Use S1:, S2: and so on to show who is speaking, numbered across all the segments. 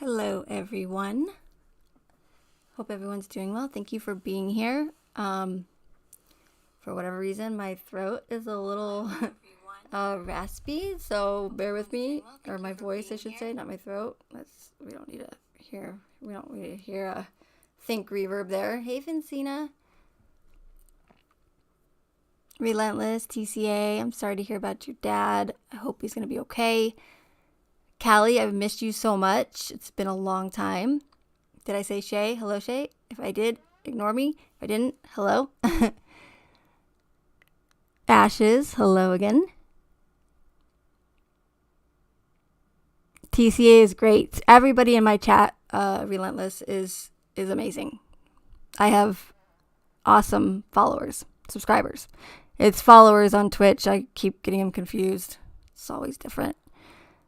S1: Hello, everyone. Hope everyone's doing well. Thank you for being here. For whatever reason, my throat is a little raspy, so bear with me, or my voice, I should say, not my throat. We don't need to hear a think reverb there. Hey, Vincina. Relentless, TCA. I'm sorry to hear about your dad. I hope he's gonna be okay. Callie, I've missed you so much. It's been a long time. Did I say Shay? Hello, Shay. If I did, ignore me. If I didn't, hello. Ashes, hello again. TCA is great. Everybody in my chat, Relentless, is amazing. I have awesome followers, subscribers. It's followers on Twitch. I keep getting them confused. It's always different.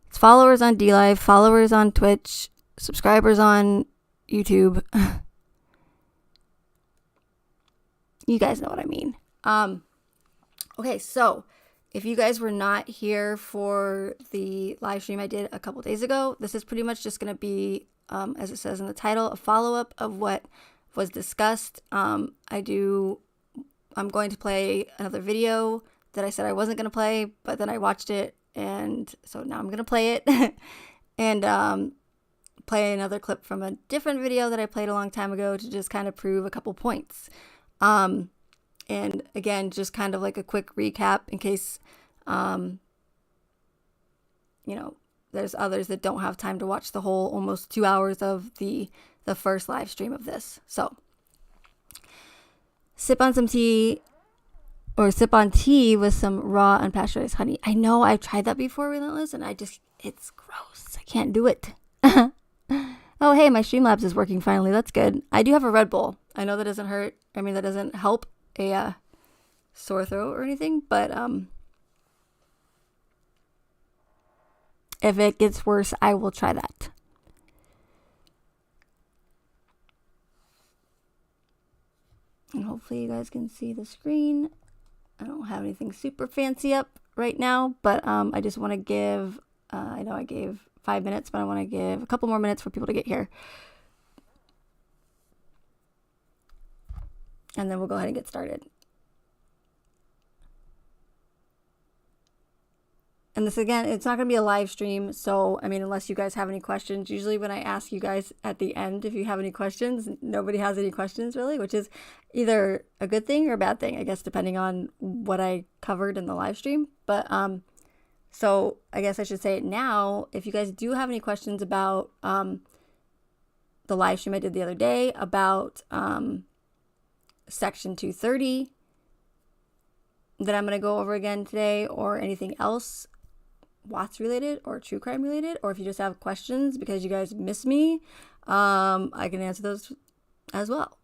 S1: It's followers on DLive, followers on Twitch, subscribers on YouTube. You guys know what I mean. Okay, so if you guys were not here for the live stream I did a couple days ago, this is pretty much just going to be, as it says in the title, a follow-up of what was discussed. I'm going to play another video that I said I wasn't going to play, but then I watched it, and so now I'm going to play it. And play another clip from a different video that I played a long time ago to just kind of prove a couple points. And again, just kind of like a quick recap in case, there's others that don't have time to watch the whole almost 2 hours of the first live stream of this. So sip on tea with some raw unpasteurized honey. I know I've tried that before, Relentless, and it's gross. I can't do it. Oh, hey, my Streamlabs is working finally. That's good. I do have a Red Bull. I know that doesn't hurt. I mean, that doesn't help a sore throat or anything, but if it gets worse, I will try that. And hopefully you guys can see the screen. I don't have anything super fancy up right now, but I just want to give, I know I gave 5 minutes, but I want to give a couple more minutes for people to get here. And then we'll go ahead and get started. And this, again, it's not going to be a live stream. So, I mean, unless you guys have any questions, usually when I ask you guys at the end, if you have any questions, nobody has any questions really, which is either a good thing or a bad thing, I guess, depending on what I covered in the live stream. But, so I guess I should say it now. If you guys do have any questions about, the live stream I did the other day about, Section 230 that I'm going to go over again today, or anything else Watts related or true crime related, or if you just have questions because you guys miss me, I can answer those as well.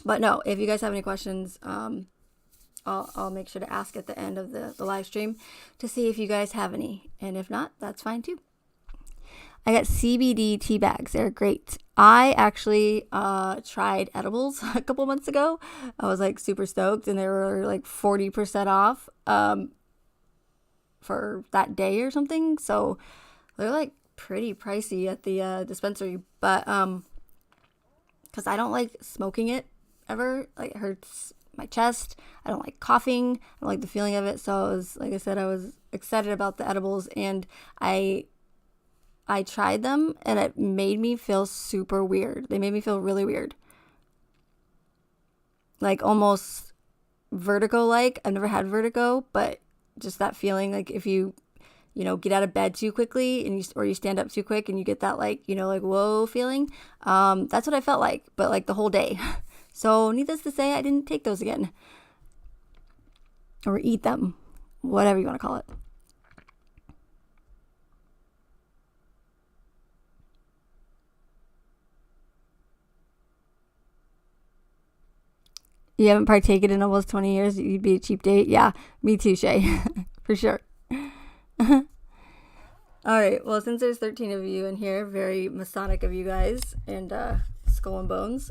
S1: But no, if you guys have any questions, I'll make sure to ask at the end of the live stream to see if you guys have any, and if not, that's fine too. I got CBD tea bags. They're great. I actually tried edibles a couple months ago. I was like super stoked, and they were like 40% off for that day or something. So they're like pretty pricey at the dispensary, but because I don't like smoking it ever. Like, it hurts my chest. I don't like coughing. I don't like the feeling of it. So like I said, I was excited about the edibles, and I tried them, and it made me feel super weird. They made me feel really weird. Like almost vertigo-like. I've never had vertigo, but just that feeling, like if you get out of bed too quickly and you stand up too quick and you get that like whoa feeling. That's what I felt like, but like the whole day. So needless to say, I didn't take those again. Or eat them. Whatever you want to call it. You haven't partaken in almost 20 years, you'd be a cheap date. Yeah, me too, Shay. For sure. All right, well, since there's 13 of you in here, very Masonic of you guys, and Skull and Bones,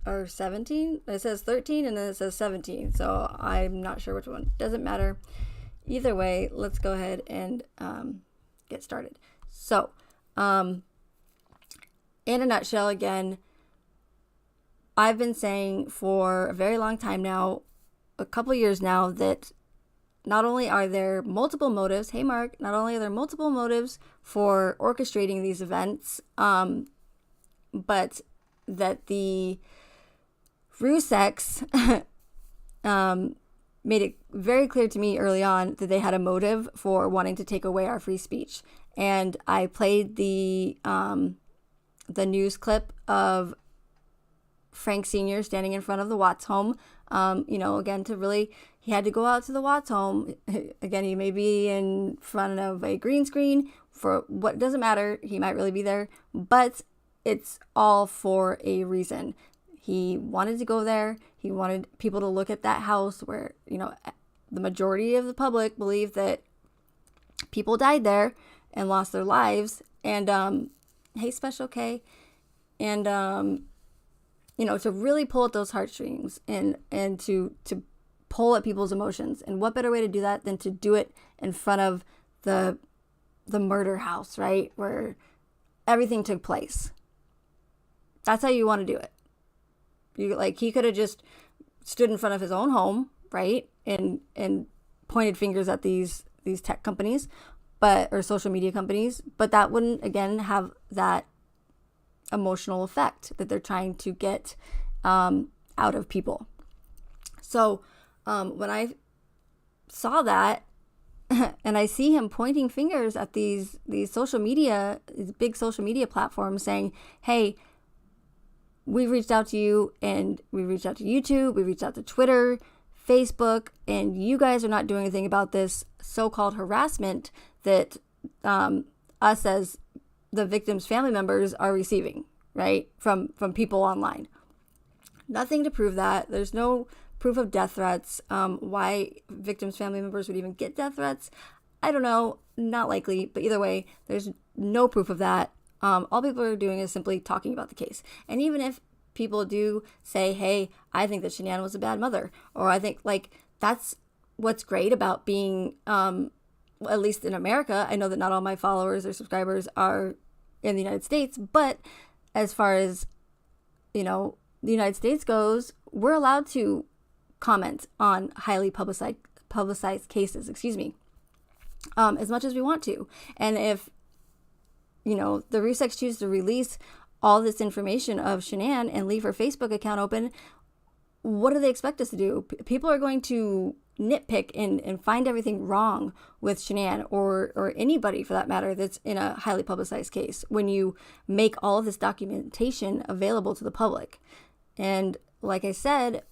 S1: or 17. It says 13 and then it says 17. So I'm not sure which one. Doesn't matter. Either way, let's go ahead and get started. So, in a nutshell, again, I've been saying for a very long time now, a couple years now, that not only are there multiple motives, hey Mark, not only are there multiple motives for orchestrating these events, but that the Rzuceks made it very clear to me early on that they had a motive for wanting to take away our free speech. And I played the news clip of Frank Sr. standing in front of the Watts home, again, he had to go out to the Watts home. Again, he may be in front of a green screen for what doesn't matter. He might really be there, but it's all for a reason. He wanted to go there. He wanted people to look at that house where, the majority of the public believe that people died there and lost their lives. And, hey, Special K. And, to really pull at those heartstrings and to pull at people's emotions. And what better way to do that than to do it in front of the murder house, right? Where everything took place. That's how you want to do it. He could have just stood in front of his own home, right? And pointed fingers at these tech companies, or social media companies, but that wouldn't, again, have that emotional effect that they're trying to get out of people. So when I saw that and I see him pointing fingers at these social media, these big social media platforms, saying, hey, we reached out to you, and we reached out to YouTube, we reached out to Twitter, Facebook, and you guys are not doing anything about this so-called harassment that us as the victim's family members are receiving, right? From people online. Nothing to prove that. There's no proof of death threats. Why victims' family members would even get death threats, I don't know. Not likely. But either way, there's no proof of that. All people are doing is simply talking about the case. And even if people do say, hey, I think that Shanann was a bad mother, or I think, that's what's great about being, at least in America. I know that not all my followers or subscribers are in the United States, but as far as, the United States goes, we're allowed to comment on highly publicized cases, as much as we want to. And if, the Rzuceks choose to release all this information of Shanann and leave her Facebook account open, what do they expect us to do? People are going to nitpick and find everything wrong with Shanann or anybody for that matter that's in a highly publicized case when you make all of this documentation available to the public. And like I said,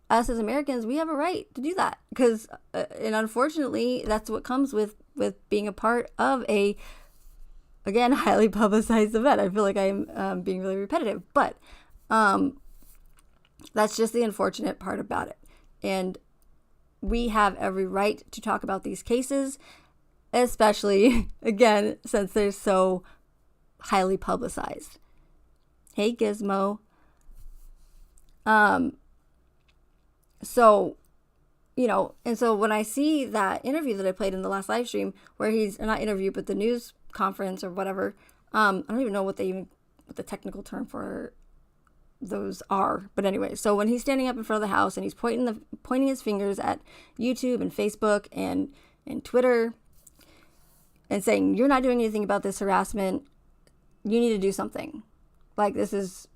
S1: us as Americans, we have a right to do that because, and unfortunately, that's what comes with being a part of a, again, highly publicized event. I feel like I'm being really repetitive, but that's just the unfortunate part about it. And we have every right to talk about these cases, especially, again, since they're so highly publicized. Hey, Gizmo. So, and so when I see that interview that I played in the last live stream where he's, not interview, but the news conference or whatever, I don't even know what the technical term for those are. But anyway, so when he's standing up in front of the house and he's pointing his fingers at YouTube and Facebook and Twitter and saying, you're not doing anything about this harassment, you need to do something. This is,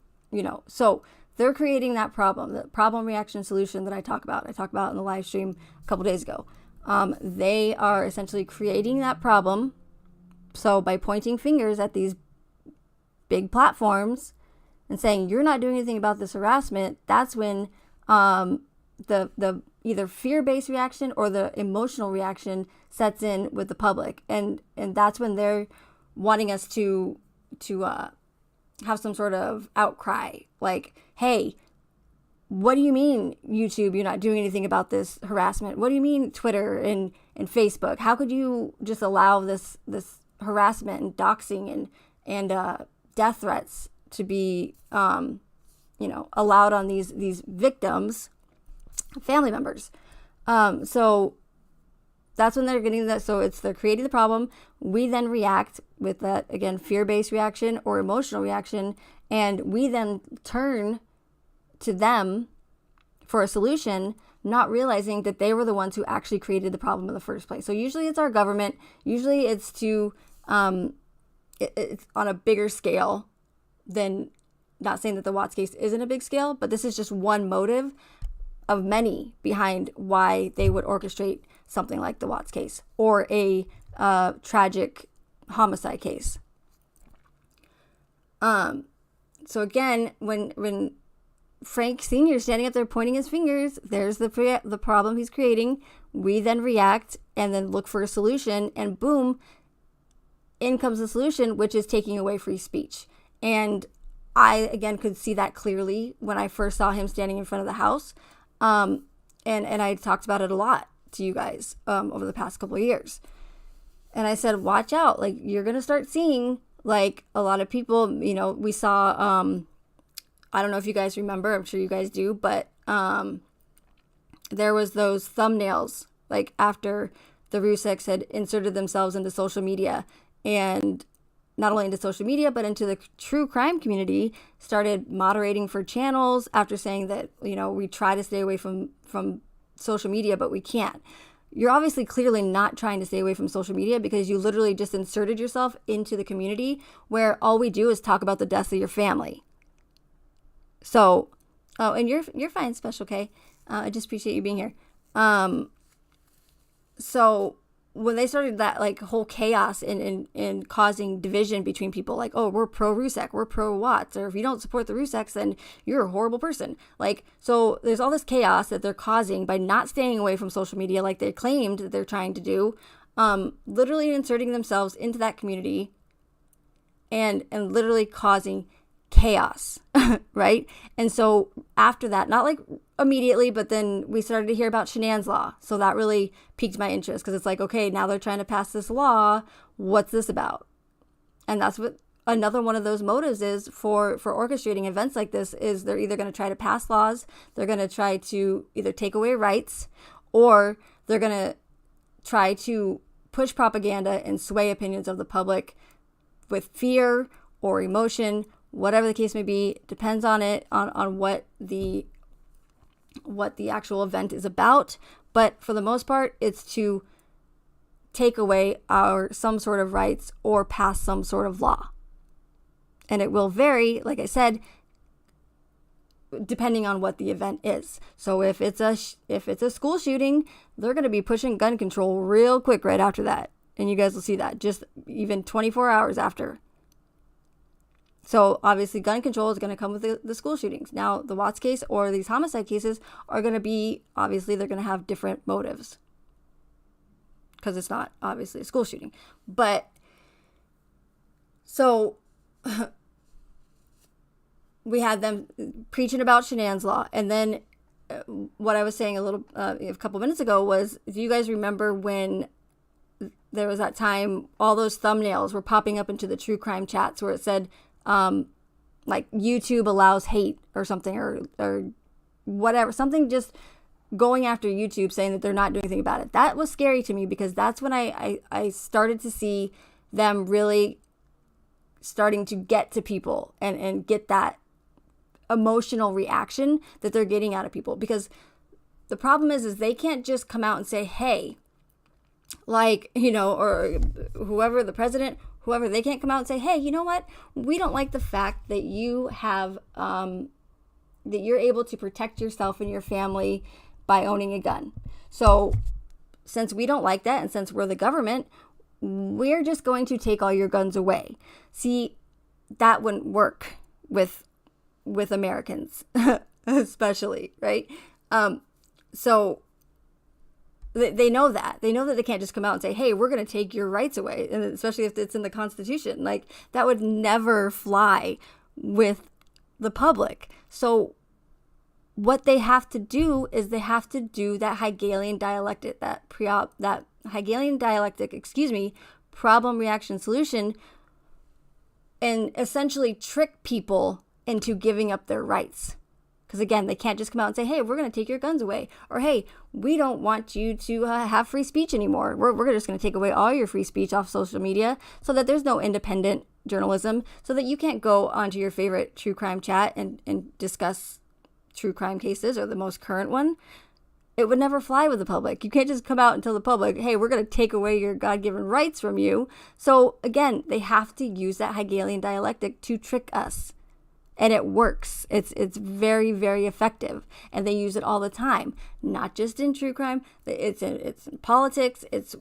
S1: so they're creating that problem, the problem reaction solution that I talked about in the live stream a couple days ago. They are essentially creating that problem. So by pointing fingers at these big platforms and saying, you're not doing anything about this harassment, that's when the either fear-based reaction or the emotional reaction sets in with the public. And that's when they're wanting us to have some sort of outcry. Hey, what do you mean, YouTube, you're not doing anything about this harassment? What do you mean, Twitter and Facebook? How could you just allow this harassment and doxing and death threats to be, allowed on these victims, family members? So that's when they're getting that. So they're creating the problem. We then react with that, again, fear-based reaction or emotional reaction. And we then turn to them for a solution, not realizing that they were the ones who actually created the problem in the first place. So usually it's our government. Usually it's it's on a bigger scale than, not saying that the Watts case isn't a big scale, but this is just one motive of many behind why they would orchestrate something like the Watts case or a tragic homicide case. So again, when Frank Sr. is standing up there pointing his fingers, there's the problem he's creating. We then react and then look for a solution, and boom, in comes the solution, which is taking away free speech. And I, again, could see that clearly when I first saw him standing in front of the House. And I talked about it a lot to you guys over the past couple of years. And I said, watch out. Like, you're going to start seeing, like, a lot of people, we saw, I don't know if you guys remember, I'm sure you guys do, but there was those thumbnails, like, after the Rzuceks had inserted themselves into social media, and not only into social media, but into the true crime community, started moderating for channels after saying that, we try to stay away from social media, but we can't. You're obviously clearly not trying to stay away from social media, because you literally just inserted yourself into the community where all we do is talk about the deaths of your family. So, and you're fine, Special K. I just appreciate you being here. So when they started that, like, whole chaos in causing division between people, like, oh, we're pro Rzucek, we're pro Watts, or if you don't support the Rzuceks, then you're a horrible person. Like, so there's all this chaos that they're causing by not staying away from social media like they claimed that they're trying to do, literally inserting themselves into that community and literally causing chaos, right? And so after that, not like immediately, but then we started to hear about Shanann's law. So that really piqued my interest, because it's like, okay, now they're trying to pass this law. What's this about? And that's what another one of those motives is for orchestrating events like this, is they're either going to try to pass laws, they're going to try to either take away rights, or they're going to try to push propaganda and sway opinions of the public with fear or emotion. Whatever the case may be, depends on what the actual event is about. But for the most part, it's to take away some sort of rights or pass some sort of law. And it will vary, like I said, depending on what the event is. So if it's a school shooting, they're going to be pushing gun control real quick right after that. And you guys will see that just even 24 hours after. So obviously gun control is going to come with the school shootings. Now the Watts case or these homicide cases are going to be, obviously they're going to have different motives, because it's not obviously a school shooting. But so we had them preaching about Shanann's law. And then what I was saying a couple minutes ago was, do you guys remember when there was that time all those thumbnails were popping up into the true crime chats where it said, like, YouTube allows hate or something, or whatever, something, just going after YouTube, saying that they're not doing anything about it. That was scary to me, because that's when I started to see them really starting to get to people and get that emotional reaction that they're getting out of people. Because the problem is they can't just come out and say, hey, like, or whoever, the president, whoever, they can't come out and say, hey, you know what? We don't like the fact that you have, that you're able to protect yourself and your family by owning a gun. So since we don't like that, and since we're the government, we're just going to take all your guns away. See, that wouldn't work with Americans, especially, right? So they know that. They know that they can't just come out and say, hey, we're going to take your rights away. And especially if it's in the Constitution. Like, that would never fly with the public. So what they have to do is they have to do that Hegelian dialectic, problem, reaction, solution, and essentially trick people into giving up their rights. Because again, they can't just come out and say, hey, we're going to take your guns away. Or, hey, we don't want you to have free speech anymore. We're just going to take away all your free speech off social media so that there's no independent journalism, so that you can't go onto your favorite true crime chat and discuss true crime cases or the most current one. It would never fly with the public. You can't just come out and tell the public, hey, we're going to take away your God-given rights from you. So again, they have to use that Hegelian dialectic to trick us. And it works. It's very, very effective. And they use it all the time. Not just in true crime. It's in politics. It's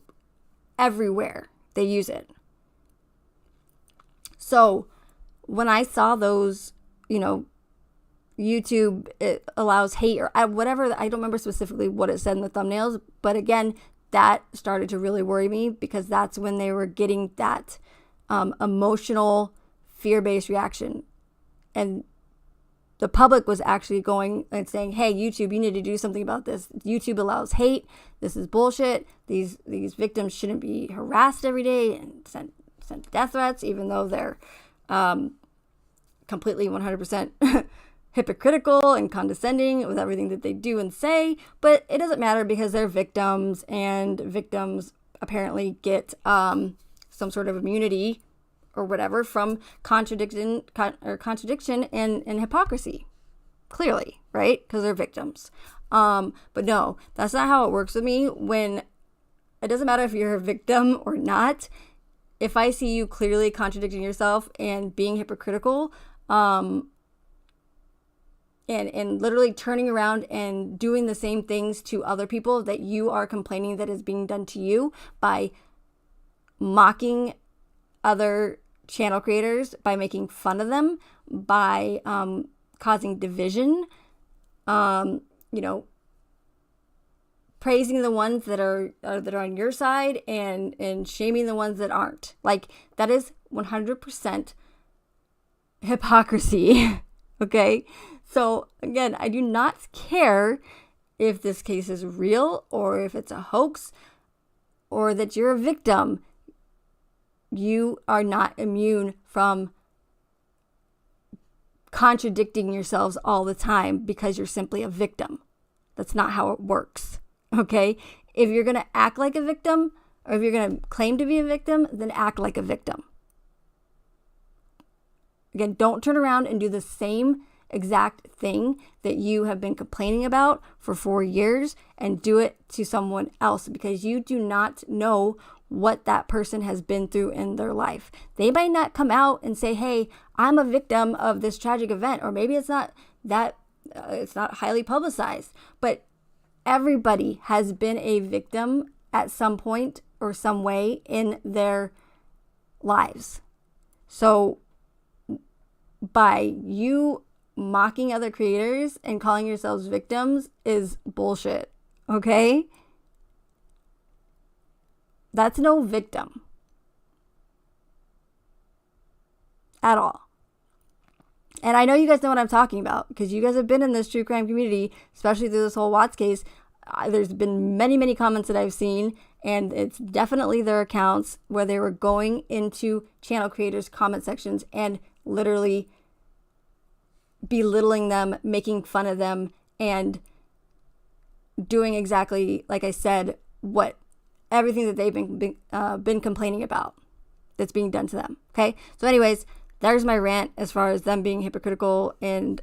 S1: everywhere. They use it. So when I saw those, YouTube, it allows hate or whatever. I don't remember specifically what it said in the thumbnails. But again, that started to really worry me, because that's when they were getting that emotional, fear-based reaction. And the public was actually going and saying, hey, YouTube, you need to do something about this. YouTube allows hate. This is bullshit. These victims shouldn't be harassed every day and sent death threats, even though they're completely 100% hypocritical and condescending with everything that they do and say. But it doesn't matter, because they're victims, and victims apparently get some sort of immunity or whatever from contradiction and hypocrisy, clearly, right? Because they're victims. But no, that's not how it works with me. When it doesn't matter if you're a victim or not, if I see you clearly contradicting yourself and being hypocritical, and literally turning around and doing the same things to other people that you are complaining that is being done to you, by mocking other channel creators, by making fun of them, by causing division, praising the ones that are on your side and shaming the ones that aren't. Like, that is 100% hypocrisy. Okay? So again, I do not care if this case is real or if it's a hoax or that you're a victim. You are not immune from contradicting yourselves all the time because you're simply a victim. That's not how it works. Okay? If you're going to act like a victim, or if you're going to claim to be a victim, then act like a victim. Again, don't turn around and do the same exact thing that you have been complaining about for 4 years and do it to someone else, because you do not know what that person has been through in their life. They might not come out and say, hey, I'm a victim of this tragic event, or maybe it's not that it's not highly publicized, but everybody has been a victim at some point or some way in their lives. So by you mocking other creators and calling yourselves victims is bullshit. Okay? That's no victim at all. And I know you guys know what I'm talking about, because you guys have been in this true crime community, especially through this whole Watts case. There's been many, many comments that I've seen, and it's definitely their accounts where they were going into channel creators' comment sections and literally belittling them, making fun of them, and doing exactly, like I said, what everything that they've been complaining about that's being done to them. Okay, so anyways, there's my rant as far as them being hypocritical and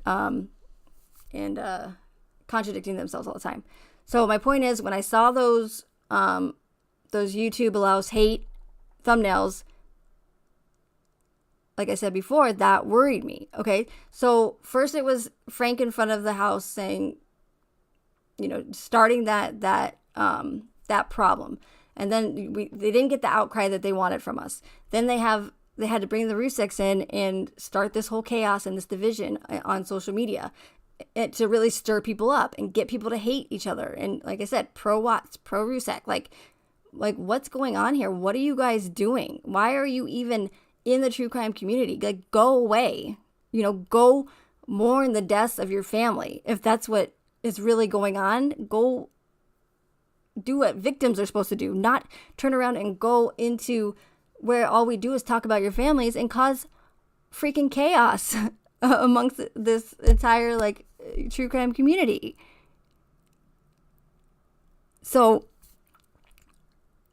S1: contradicting themselves all the time. So my point is, when I saw those YouTube allows hate thumbnails, like I said before, that worried me. Okay, so first it was Frank in front of the house saying, starting that problem, and then they didn't get the outcry that they wanted from us. Then they had to bring the Rzuceks in and start this whole chaos and this division on social media, to really stir people up and get people to hate each other. And like I said, pro Watts, pro Rzucek, like what's going on here? What are you guys doing? Why are you even in the true crime community? Like, go away. Go mourn the deaths of your family. If that's what is really going on, go do what victims are supposed to do, not turn around and go into where all we do is talk about your families and cause freaking chaos amongst this entire true crime community. So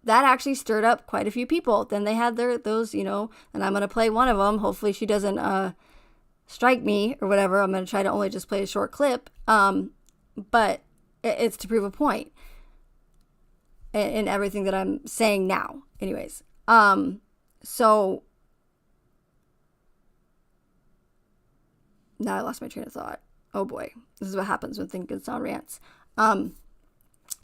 S1: that actually stirred up quite a few people. Then they had those, and I'm going to play one of them. Hopefully she doesn't strike me or whatever. I'm going to try to only just play a short clip. But it's to prove a point in everything that I'm saying now. Anyways, so now I lost my train of thought. Oh boy, this is what happens when Think Good Sound rants.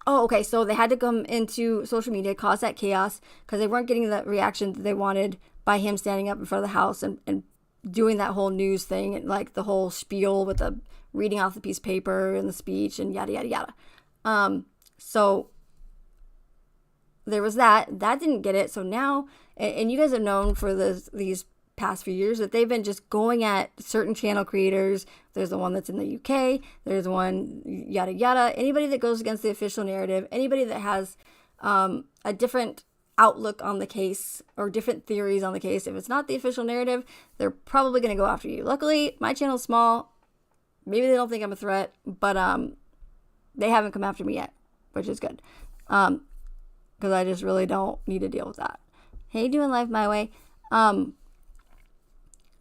S1: Okay, so they had to come into social media, cause that chaos, because they weren't getting the reaction that they wanted by him standing up in front of the house and doing that whole news thing, and like the whole spiel with the reading off the piece of paper and the speech and yada, yada, yada. So there was that didn't get it. So now, and you guys have known for these past few years that they've been just going at certain channel creators. There's the one that's in the UK, there's one yada yada, anybody that goes against the official narrative, anybody that has a different outlook on the case or different theories on the case. If it's not the official narrative, they're probably going to go after you. Luckily, my channel's small. Maybe they don't think I'm a threat, but they haven't come after me yet, which is good, because I just really don't need to deal with that. Hey, doing life my way.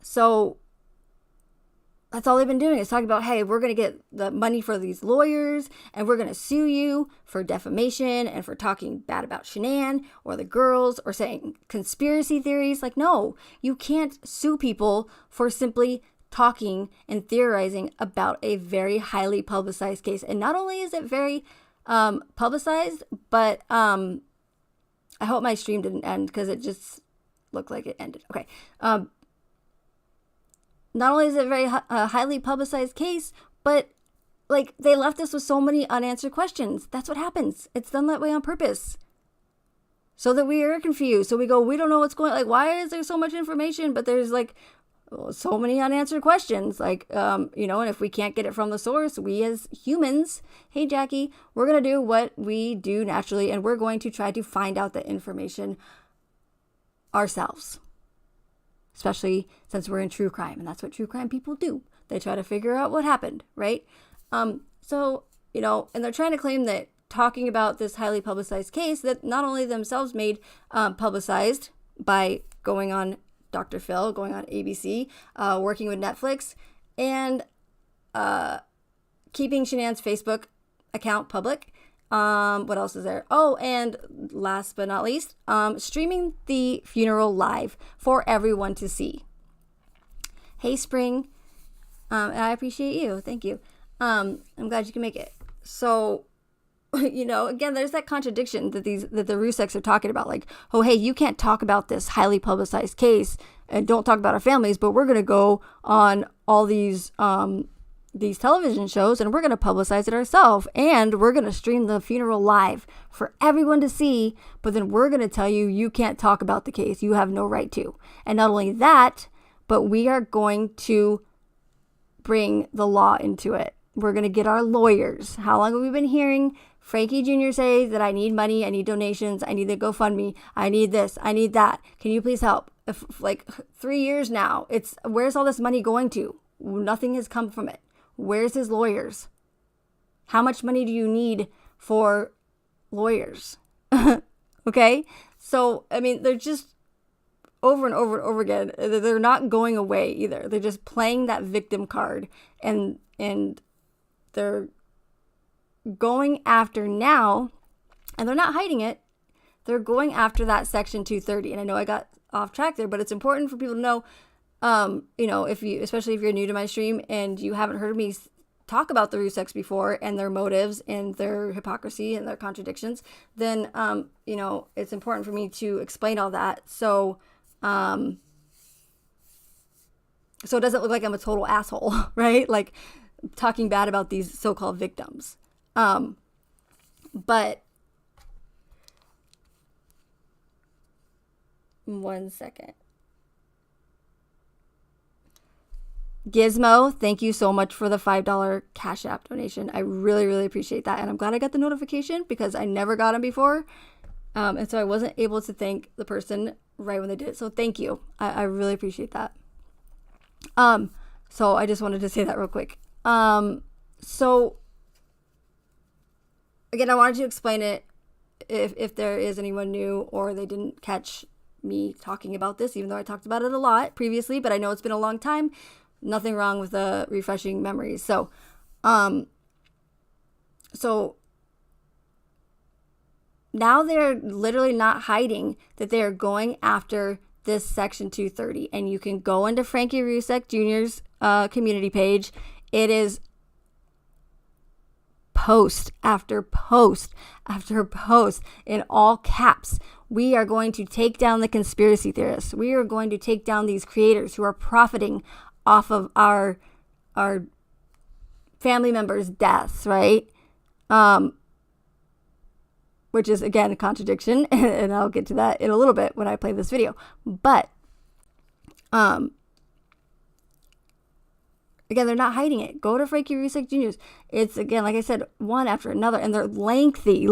S1: So that's all they've been doing is talking about, hey, we're going to get the money for these lawyers and we're going to sue you for defamation and for talking bad about Shanann or the girls or saying conspiracy theories. Like, no, you can't sue people for simply talking and theorizing about a very highly publicized case. And not only is it very publicized, but I hope my stream didn't end because it just looked like it ended. Okay. Not only is it a very highly publicized case, but like they left us with so many unanswered questions. That's what happens. It's done that way on purpose. So that we are confused. So we go, we don't know what's going on. Like, why is there so much information, but there's like so many unanswered questions? Like, and if we can't get it from the source, we as humans, hey, Jackie, we're going to do what we do naturally. And we're going to try to find out the information ourselves. Especially since we're in true crime, and that's what true crime people do. They try to figure out what happened, right? So, and they're trying to claim that talking about this highly publicized case that not only themselves made publicized by going on Dr. Phil, going on ABC, working with Netflix, and keeping Shanann's Facebook account public. What else is there? Oh, and last but not least, streaming the funeral live for everyone to see. Hey, Spring. And I appreciate you. Thank you. I'm glad you can make it. So, again, there's that contradiction that the Rzuceks are talking about. Like, oh, hey, you can't talk about this highly publicized case and don't talk about our families, but we're going to go on all these television shows and we're going to publicize it ourselves and we're going to stream the funeral live for everyone to see, but then we're going to tell you can't talk about the case. You have no right to. And not only that, but we are going to bring the law into it. We're going to get our lawyers. How long have we been hearing Frankie Jr. say that I need money, I need donations, I need the GoFundMe, I need this, I need that. Can you please help? Like 3 years now, where's all this money going to? Nothing has come from it. Where's his lawyers? How much money do you need for lawyers? Okay? So, they're just over and over and over again. They're not going away either. They're just playing that victim card and they're going after now, and they're not hiding it. They're going after that Section 230. And I know I got off track there, but it's important for people to know, especially if you're new to my stream and you haven't heard me talk about the Rzuceks before and their motives and their hypocrisy and their contradictions, then, it's important for me to explain all that. So it doesn't look like I'm a total asshole, right? Like talking bad about these so-called victims. But one second. Gizmo, thank you so much for the $5 Cash App donation. I really, really appreciate that. And I'm glad I got the notification because I never got them before. And so I wasn't able to thank the person right when they did it. So thank you. I really appreciate that. So I just wanted to say that real quick. So again, I wanted to explain it if there is anyone new or they didn't catch me talking about this, even though I talked about it a lot previously, but I know it's been a long time. Nothing wrong with refreshing memories. So now they're literally not hiding that they are going after this Section 230. And you can go into Frankie Rzucek Jr.'s community page. It is post after post after post in all caps. We are going to take down the conspiracy theorists. We are going to take down these creators who are profiting off of our family members' deaths, right? Which is, again, a contradiction, and I'll get to that in a little bit when I play this video. But, again, they're not hiding it. Go to Frankie Rzucek Jr.'s. It's, again, like I said, one after another, and they're lengthy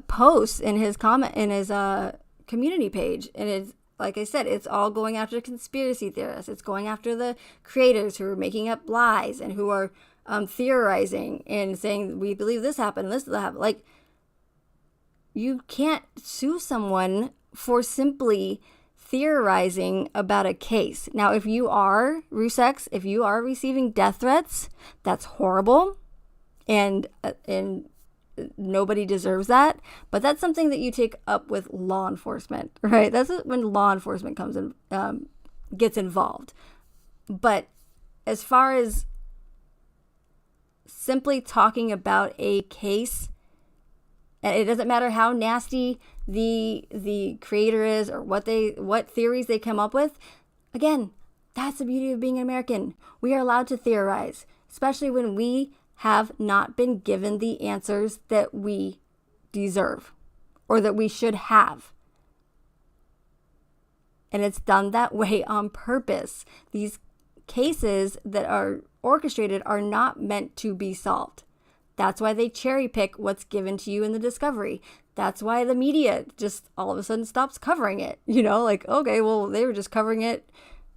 S1: posts in his community page. And it's, like I said, it's all going after conspiracy theorists. It's going after the creators who are making up lies and who are theorizing and saying, we believe this happened, this happened. Like, you can't sue someone for simply theorizing about a case. Now, if you are Rzucek, if you are receiving death threats, that's horrible, and nobody deserves that. But that's something that you take up with law enforcement, right? That's when law enforcement comes in, gets involved. But as far as simply talking about a case, and it doesn't matter how nasty the creator is or what theories they come up with. Again, that's the beauty of being an American. We are allowed to theorize, especially when we have not been given the answers that we deserve or that we should have. And it's done that way on purpose. These cases that are orchestrated are not meant to be solved. That's why they cherry pick what's given to you in the discovery. That's why the media just all of a sudden stops covering it. Like, okay, well, they were just covering it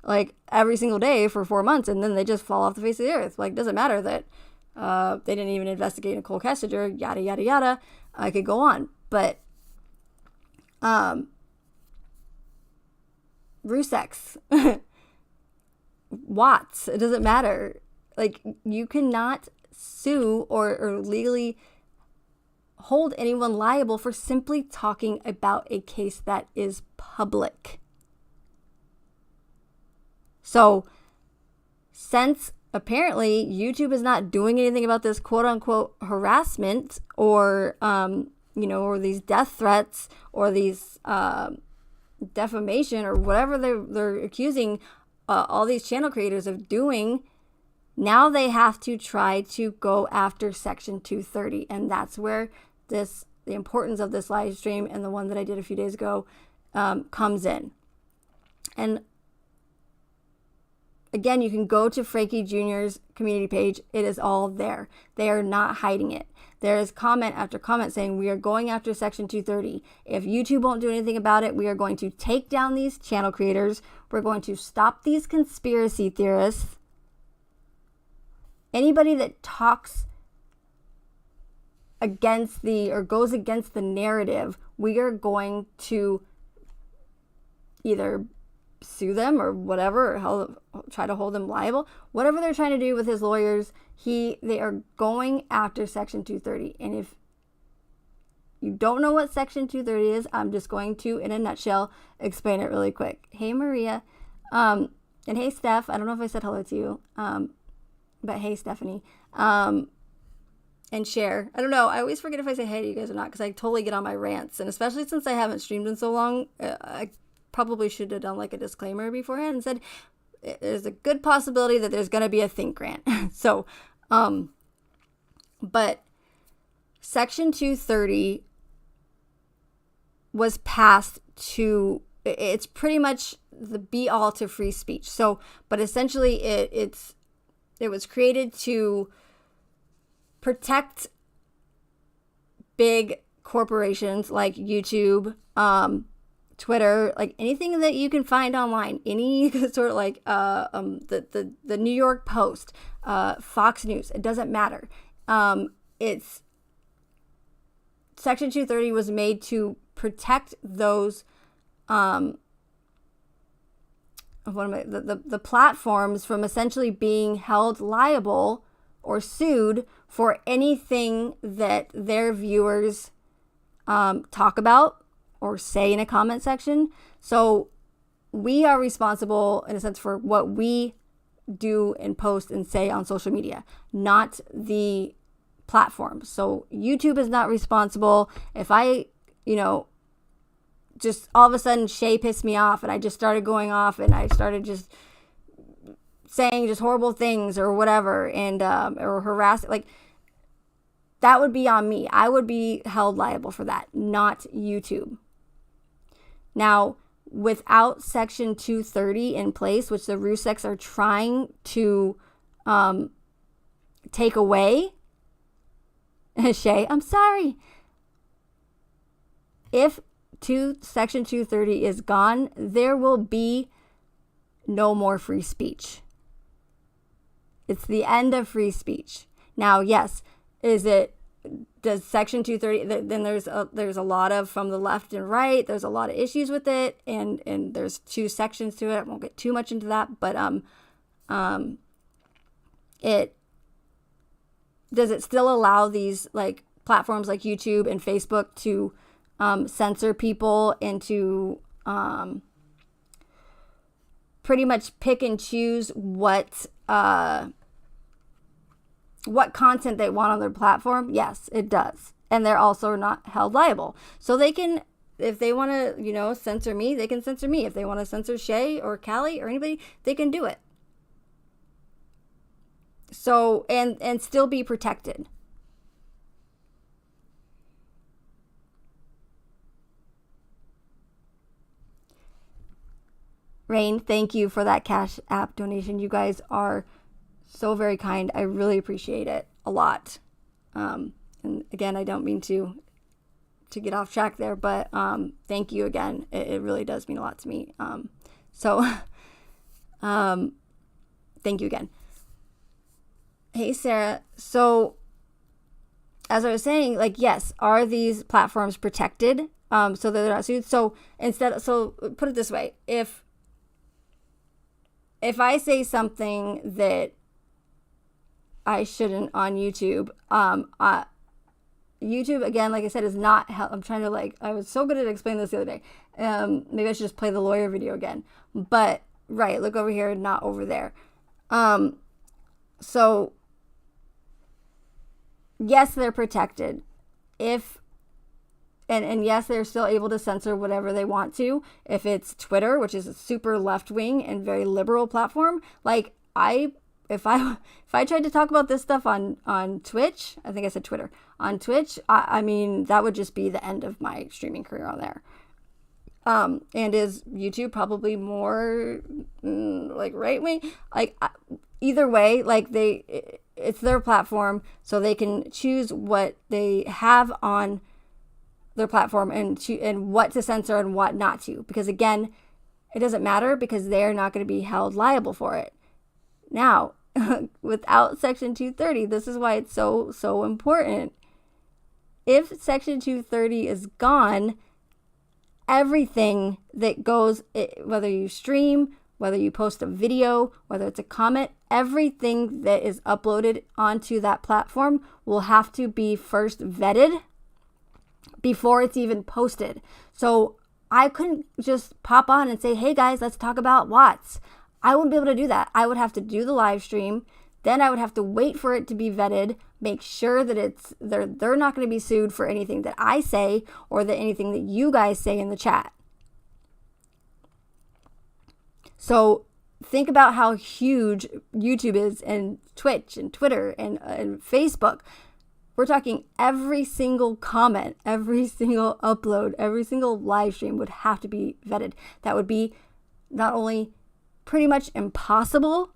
S1: like every single day for 4 months, and then they just fall off the face of the earth. Like, doesn't matter that they didn't even investigate Nicole Kessinger, yada, yada, yada. I could go on. But Rzucek, Watts, it doesn't matter. Like, you cannot sue or legally hold anyone liable for simply talking about a case that is public. So, since apparently YouTube is not doing anything about this quote unquote harassment or or these death threats or these defamation or whatever they're accusing all these channel creators of doing, now they have to try to go after Section 230. And that's where the importance of this live stream and the one that I did a few days ago comes in. And again, you can go to Frankie Jr.'s community page. It is all there. They are not hiding it. There is comment after comment saying, we are going after Section 230. If YouTube won't do anything about it, we are going to take down these channel creators. We're going to stop these conspiracy theorists. Anybody that talks against or goes against the narrative, we are going to either sue them or whatever, or try to hold them liable. Whatever they're trying to do with his lawyers, they are going after Section 230. And if you don't know what Section 230 is, I'm just going to, in a nutshell, explain it really quick. Hey, Maria. And hey, Steph. I don't know if I said hello to you. But hey, Stephanie. And share. I don't know. I always forget if I say hey to you guys or not, because I totally get on my rants. And especially since I haven't streamed in so long, I probably should have done like a disclaimer beforehand and said, there's a good possibility that there's going to be a think rant. So, but Section 230 was passed it's pretty much the be all to free speech. So, but essentially it was created to protect big corporations like YouTube, Twitter, like anything that you can find online, any sort of like the New York Post, Fox News, it doesn't matter. It's Section 230 was made to protect those the platforms from essentially being held liable or sued for anything that their viewers talk about or say in a comment section. So we are responsible in a sense for what we do and post and say on social media, not the platform. So YouTube is not responsible. If I, just all of a sudden Shay pissed me off and I just started going off and I started just saying just horrible things or whatever and or harassing, like that would be on me. I would be held liable for that, not YouTube. Now, without Section 230 in place, which the Rzuceks are trying to take away, Shay, I'm sorry. If Section 230 is gone, there will be no more free speech. It's the end of free speech. Now, yes, does Section 230, then there's a lot of, from the left and right, there's a lot of issues with it, and there's two sections to it. I won't get too much into that, but does it still allow these like platforms like YouTube and Facebook to censor people and to pretty much pick and choose what content they want on their platform? Yes, it does. And they're also not held liable. So they can, if they want to, censor me, they can censor me. If they want to censor Shay or Callie or anybody, they can do it. So, and still be protected. Rain, thank you for that Cash App donation. You guys are so very kind. I really appreciate it a lot. And again, I don't mean to get off track there, but thank you again. It really does mean a lot to me. Thank you again. Hey, Sarah. So as I was saying, like, yes, are these platforms protected so that they're not sued? So put it this way. If I say something that I shouldn't on YouTube, YouTube, again, like I said, is not I'm trying to I was so good at explaining this the other day. Maybe I should just play the lawyer video again. But, right, look over here, not over there. So, yes, they're protected. And yes, they're still able to censor whatever they want to. If it's Twitter, which is a super left-wing and very liberal platform, like if I tried to talk about this stuff on Twitch, I think I said Twitter, on Twitch, I mean, that would just be the end of my streaming career on there. And is YouTube probably more right-wing? Either way, it's their platform, so they can choose what they have on their platform and what to censor and what not to. Because again, it doesn't matter because they're not going to be held liable for it. Now, without Section 230, this is why it's so important. If Section 230 is gone, everything that goes, whether you stream, whether you post a video, whether it's a comment, everything that is uploaded onto that platform will have to be first vetted before it's even posted. So I couldn't just pop on and say, hey guys, let's talk about Watts. I wouldn't be able to do that. I would have to do the live stream. Then I would have to wait for it to be vetted, make sure that they're not going to be sued for anything that I say or anything that you guys say in the chat. So think about how huge YouTube is, and Twitch and Twitter and Facebook. We're talking every single comment, every single upload, every single live stream would have to be vetted. That would be not only pretty much impossible,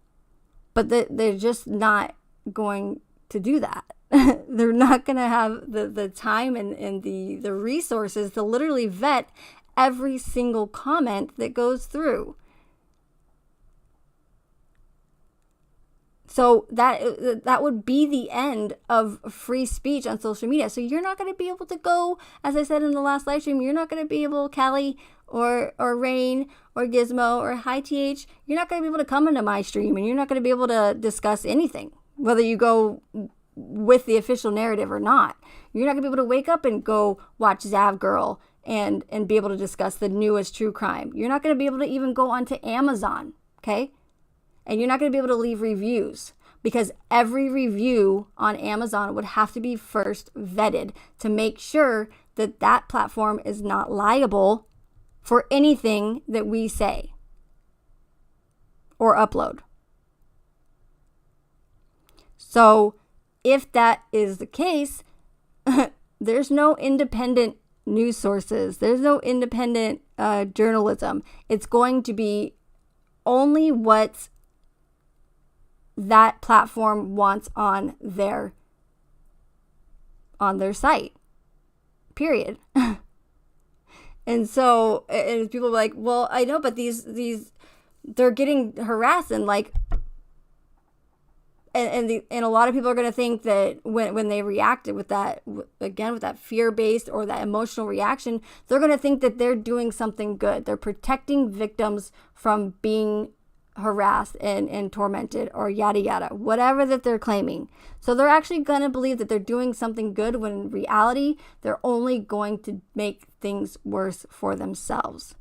S1: but they're just not going to do that. They're not going to have the time and the resources to literally vet every single comment that goes through. So that would be the end of free speech on social media. So you're not going to be able to go, as I said in the last live stream, you're not going to be able, Callie or Rain or Gizmo or Hi TH, you're not going to be able to come into my stream and you're not going to be able to discuss anything, whether you go with the official narrative or not. You're not going to be able to wake up and go watch Zav Girl and be able to discuss the newest true crime. You're not going to be able to even go onto Amazon, okay? And you're not going to be able to leave reviews, because every review on Amazon would have to be first vetted to make sure that that platform is not liable for anything that we say or upload. So if that is the case, there's no independent news sources. There's no independent journalism. It's going to be only what that platform wants on their site, period. And so, and people are like, well, I know, but these they're getting harassed, and like, and a lot of people are going to think that when they reacted with that, again, with that fear-based or that emotional reaction, they're going to think that they're doing something good. They're protecting victims from being harassed and tormented or yada yada, whatever that they're claiming. So they're actually going to believe that they're doing something good, when in reality they're only going to make things worse for themselves.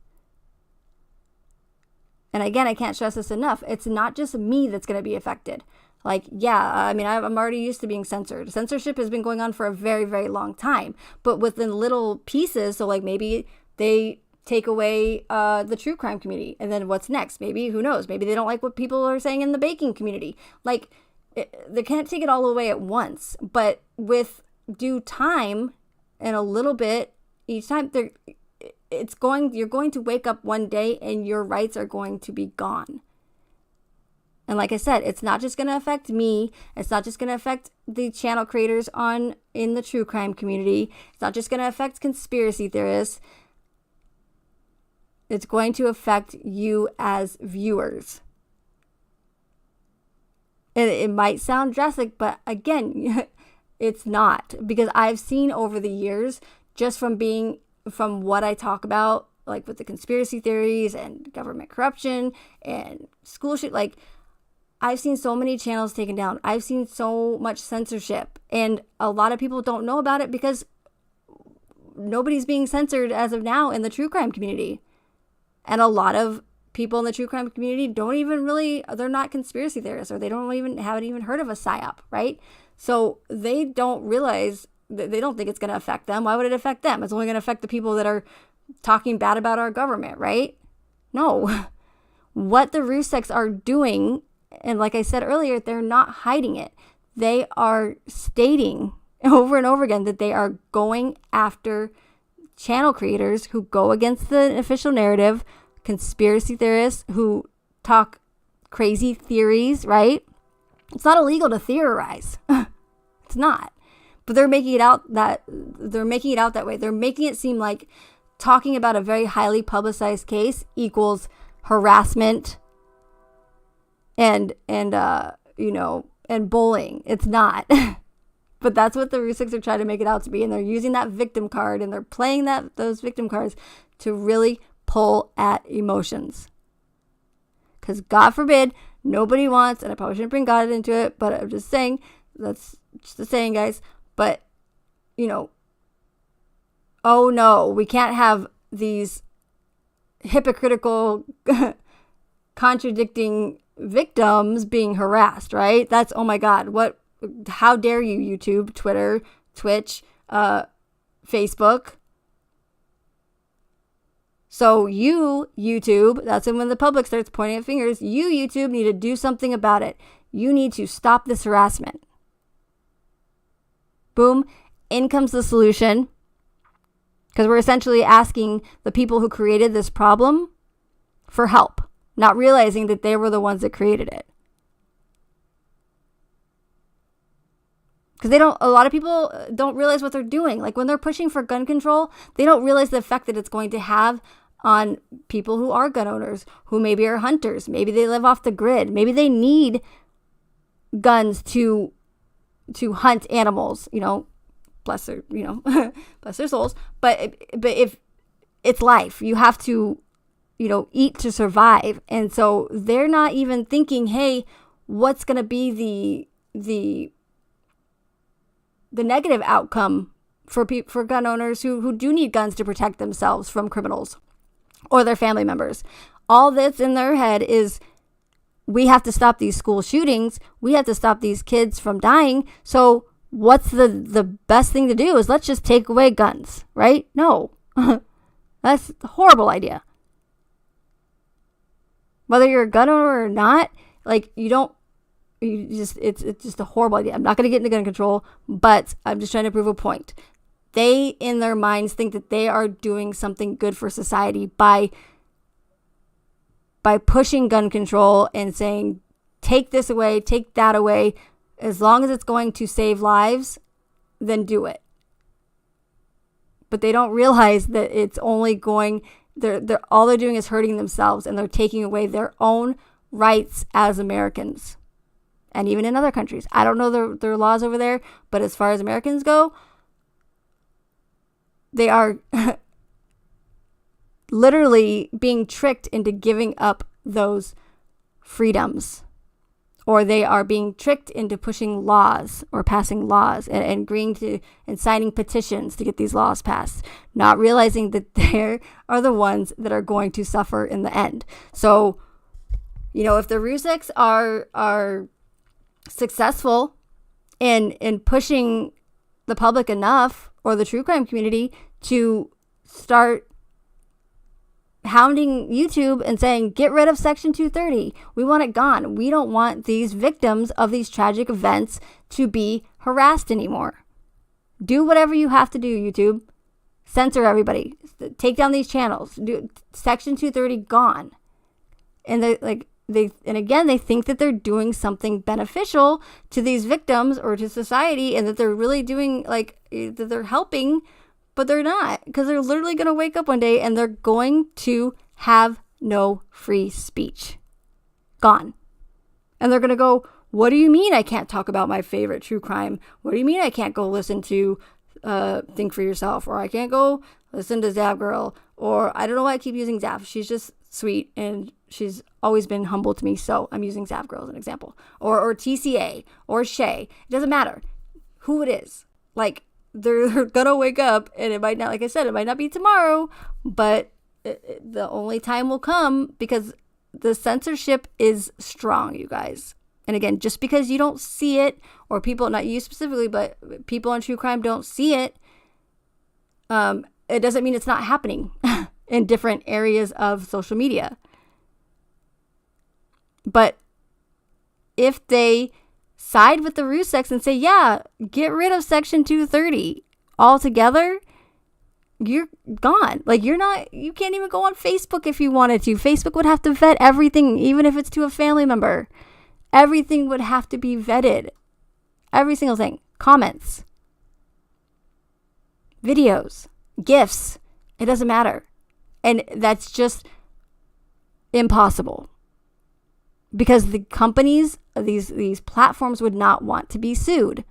S1: And again, I can't stress this enough. It's not just me that's going to be affected. Like, yeah, I mean, I'm already used to being censored. Censorship has been going on for a very, very long time, but within little pieces. So like maybe they take away the true crime community, and then what's next? Maybe, who knows? Maybe they don't like what people are saying in the baking community. Like, they can't take it all away at once, but with due time and a little bit each time, you're going to wake up one day and your rights are going to be gone. And like I said, it's not just going to affect me. It's not just going to affect the channel creators in the true crime community. It's not just going to affect conspiracy theorists. It's going to affect you as viewers. And it might sound drastic, but again, it's not. Because I've seen over the years, just from what I talk about, like with the conspiracy theories and government corruption and school shit, like, I've seen so many channels taken down. I've seen so much censorship. And a lot of people don't know about it because nobody's being censored as of now in the true crime community. And a lot of people in the true crime community they're not conspiracy theorists, or haven't even heard of a PSYOP, right? So they don't realize, they don't think it's going to affect them. Why would it affect them? It's only going to affect the people that are talking bad about our government, right? No. What the Rzuceks are doing, and like I said earlier, they're not hiding it. They are stating over and over again that they are going after channel creators who go against the official narrative, conspiracy theorists who talk crazy theories, right? It's not illegal to theorize. It's not. But they're making it out that way. They're making it seem like talking about a very highly publicized case equals harassment and bullying. It's not. But that's what the Rzuceks are trying to make it out to be. And they're using that victim card, and they're playing those victim cards to really pull at emotions. Because God forbid, nobody wants, and I probably shouldn't bring God into it, but I'm just saying, that's just a saying, guys. But, oh no, we can't have these hypocritical, contradicting victims being harassed, right? That's, oh my God, how dare you, YouTube, Twitter, Twitch, Facebook. So you, YouTube, that's when the public starts pointing at fingers. You, YouTube, need to do something about it. You need to stop this harassment. Boom. In comes the solution. Because we're essentially asking the people who created this problem for help, not realizing that they were the ones that created it. Because a lot of people don't realize what they're doing. Like when they're pushing for gun control, they don't realize the effect that it's going to have on people who are gun owners, who maybe are hunters. Maybe they live off the grid. Maybe they need guns to hunt animals, bless their, bless their souls. But if it's life, you have to, eat to survive. And so they're not even thinking, hey, what's going to be the negative outcome for gun owners who do need guns to protect themselves from criminals or their family members. All that's in their head is, we have to stop these school shootings. We have to stop these kids from dying. So what's the best thing to do is let's just take away guns, right? No, that's a horrible idea. Whether you're a gun owner or not, like it's just a horrible idea. I'm not going to get into gun control, but I'm just trying to prove a point. They, in their minds, think that they are doing something good for society by pushing gun control and saying, take this away, take that away. As long as it's going to save lives, then do it. But they don't realize that it's only going, all they're doing is hurting themselves, and they're taking away their own rights as Americans. And even in other countries. I don't know their laws over there, but as far as Americans go, they are literally being tricked into giving up those freedoms. Or they are being tricked into pushing laws or passing laws and agreeing to and signing petitions to get these laws passed, not realizing that they are the ones that are going to suffer in the end. So, if the Rzuceks are successful in pushing the public enough, or the true crime community, to start hounding YouTube and saying, get rid of Section 230. We want it gone. We don't want these victims of these tragic events to be harassed anymore. Do whatever you have to do, YouTube. Censor everybody. Take down these channels. Do Section 230 gone. And they think that they're doing something beneficial to these victims or to society, and that they're really doing, that they're helping, but they're not, because they're literally going to wake up one day and they're going to have no free speech. Gone. And they're going to go, what do you mean I can't talk about my favorite true crime? What do you mean I can't go listen to Think for Yourself? Or I can't go listen to Zav Girl? Or I don't know why I keep using Zav. She's just sweet and she's always been humble to me, so I'm using Zav Girl as an example. Or TCA or Shay. It doesn't matter who it is. They're gonna wake up, and it might not, like I said, it might not be tomorrow, but the only time will come, because the censorship is strong, you guys. And again, just because you don't see it, or people, not you specifically, but people on true crime don't see it, it doesn't mean it's not happening in different areas of social media. But if they side with the Rzuceks and say, yeah, get rid of Section 230 altogether, you're gone. You can't even go on Facebook if you wanted to. Facebook would have to vet everything, even if it's to a family member. Everything would have to be vetted. Every single thing. Comments. Videos. GIFs. It doesn't matter. And that's just impossible. Because the companies, these platforms, would not want to be sued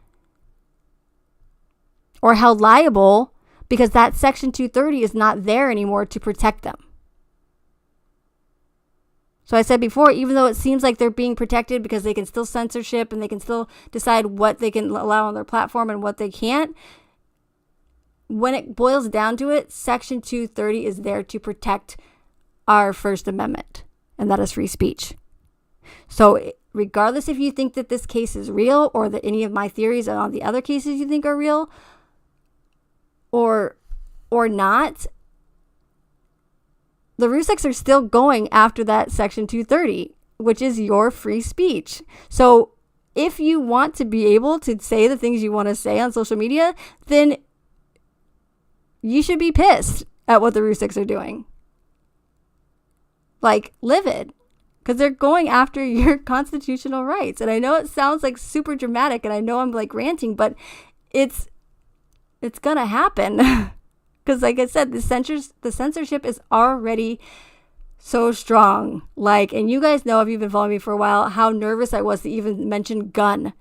S1: or held liable, because that Section 230 is not there anymore to protect them. So I said before, even though it seems like they're being protected because they can still censorship and they can still decide what they can allow on their platform and what they can't, when it boils down to it, Section 230 is there to protect our First Amendment, and that is free speech. So regardless if you think that this case is real, or that any of my theories on the other cases you think are real or not, the Rzuceks are still going after that Section 230, which is your free speech. So if you want to be able to say the things you want to say on social media, then you should be pissed at what the Rzuceks are doing. Livid. because they're going after your constitutional rights. And I know it sounds like super dramatic, and I know I'm like ranting, but it's gonna happen. Because like I said, the censorship is already so strong. Like, and you guys know, if you've been following me for a while, how nervous I was to even mention gun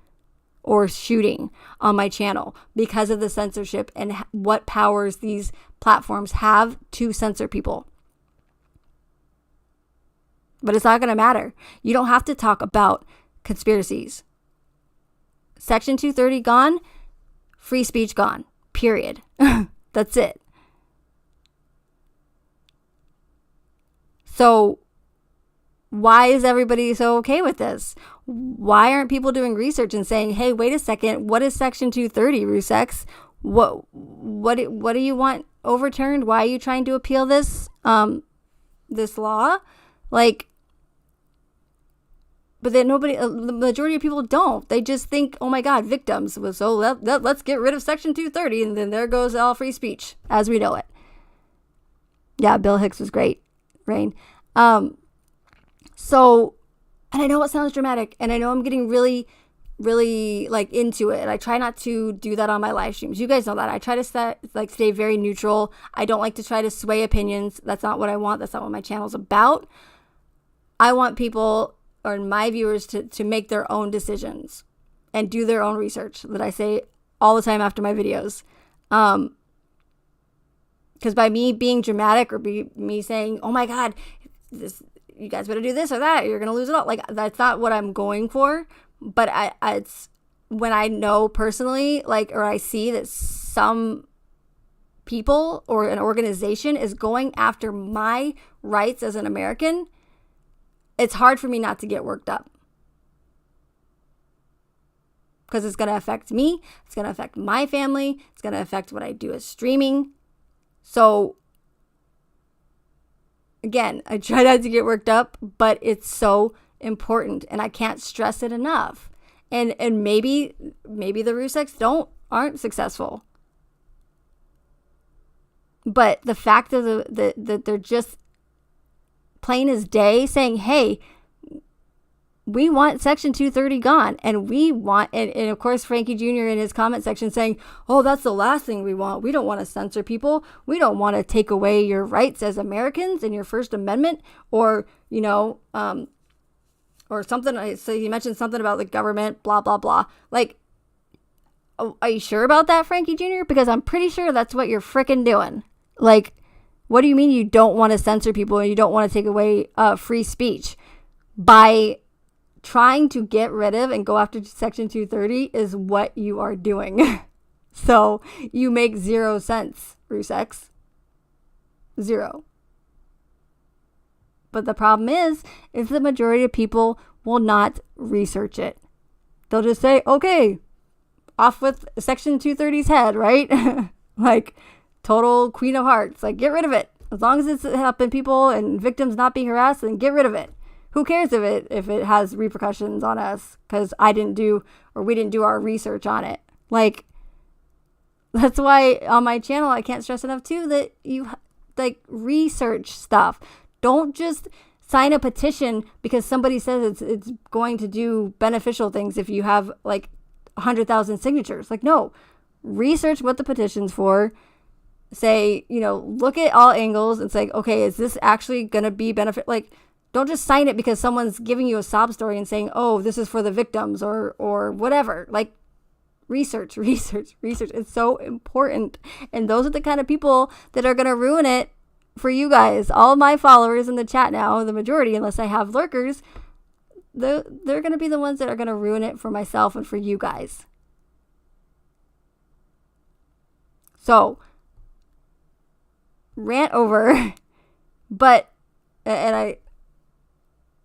S1: or shooting on my channel because of the censorship and what powers these platforms have to censor people. But it's not going to matter. You don't have to talk about conspiracies. Section 230 gone, free speech gone, period. That's it. So why is everybody so okay with this? Why aren't people doing research and saying, hey, wait a second, what is Section 230, Rzucek? What do you want overturned? Why are you trying to appeal this law? Like, but then the majority of people don't. They just think, oh my God, victims. So let's get rid of Section 230, and then there goes all free speech as we know it. Yeah, Bill Hicks was great, Rain. So, and I know it sounds dramatic, and I know I'm getting really, really like into it, and I try not to do that on my live streams. You guys know that. I try to stay very neutral. I don't like to try to sway opinions. That's not what I want. That's not what my channel's about. I want people, or my viewers, to make their own decisions and do their own research, that I say all the time after my videos. Because by me being dramatic, or me saying, oh my God, you guys better do this or that, you're going to lose it all. Like, that's not what I'm going for. But it's when I know personally, like, or I see that some people or an organization is going after my rights as an American, it's hard for me not to get worked up. Because it's going to affect me. It's going to affect my family. It's going to affect what I do as streaming. So, again, I try not to get worked up, but it's so important, and I can't stress it enough. And maybe the Rzuceks aren't successful. But the fact of that they're just plain as day saying, hey, we want Section 230 gone, and we want, and of course Frankie Jr. in his comment section saying, oh, that's the last thing we want. We don't want to censor people. We don't want to take away your rights as Americans and your First Amendment, or, or something. So he mentioned something about the government, blah, blah, blah. Like, are you sure about that, Frankie Jr.? Because I'm pretty sure that's what you're frickin' doing. Like, what do you mean you don't want to censor people and you don't want to take away free speech? By trying to get rid of and go after Section 230 is what you are doing. So you make 0 sense, Rzuceks. 0. But the problem is the majority of people will not research it. They'll just say, okay, off with Section 230's head, right? Like, total Queen of Hearts. Like, get rid of it. As long as it's helping people and victims not being harassed, then get rid of it. Who cares if it has repercussions on us? Because we didn't do our research on it. Like, that's why on my channel I can't stress enough too that you like research stuff. Don't just sign a petition because somebody says it's going to do beneficial things if you have like 100,000 signatures. Like, no, research what the petition's for. Say, look at all angles and say, okay, is this actually going to be benefit? Like, don't just sign it because someone's giving you a sob story and saying, oh, this is for the victims or whatever. Like, research. It's so important. And those are the kind of people that are going to ruin it for you guys. All my followers in the chat now, the majority, unless I have lurkers, they're going to be the ones that are going to ruin it for myself and for you guys. So, rant over. But, and I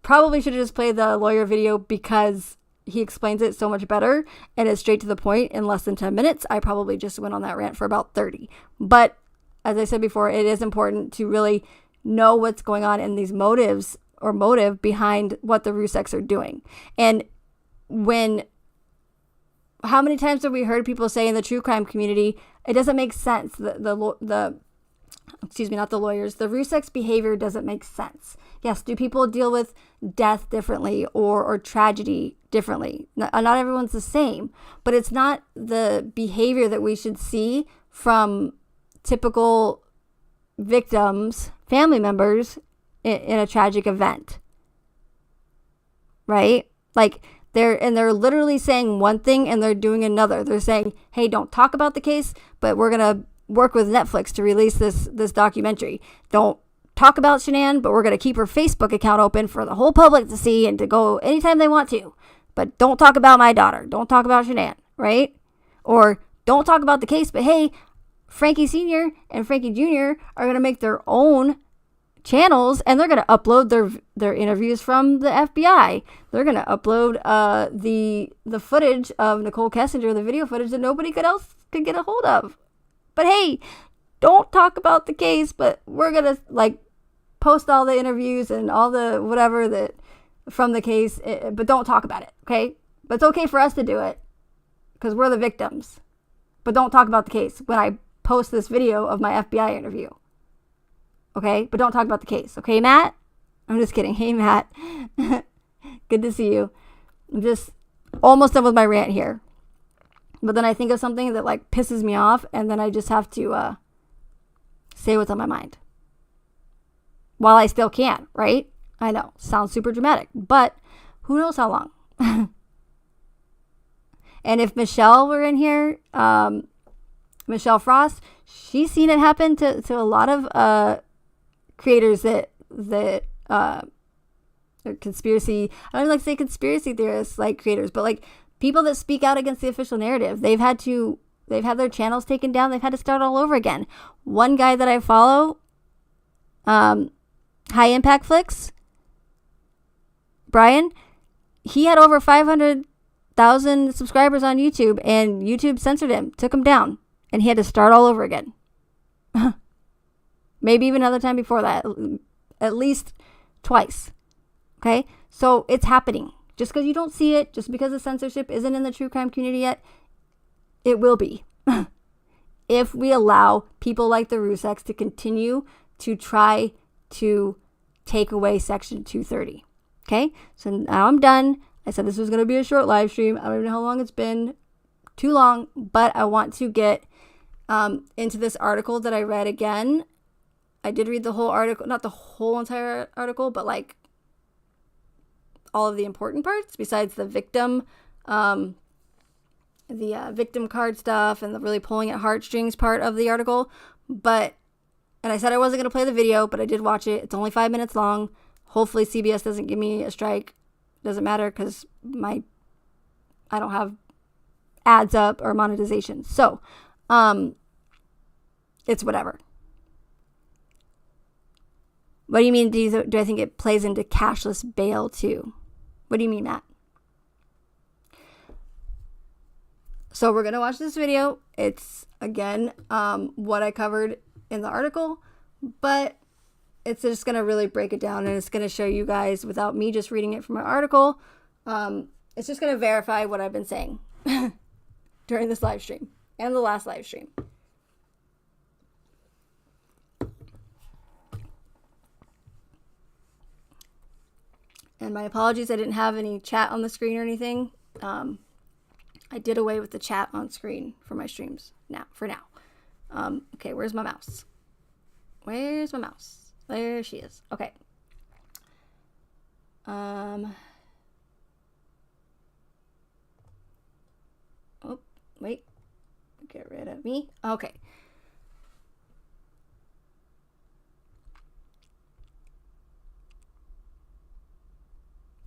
S1: probably should have just played the lawyer video because he explains it so much better and it's straight to the point in less than 10 minutes. I probably just went on that rant for about 30. But as I said before, it is important to really know what's going on in these motives or motive behind what the Rzuceks are doing. And how many times have we heard people say in the true crime community, it doesn't make sense. The excuse me, not the lawyers, the Rzucek's behavior doesn't make sense. Yes, do people deal with death differently or tragedy differently? Not everyone's the same, but it's not the behavior that we should see from typical victims, family members in a tragic event, right? Like they're literally saying one thing and they're doing another. They're saying, hey, don't talk about the case, but we're going to work with Netflix to release this documentary. Don't talk about Shanann, but we're going to keep her Facebook account open for the whole public to see and to go anytime they want to. But don't talk about my daughter. Don't talk about Shanann, right? Or don't talk about the case, but hey, Frankie Sr. and Frankie Jr. are going to make their own channels and they're going to upload their interviews from the FBI. They're going to upload the footage of Nicole Kessinger, the video footage that nobody else could get a hold of. But hey, don't talk about the case, but we're going to like post all the interviews and all the whatever that from the case, but don't talk about it, okay? But it's okay for us to do it because we're the victims. But don't talk about the case when I post this video of my FBI interview. Okay? But don't talk about the case. Okay, Matt? I'm just kidding. Hey, Matt. Good to see you. I'm just almost done with my rant here. But then I think of something that like pisses me off and then I just have to say what's on my mind. While I still can, right? I know. Sounds super dramatic. But who knows how long? And if Michelle were in here, Michelle Frost, she's seen it happen to a lot of creators that conspiracy, I don't even like to say conspiracy theorists like creators, but like people that speak out against the official narrative. They've had their channels taken down. They've had to start all over again. One guy that I follow, High Impact Flicks, Brian, he had over 500,000 subscribers on YouTube and YouTube censored him, took him down, and he had to start all over again. Maybe even another time before that, at least twice. Okay? So it's happening. Just because you don't see it, just because the censorship isn't in the true crime community yet, it will be. If we allow people like the Rzuceks to continue to try to take away Section 230. Okay? So now I'm done. I said this was going to be a short live stream. I don't even know how long it's been. Too long. But I want to get into this article that I read again. I did read the whole article. Not the whole entire article, but like all of the important parts besides the victim victim card stuff and the really pulling at heartstrings part of the article. But, and I said I wasn't going to play the video, but I did watch it. It's only 5 minutes long. Hopefully CBS doesn't give me a strike. Doesn't matter because I don't have ads up or monetization. So, it's whatever. What do you mean? Do I think it plays into cashless bail too? What do you mean, Matt? So we're going to watch this video. It's, again, what I covered in the article, but it's just going to really break it down, and it's going to show you guys, without me just reading it from an article, it's just going to verify what I've been saying during this live stream and the last live stream. And my apologies, I didn't have any chat on the screen or anything. I did away with the chat on screen for my streams for now. Okay, where's my mouse? Where's my mouse? There she is. Okay. Oh, wait. Get rid of me. Okay.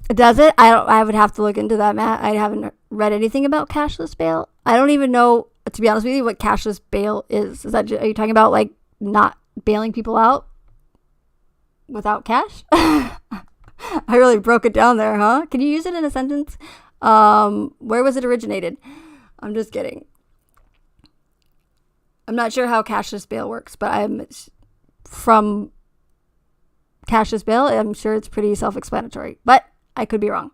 S1: Does it? I would have to look into that, Matt. I haven't read anything about cashless bail. I don't even know, to be honest with you, what cashless bail is. Are you talking about like not bailing people out without cash? I really broke it down there, huh? Can you use it in a sentence? Where was it originated? I'm just kidding. I'm not sure how cashless bail works, but I'm from cashless bail. I'm sure it's pretty self-explanatory, but I could be wrong.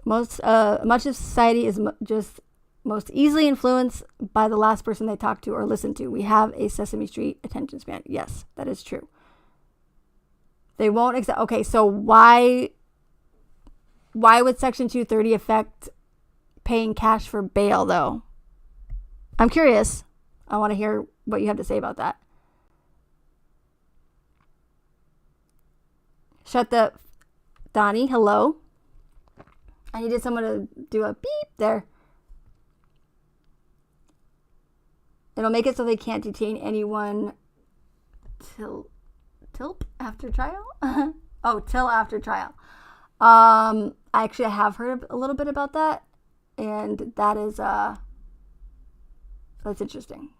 S1: Much of society is just most easily influenced by the last person they talk to or listen to. We have a Sesame Street attention span. Yes, that is true. They won't accept. Okay, so why would Section 230 affect paying cash for bail, though? I'm curious. I want to hear what you have to say about that. Shut the... Donnie, hello. I needed someone to do a beep there. It'll make it so they can't detain anyone till after trial? Oh, till after trial. I actually have heard a little bit about that. And that is, that's interesting.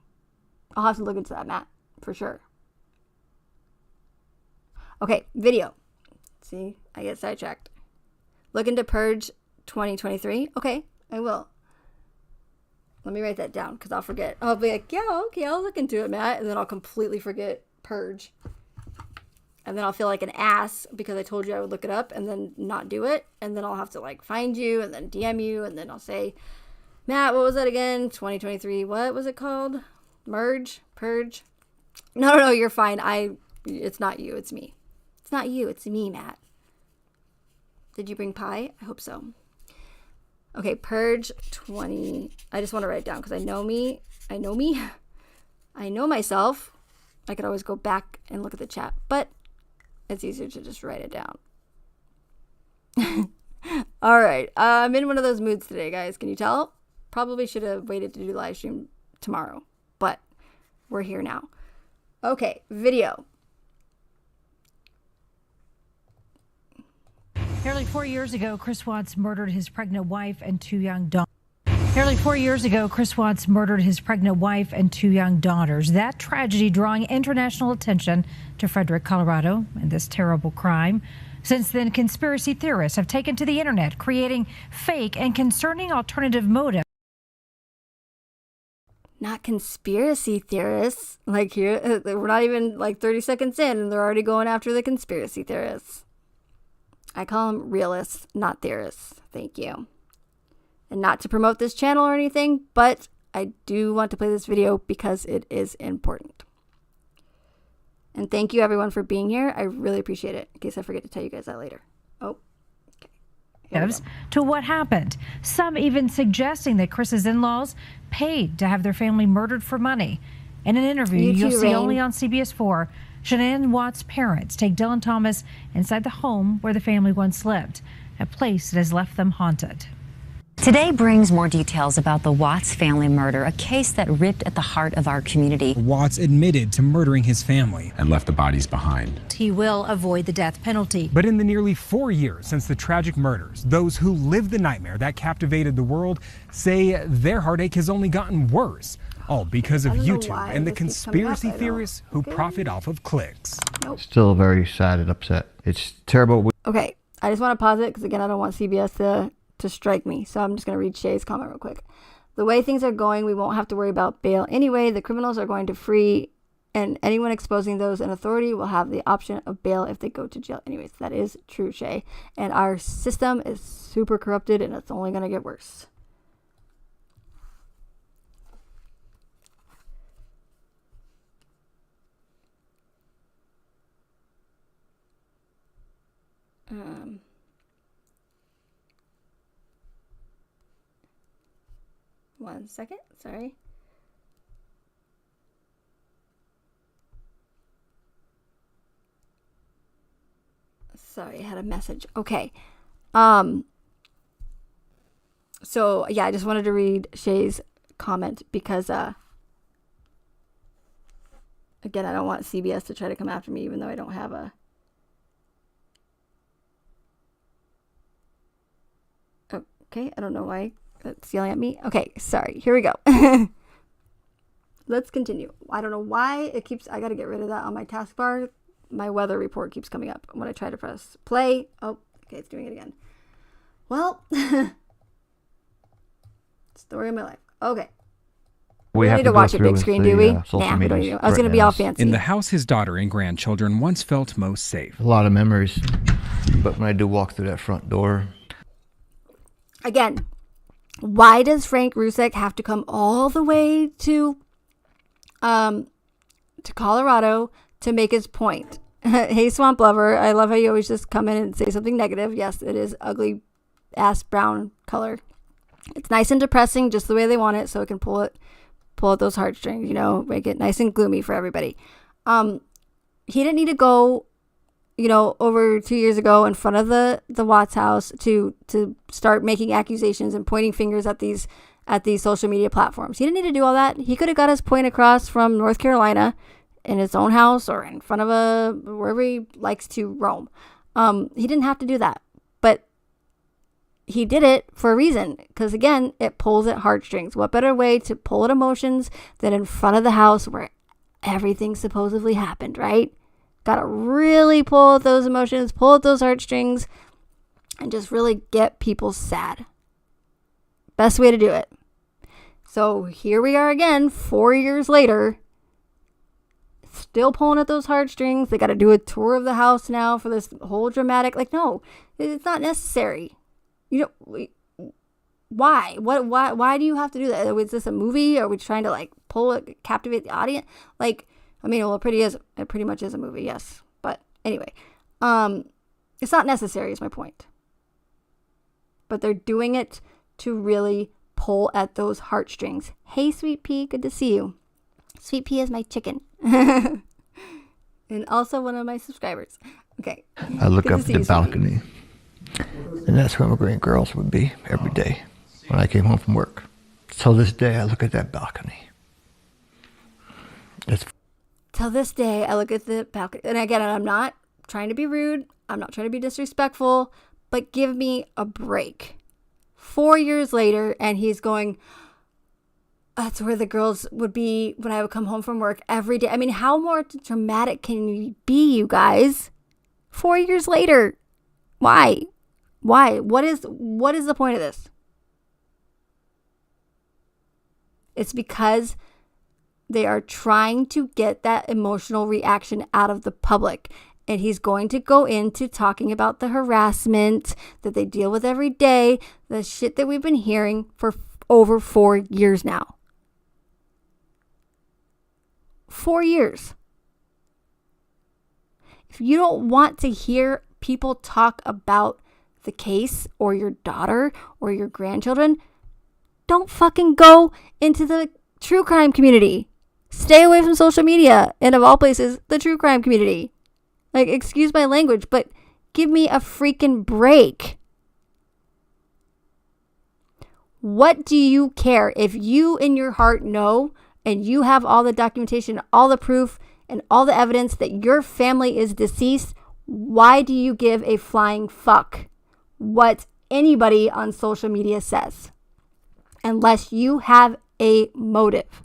S1: I'll have to look into that, Matt, for sure. Okay, video. See, I get sidetracked. Looking to purge 2023. Okay, I will. Let me write that down because I'll forget. I'll be like, yeah, okay, I'll look into it, Matt. And then I'll completely forget purge. And then I'll feel like an ass because I told you I would look it up and then not do it. And then I'll have to like find you and then DM you. And then I'll say, Matt, what was that again? 2023. What was it called? Merge? Purge? No, you're fine. It's not you. It's me. It's not you. It's me, Matt. Did you bring pie? I hope so. Okay, purge 20. I just want to write it down because I know me. I know myself. I could always go back and look at the chat, but it's easier to just write it down. All right. I'm in one of those moods today, guys. Can you tell? Probably should have waited to do the live stream tomorrow, but we're here now. Okay, video.
S2: Nearly 4 years ago, Chris Watts murdered his pregnant wife and two young daughters. That tragedy drawing international attention to Frederick, Colorado, and this terrible crime. Since then, conspiracy theorists have taken to the internet, creating fake and concerning alternative motives.
S1: Not conspiracy theorists. Like here, we're not even like 30 seconds in and they're already going after the conspiracy theorists. I call them realists, not theorists. Thank you. And not to promote this channel or anything, but I do want to play this video because it is important. And thank you everyone for being here. I really appreciate it. In case I forget to tell you guys that later. Oh, okay.
S2: To what happened. Some even suggesting that Chris's in-laws paid to have their family murdered for money. In an interview you'll see only on CBS 4, Shanann Watts' parents take Dylan Thomas inside the home where the family once lived, a place that has left them haunted.
S3: Today brings more details about the Watts family murder, a case that ripped at the heart of our community.
S4: Watts admitted to murdering his family
S5: and left the bodies behind.
S2: He will avoid the death penalty.
S4: But in the nearly 4 years since the tragic murders, those who lived the nightmare that captivated the world say their heartache has only gotten worse. All because of YouTube and the conspiracy theorists who profit off of clicks.
S1: Nope.
S6: Still very sad and upset. It's terrible.
S1: Okay, I just want to pause it because again, I don't want CBS to strike me. So I'm just going to read Shay's comment real quick. The way things are going, we won't have to worry about bail anyway. The criminals are going to free, and anyone exposing those in authority will have the option of bail if they go to jail anyways. That is true, Shay. And our system is super corrupted and it's only going to get worse. One second, sorry. Sorry, I had a message. Okay. So yeah, I just wanted to read Shay's comment because again, I don't want CBS to try to come after me even though I don't have a okay, I don't know why that's yelling at me. Okay, sorry. Here we go. Let's continue. I don't know why it keeps... I got to get rid of that on my taskbar. My weather report keeps coming up when I try to press play. Oh, okay, it's doing it again. Well, story of my life. Okay. We don't need to watch it big screen, do we? Nah, we don't need to. I was going to be all fancy.
S4: In the house his daughter and grandchildren once felt most safe.
S6: A lot of memories. But when I do walk through that front door...
S1: Again, Why does Frank Rzucek have to come all the way to Colorado to make his point? Hey, Swamp Lover, I love how you always just come in and say something negative. Yes, it is ugly ass brown color. It's nice and depressing, just the way they want it, so it can pull at those heartstrings, make it nice and gloomy for everybody. He didn't need to go, over 2 years ago in front of the Watts house to start making accusations and pointing fingers at these social media platforms. He didn't need to do all that. He could have got his point across from North Carolina in his own house or in front of wherever he likes to roam. He didn't have to do that, but he did it for a reason, because again, it pulls at heartstrings. What better way to pull at emotions than in front of the house where everything supposedly happened, right? Gotta really pull at those emotions, pull at those heartstrings, and just really get people sad. Best way to do it. So here we are again, 4 years later, still pulling at those heartstrings. They got to do a tour of the house now for this whole dramatic. No, it's not necessary. Why? Why do you have to do that? Is this a movie? Are we trying to captivate the audience? It pretty much is a movie, yes. But anyway, it's not necessary is my point. But they're doing it to really pull at those heartstrings. Hey, Sweet Pea, good to see you. Sweet Pea is my chicken. And also one of my subscribers. Okay.
S6: I look up at the balcony, and that's where immigrant girls would be every day when I came home from work. Till this day, I look at that balcony.
S1: Till this day, I look at the balcony. And again, I'm not trying to be rude. I'm not trying to be disrespectful. But give me a break. 4 years later, and he's going, that's where the girls would be when I would come home from work every day. How more dramatic can you be, you guys? 4 years later. Why? What is the point of this? It's because they are trying to get that emotional reaction out of the public. And he's going to go into talking about the harassment that they deal with every day, the shit that we've been hearing for over 4 years now. 4 years. If you don't want to hear people talk about the case or your daughter or your grandchildren, don't fucking go into the true crime community. Stay away from social media, and of all places, the true crime community. Excuse my language, but give me a freaking break. What do you care if you in your heart know and you have all the documentation, all the proof, and all the evidence that your family is deceased? Why do you give a flying fuck what anybody on social media says? Unless you have a motive.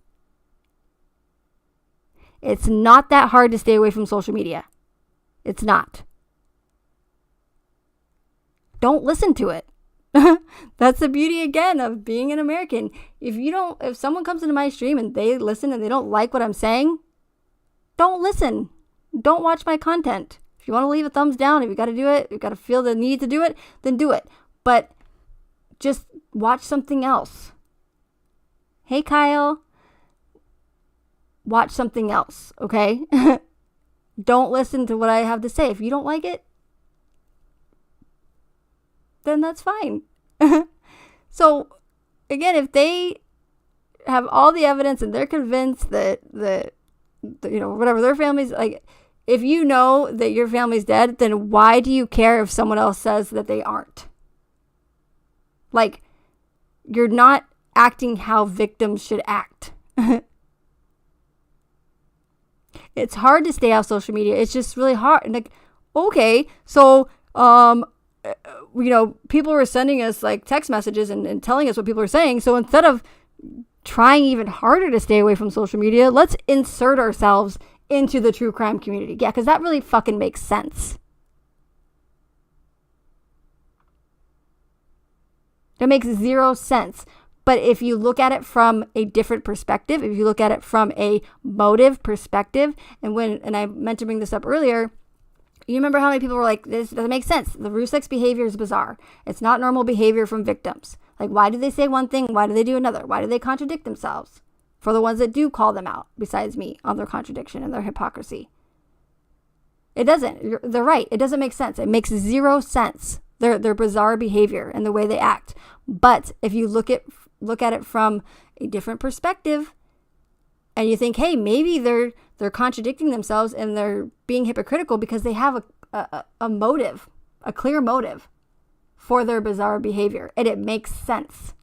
S1: It's not that hard to stay away from social media. It's not. Don't listen to it. That's the beauty again of being an American. If someone comes into my stream and they listen and they don't like what I'm saying, don't listen. Don't watch my content. If you want to leave a thumbs down, if you got to do it, if you got to feel the need to do it, then do it. But just watch something else. Hey, Kyle. Watch something else, okay? Don't listen to what I have to say. If you don't like it, then that's fine. So, again, if they have all the evidence and they're convinced that whatever their family's like, if you know that your family's dead, then why do you care if someone else says that they aren't? You're not acting how victims should act. It's hard to stay off social media. It's just really hard. Okay, so, people were sending us text messages and telling us what people are saying. So instead of trying even harder to stay away from social media, let's insert ourselves into the true crime community. Yeah, because that really fucking makes sense. That makes zero sense. But if you look at it from a different perspective, if you look at it from a motive perspective, and I meant to bring this up earlier, You remember how many people were like, this doesn't make sense. The Rzucek's behavior is bizarre. It's not normal behavior from victims. Like, why do they say one thing? Why do they do another? Why do they contradict themselves? For the ones that do call them out, besides me, on their contradiction and their hypocrisy. It doesn't. They're right. It doesn't make sense. It makes zero sense. Their bizarre behavior and the way they act. But if you look at it from a different perspective, and you think, hey, maybe they're contradicting themselves and they're being hypocritical because they have a motive, a clear motive for their bizarre behavior, and it makes sense.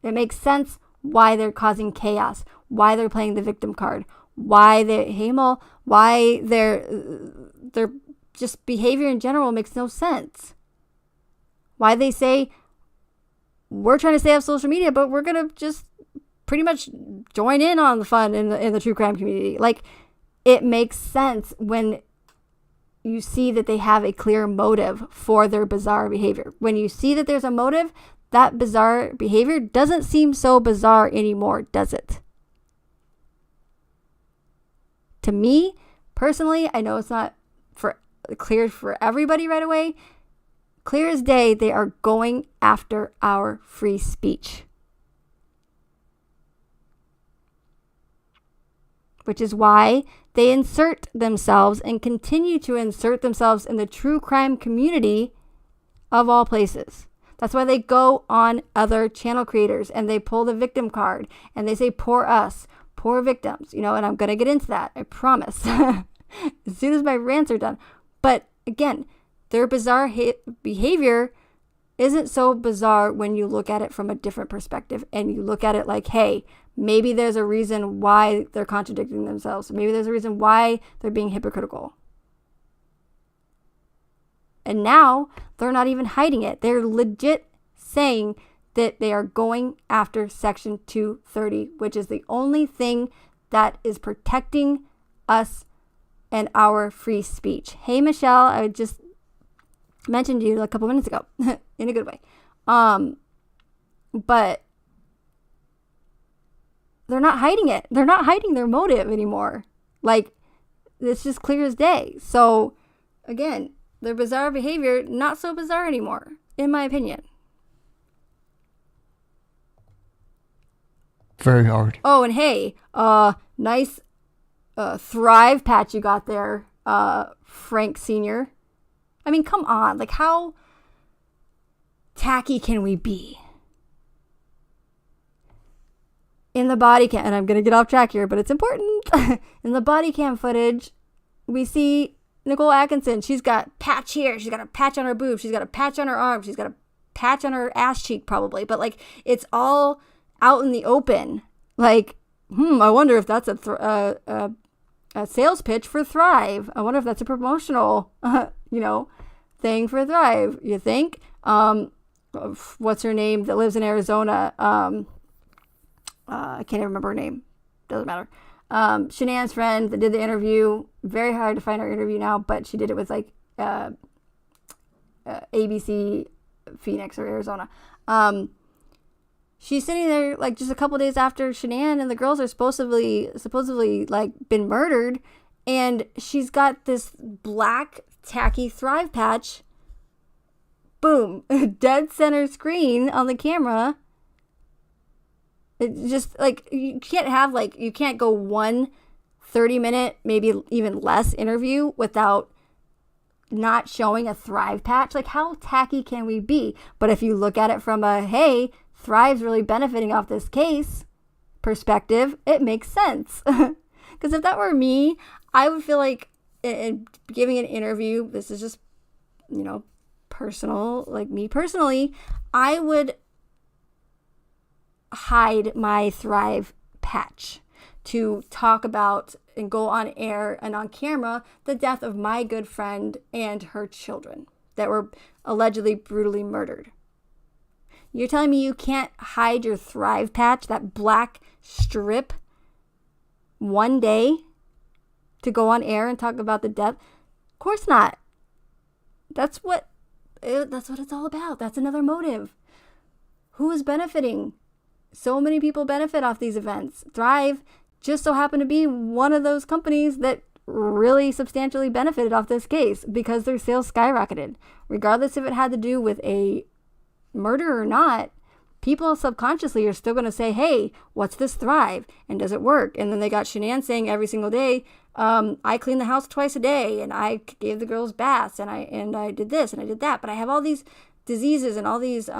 S1: It makes sense why they're causing chaos, why they're playing the victim card, why their just behavior in general makes no sense. Why they say, we're trying to stay off social media, but we're going to just pretty much join in on the fun in the true crime community. Like, it makes sense when you see that they have a clear motive for their bizarre behavior. When you see that there's a motive, that bizarre behavior doesn't seem so bizarre anymore, does it? To me, personally, I know it's not clear for everybody right away. Clear as day, they are going after our free speech. Which is why they insert themselves and continue to insert themselves in the true crime community of all places. That's why they go on other channel creators and they pull the victim card and they say, poor us, poor victims, and I'm going to get into that, I promise, as soon as my rants are done. But again, their bizarre behavior isn't so bizarre when you look at it from a different perspective and you look at it like, hey, maybe there's a reason why they're contradicting themselves. Maybe there's a reason why they're being hypocritical. And now they're not even hiding it. They're legit saying that they are going after Section 230, which is the only thing that is protecting us and our free speech. Hey, Michelle, I just mentioned you a couple minutes ago in a good way. But they're not hiding it. They're not hiding their motive anymore. Like, it's just clear as day. So, again, their bizarre behavior, not so bizarre anymore, in my opinion.
S6: Very hard.
S1: Oh, and hey, nice Thrive patch you got there, Frank Sr. I mean, come on. Like, how tacky can we be? In the body cam, and I'm going to get off track here, but it's important. In the body cam footage, we see Nicole Atkinson. She's got patch here. She's got a patch on her boob. She's got a patch on her arm. She's got a patch on her ass cheek probably. But, like, it's all out in the open. Like, I wonder if that's a sales pitch for Thrive. I wonder if that's a promotional, thing for Thrive. You think? What's her name that lives in Arizona? I can't even remember her name. Doesn't matter. Shanann's friend that did the interview. Very hard to find her interview now, but she did it with like ABC Phoenix or Arizona. She's sitting there like just a couple days after Shanann and the girls are supposedly like been murdered, and she's got this black tacky Thrive patch. Boom, dead center screen on the camera. It's just like you can't go one 30-minute, maybe even less interview without not showing a Thrive patch. Like, how tacky can we be? But if you look at it from a, hey, Thrive's really benefiting off this case perspective, it makes sense. Because if that were me, I would feel like in giving an interview, this is just, personal, like me personally, I would hide my Thrive patch to talk about and go on air and on camera the death of my good friend and her children that were allegedly brutally murdered. You're telling me you can't hide your Thrive patch, that black strip, one day to go on air and talk about the death? Of course not. That's what it's all about. That's another motive. Who is benefiting? So many people benefit off these events. Thrive just so happened to be one of those companies that really substantially benefited off this case because their sales skyrocketed. Regardless if it had to do with a murder or not, people subconsciously are still going to say, hey, what's this Thrive? And does it work? And then they got Shanann saying every single day, I clean the house twice a day, and I gave the girls baths, and I did this and I did that, but I have all these diseases and all these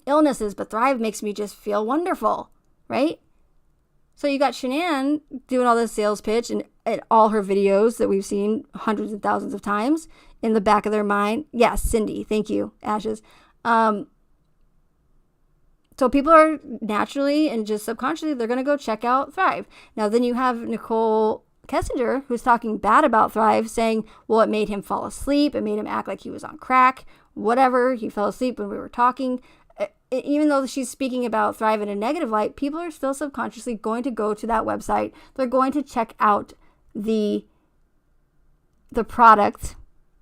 S1: illnesses, but Thrive makes me just feel wonderful, right? So you got Shanann doing all this sales pitch and all her videos that we've seen hundreds of thousands of times in the back of their mind. Yes, Cindy, thank you, Ashes. So people are naturally and just subconsciously, they're going to go check out Thrive. Now, then you have Nicole Kessinger, who's talking bad about Thrive, saying, well, it made him fall asleep. It made him act like he was on crack, whatever. He fell asleep when we were talking. Even though she's speaking about Thrive in a negative light, people are still subconsciously going to go to that website. They're going to check out the product,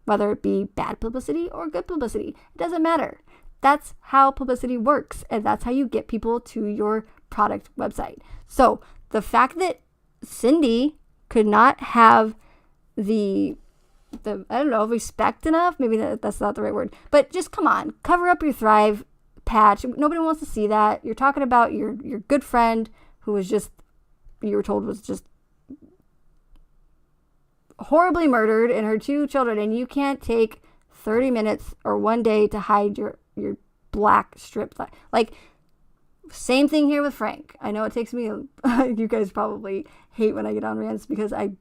S1: whether it be bad publicity or good publicity. It doesn't matter. That's how publicity works, and that's how you get people to your product website. So the fact that Cindy could not have the I don't know, respect enough, maybe that's not the right word, but just come on, cover up your Thrive patch. Nobody wants to see that. You're talking about your good friend who was just, you were told was just horribly murdered, and her 2 children, and you can't take 30 minutes or one day to hide your black strip. Like, same thing here with Frank. I know it takes me, you guys probably hate when I get on rants because it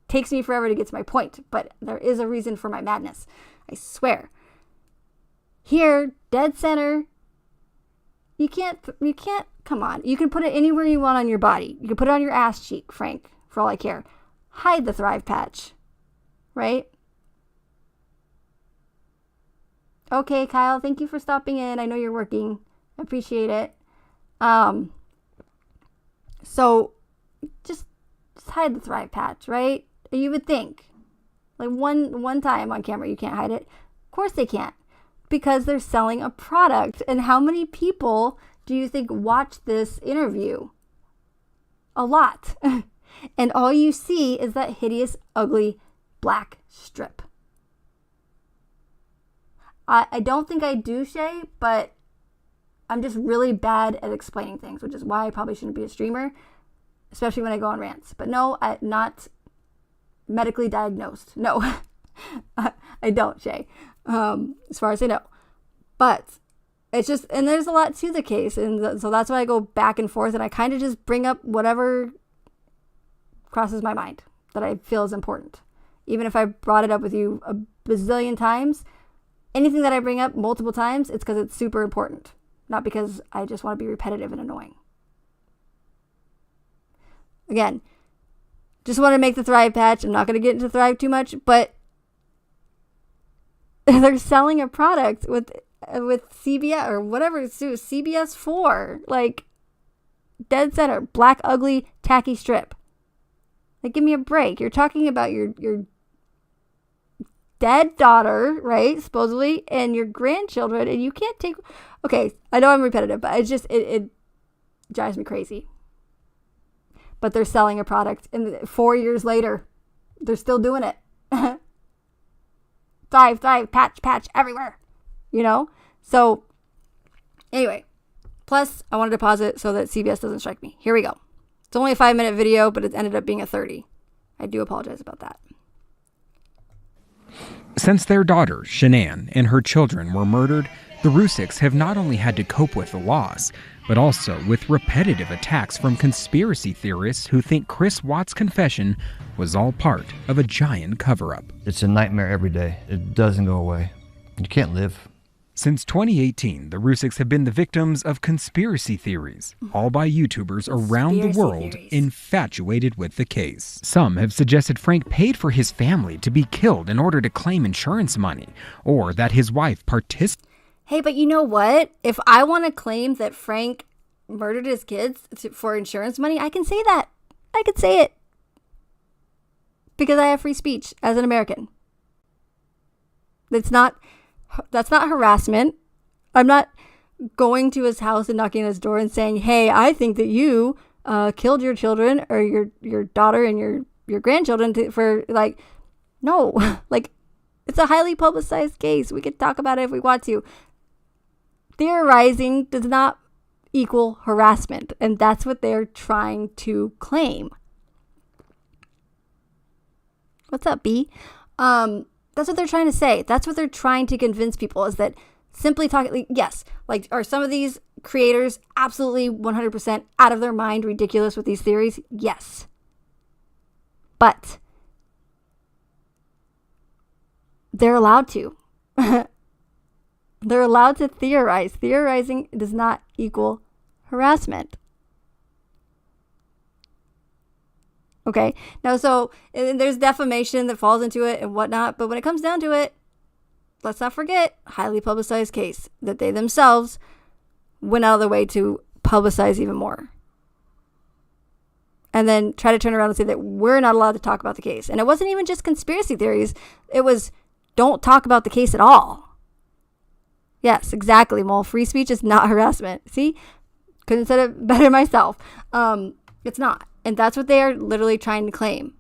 S1: takes me forever to get to my point, but there is a reason for my madness. I swear. Here, dead center, you can't, come on. You can put it anywhere you want on your body. You can put it on your ass cheek, Frank, for all I care. Hide the Thrive patch, right? Okay, Kyle, thank you for stopping in. I know you're working. I appreciate it. So just hide the Thrive patch, right? You would think. Like one time on camera, you can't hide it. Of course they can't. Because they're selling a product. And how many people do you think watch this interview? A lot. And all you see is that hideous, ugly, black strip. I don't think I do, Shay, but I'm just really bad at explaining things, which is why I probably shouldn't be a streamer, especially when I go on rants. But no, I'm not medically diagnosed. No, I don't, Shay, as far as I know. But it's just, and there's a lot to the case, and so that's why I go back and forth, and I kind of just bring up whatever crosses my mind that I feel is important. Even if I brought it up with you a bazillion times, anything that I bring up multiple times, it's because it's super important, not because I just want to be repetitive and annoying. Again, just want to make the Thrive patch. I'm not going to get into Thrive too much, but they're selling a product with CBS or whatever it's CBS 4, like dead center, black, ugly, tacky strip. Like, give me a break. You're talking about your dead daughter, right, supposedly, and your grandchildren, and you can't take... Okay, I know I'm repetitive, but it's just, it drives me crazy. But they're selling a product, and 4 years later, they're still doing it. Thrive, patch, everywhere. You know? So, anyway. Plus, I wanted to pause it so that CBS doesn't strike me. Here we go. It's only a 5-minute video, but it ended up being a 30. I do apologize about that.
S4: Since their daughter, Shanann, and her children were murdered, the Rzuceks have not only had to cope with the loss, but also with repetitive attacks from conspiracy theorists who think Chris Watts' confession was all part of a giant cover-up.
S6: It's a nightmare every day. It doesn't go away. You can't live.
S4: Since 2018, the Rzuceks have been the victims of conspiracy theories, all by YouTubers around the world infatuated with the case. Some have suggested Frank paid for his family to be killed in order to claim insurance money, or that his wife participated.
S1: Hey, but you know what? If I want to claim that Frank murdered his kids for insurance money, I can say that. I could say it. Because I have free speech as an American. That's not harassment. I'm not going to his house and knocking on his door and saying, hey, I think that you killed your children or your daughter and your grandchildren for like, no, like it's a highly publicized case. We could talk about it if we want to. Theorizing does not equal harassment, and that's what they're trying to claim. What's up, B? That's what they're trying to say. That's what they're trying to convince people, is that simply talking, yes, like, are some of these creators absolutely 100% out of their mind, ridiculous with these theories? Yes. But they're allowed to. They're allowed to theorize. Theorizing does not equal harassment. Okay. Now, so there's defamation that falls into it and whatnot. But when it comes down to it, let's not forget, highly publicized case that they themselves went out of their way to publicize even more. And then try to turn around and say that we're not allowed to talk about the case. And it wasn't even just conspiracy theories. It was, don't talk about the case at all. Yes, exactly, Mole. Free speech is not harassment. See? Couldn't have said it better myself. It's not. And that's what they are literally trying to claim.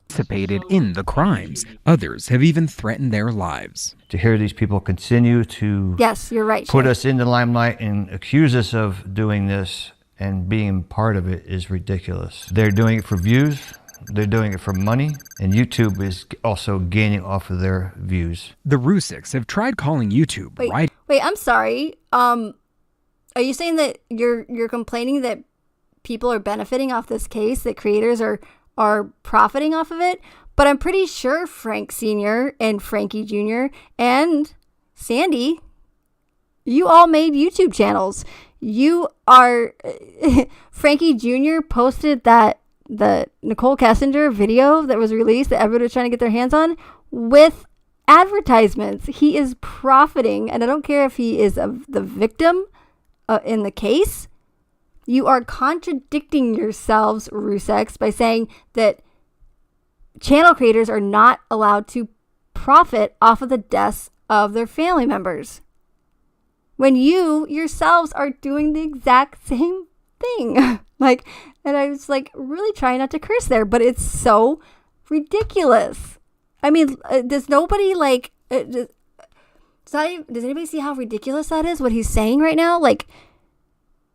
S4: Participated in the crimes. Others have even threatened their lives.
S6: To hear these people continue to
S1: Yes, you're right,
S6: put
S1: Shay.
S6: us in the limelight and accuse us of doing this and being part of it is ridiculous. They're doing it for views. They're doing it for money, and YouTube is also gaining off of their views.
S4: The Rzuceks have tried calling YouTube
S1: Wait, I'm sorry. Are you saying that you're complaining that people are benefiting off this case, that creators are profiting off of it? But I'm pretty sure Frank Sr. and Frankie Jr. and Sandy, you all made YouTube channels. You are Frankie Jr. posted the Nicole Kessinger video that was released that everybody was trying to get their hands on with advertisements. He is profiting, and I don't care if he is the victim in the case. You are contradicting yourselves, Rzuceks, by saying that channel creators are not allowed to profit off of the deaths of their family members, when you yourselves are doing the exact same thing. Like, and I was like really trying not to curse there, but it's so ridiculous. I mean, does nobody like, does anybody see how ridiculous that is, what he's saying right now? Like,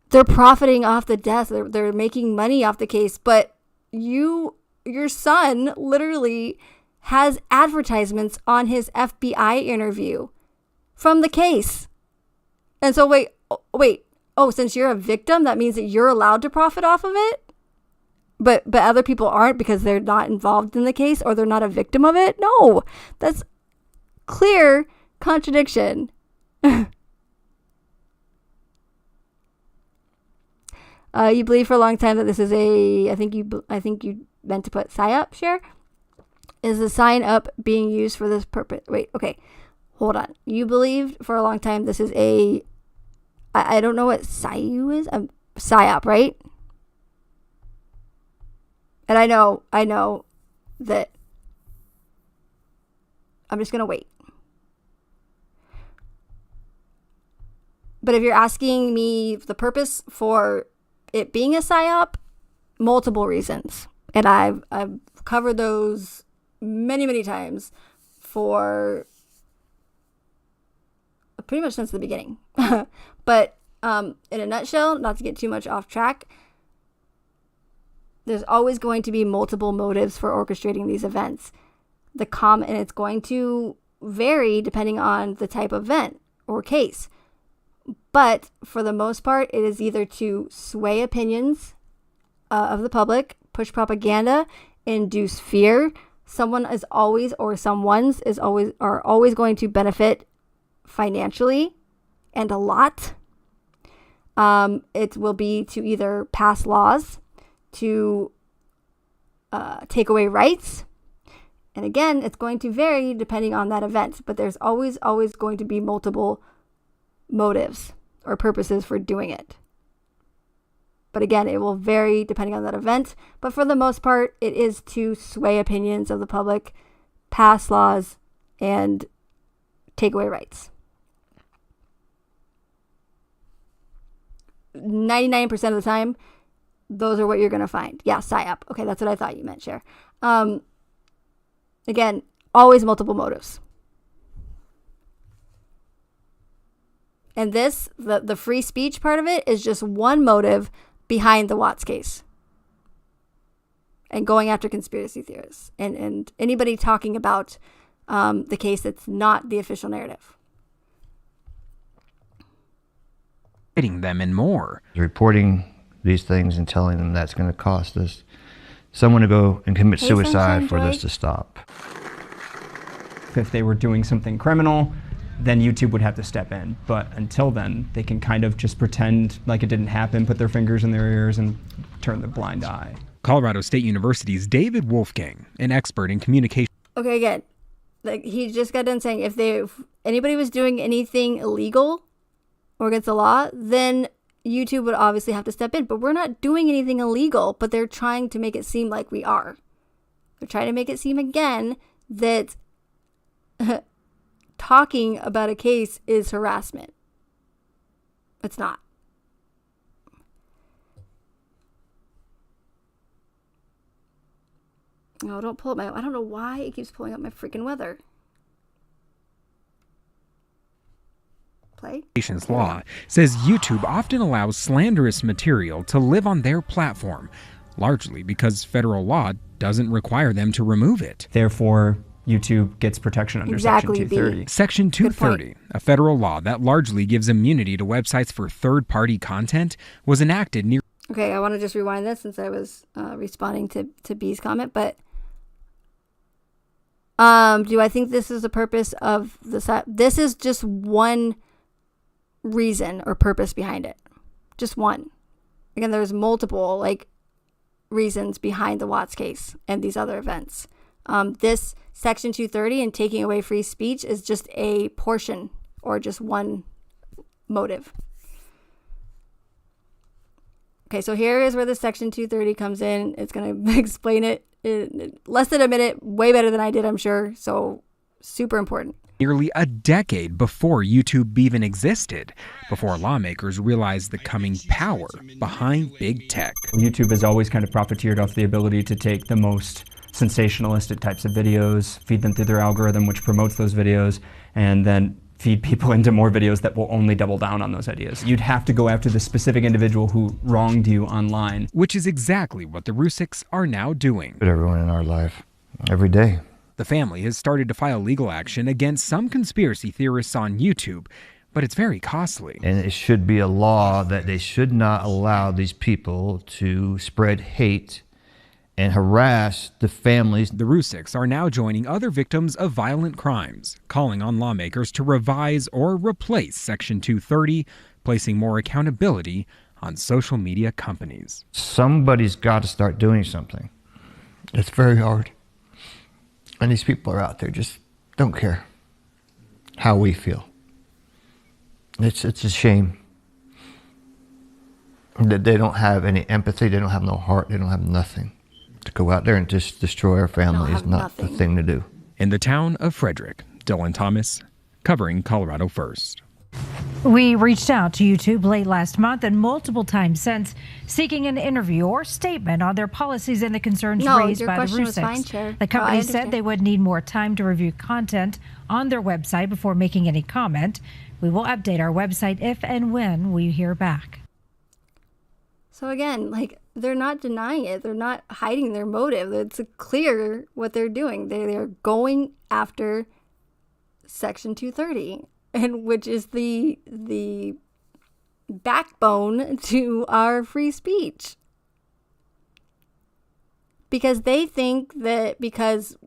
S1: they're profiting off the death. They're making money off the case, but your son literally has advertisements on his FBI interview from the case. And so wait. Oh, since you're a victim, that means that you're allowed to profit off of it? But other people aren't because they're not involved in the case or they're not a victim of it? No, that's clear contradiction. You believe for a long time that this is I think you meant to put PSYOP, share? Is the sign up being used for this purpose? Wait, okay. Hold on. You believed for a long time this is I don't know what PSYOP is. PSYOP, right? And I know that I'm just going to wait. But if you're asking me the purpose for it being a PSYOP, multiple reasons. And I've covered those many, many times for pretty much since the beginning. But in a nutshell, not to get too much off track, there's always going to be multiple motives for orchestrating these events. And it's going to vary depending on the type of event or case. But for the most part, it is either to sway opinions of the public, push propaganda, induce fear. Someone is always, or someone's is always, are always going to benefit financially and a lot. It will be to either pass laws, to take away rights. And again, it's going to vary depending on that event, but there's always going to be multiple motives or purposes for doing it. But again, it will vary depending on that event. But for the most part, it is to sway opinions of the public, pass laws, and take away rights. 99% of the time, those are what you're going to find. Yeah, psyop. Okay, that's what I thought you meant, Cher. Again, always multiple motives. And this, the free speech part of it, is just one motive behind the Watts case. And going after conspiracy theorists. And anybody talking about the case that's not the official narrative.
S4: Them and more.
S6: Reporting these things and telling them that's going to cost us someone to go and commit suicide for this to stop.
S5: If they were doing something criminal, then YouTube would have to step in. But until then, they can kind of just pretend like it didn't happen, put their fingers in their ears, and turn the blind eye.
S4: Colorado State University's David Wolfgang, an expert in communication.
S1: Okay, again, like he just got done saying if anybody was doing anything illegal or against the law, then YouTube would obviously have to step in. But we're not doing anything illegal, but they're trying to make it seem like we are. They're trying to make it seem again that talking about a case is harassment. It's not. No, don't pull up my... I don't know why it keeps pulling up my freaking weather. Play.
S4: Law says YouTube often allows slanderous material to live on their platform, largely because federal law doesn't require them to remove it.
S5: Therefore, YouTube gets protection under Section 230.
S4: Section 230, a federal law that largely gives immunity to websites for third-party content, was enacted near...
S1: Okay, I want to just rewind this since I was responding to B's comment, but do I think this is the purpose of this? This is just one reason or purpose behind it. Just one. Again, there's multiple reasons behind the Watts case and these other events. This Section 230 and taking away free speech is just a portion or just one motive. Okay, so here is where the Section 230 comes in. It's going to explain it in less than a minute, way better than I did, I'm sure. So super important.
S4: Nearly a decade before YouTube even existed, before lawmakers realized the coming power behind big tech.
S5: YouTube has always kind of profiteered off the ability to take the most sensationalistic types of videos, feed them through their algorithm, which promotes those videos, and then feed people into more videos that will only double down on those ideas. You'd have to go after the specific individual who wronged you online.
S4: Which is exactly what the Rzuceks are now doing.
S6: But everyone in our life, every day.
S4: The family has started to file legal action against some conspiracy theorists on YouTube, but it's very costly.
S6: And it should be a law that they should not allow these people to spread hate and harass the families.
S4: The Rzuceks are now joining other victims of violent crimes, calling on lawmakers to revise or replace Section 230, placing more accountability on social media companies.
S6: Somebody's got to start doing something. It's very hard. And these people are out there just don't care how we feel. It's a shame that they don't have any empathy, they don't have no heart, they don't have nothing. To go out there and just destroy our family is not the thing to do.
S4: In the town of Frederick, Dylan Thomas, covering Colorado First.
S2: We reached out to YouTube late last month and multiple times since, seeking an interview or statement on their policies and the concerns raised by the Rzuceks. The company said they would need more time to review content on their website before making any comment. We will update our website if and when we hear back.
S1: So again, they're not denying it. They're not hiding their motive. It's clear what they're doing. They're going after Section 230. And which is the backbone to our free speech. Because they think that because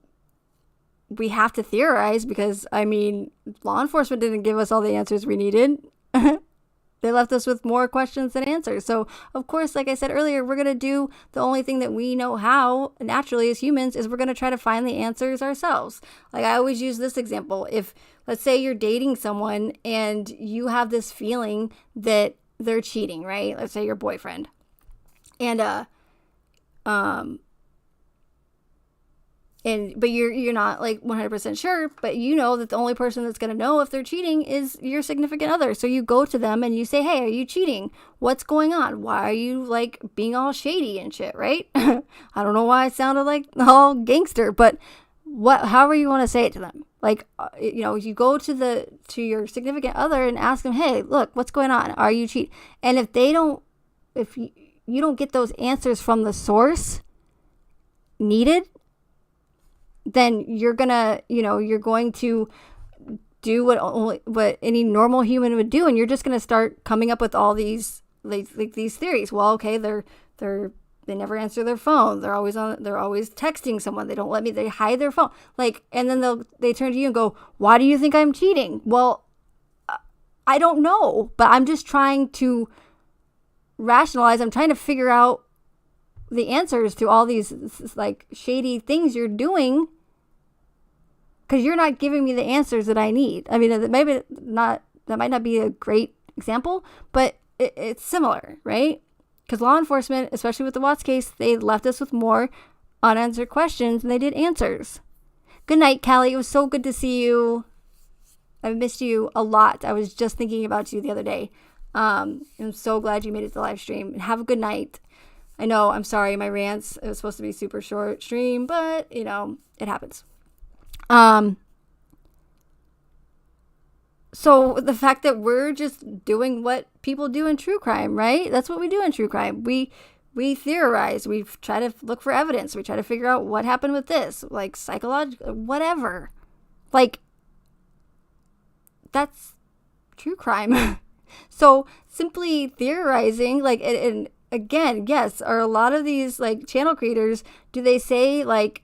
S1: we have to theorize, because, law enforcement didn't give us all the answers we needed. They left us with more questions than answers. So, of course, like I said earlier, we're going to do the only thing that we know how naturally as humans is we're going to try to find the answers ourselves. Like I always use this example. If, let's say you're dating someone and you have this feeling that they're cheating, right? Let's say your boyfriend. And but you're not like 100% sure, but you know that the only person that's going to know if they're cheating is your significant other. So you go to them and you say, hey, are you cheating? What's going on? Why are you like being all shady and shit, right? I don't know why I sounded like all gangster, but however you want to say it to them. Like, you go to your significant other and ask them, hey, look, what's going on? Are you cheating? And if you don't get those answers from the source needed, then you're going to do what any normal human would do, and you're just going to start coming up with all these these theories. Well, okay, they never answer their phone. They're always texting someone. They hide their phone. Like, and then they turn to you and go, why do you think I'm cheating? Well, I don't know, but I'm just trying to rationalize. I'm trying to figure out the answers to all these like shady things you're doing, because you're not giving me the answers that I need. I mean, that might not be a great example, but it's similar, right? Because law enforcement, especially with the Watts case, they left us with more unanswered questions than they did answers. Good night, Callie. It was so good to see you. I missed you a lot. I was just thinking about you the other day. I'm so glad you made it to the live stream. And have a good night. I know, I'm sorry, my rants, it was supposed to be super short stream, but, it happens. So the fact that we're just doing what people do in true crime, right? That's what we do in true crime. We theorize. We try to look for evidence. We try to figure out what happened with this, like psychological, whatever. Like, that's true crime. So simply theorizing, like, and again, yes, are a lot of these like channel creators, do they say like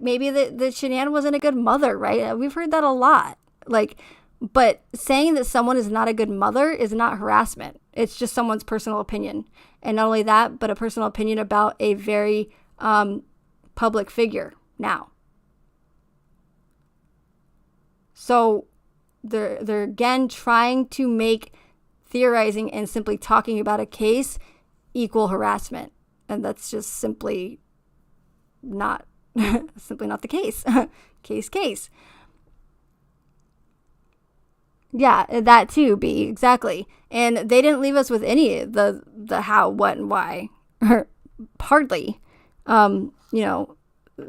S1: maybe that Shanann wasn't a good mother, right? We've heard that a lot. Like, but saying that someone is not a good mother is not harassment. It's just someone's personal opinion. And not only that, but a personal opinion about a very public figure now. So they're again trying to make theorizing and simply talking about a case equal harassment. And that's just simply not the case. Case. Yeah, that too, B, exactly. And they didn't leave us with any of the how, what, and why. Hardly.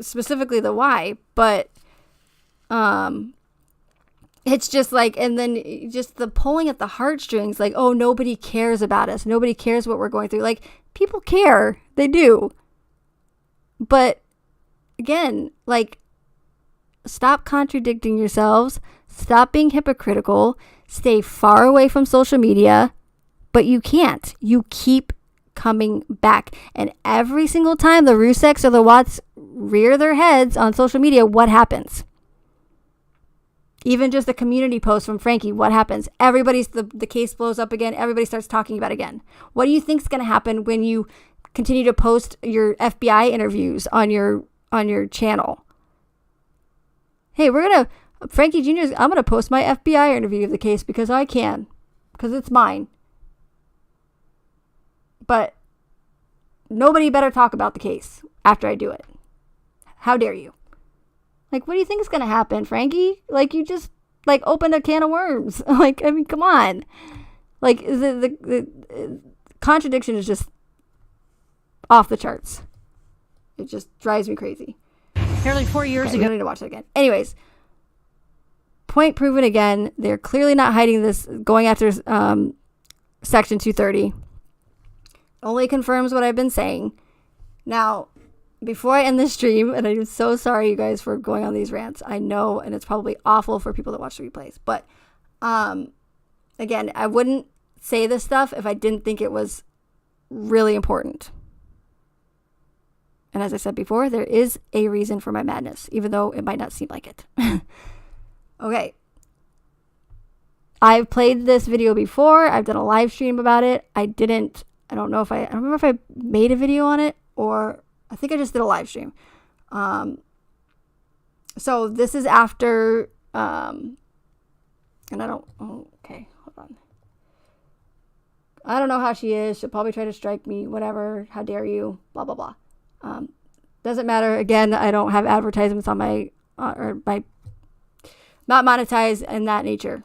S1: Specifically the why, but it's just like, and then just the pulling at the heartstrings, like, oh, nobody cares about us. Nobody cares what we're going through. Like, people care. They do. But again, like, stop contradicting yourselves. Stop being hypocritical. Stay far away from social media. But you can't. You keep coming back. And every single time the Rzuceks or the Watts rear their heads on social media, what happens? Even just a community post from Frankie, what happens? The case blows up again. Everybody starts talking about it again. What do you think is going to happen when you continue to post your FBI interviews on your channel? Hey, Frankie Jr., I'm going to post my FBI interview of the case because I can. Because it's mine. But nobody better talk about the case after I do it. How dare you? Like, what do you think is going to happen, Frankie? Like, you just, like, opened a can of worms. Like, I mean, come on. Like, the contradiction is just off the charts. It just drives me crazy.
S2: Nearly 4 years ago.
S1: I need to watch that again. Anyways, point proven again. They're clearly not hiding this, going after Section 230. Only confirms what I've been saying. Now, before I end this stream, and I'm so sorry, you guys, for going on these rants. I know, and it's probably awful for people that watch the replays. But, again, I wouldn't say this stuff if I didn't think it was really important. And as I said before, there is a reason for my madness, even though it might not seem like it. Okay. I've played this video before. I've done a live stream about it. I don't remember if I made a video on it, or I think I just did a live stream. So this is after, okay, hold on. I don't know how she is. She'll probably try to strike me, whatever. How dare you? Blah, blah, blah. Doesn't matter. Again, I don't have advertisements on my, or my, not monetized in that nature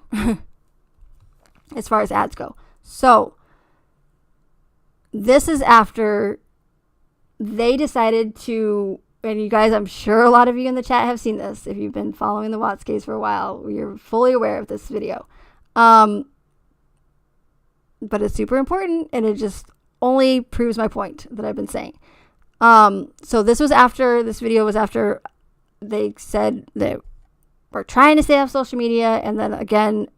S1: as far as ads go. So this is after they decided to, and you guys, I'm sure a lot of you in the chat have seen this. If you've been following the Watts case for a while, you're fully aware of this video. But it's super important, and it just only proves my point that I've been saying. So this video was after they said they were trying to stay off social media, and then again,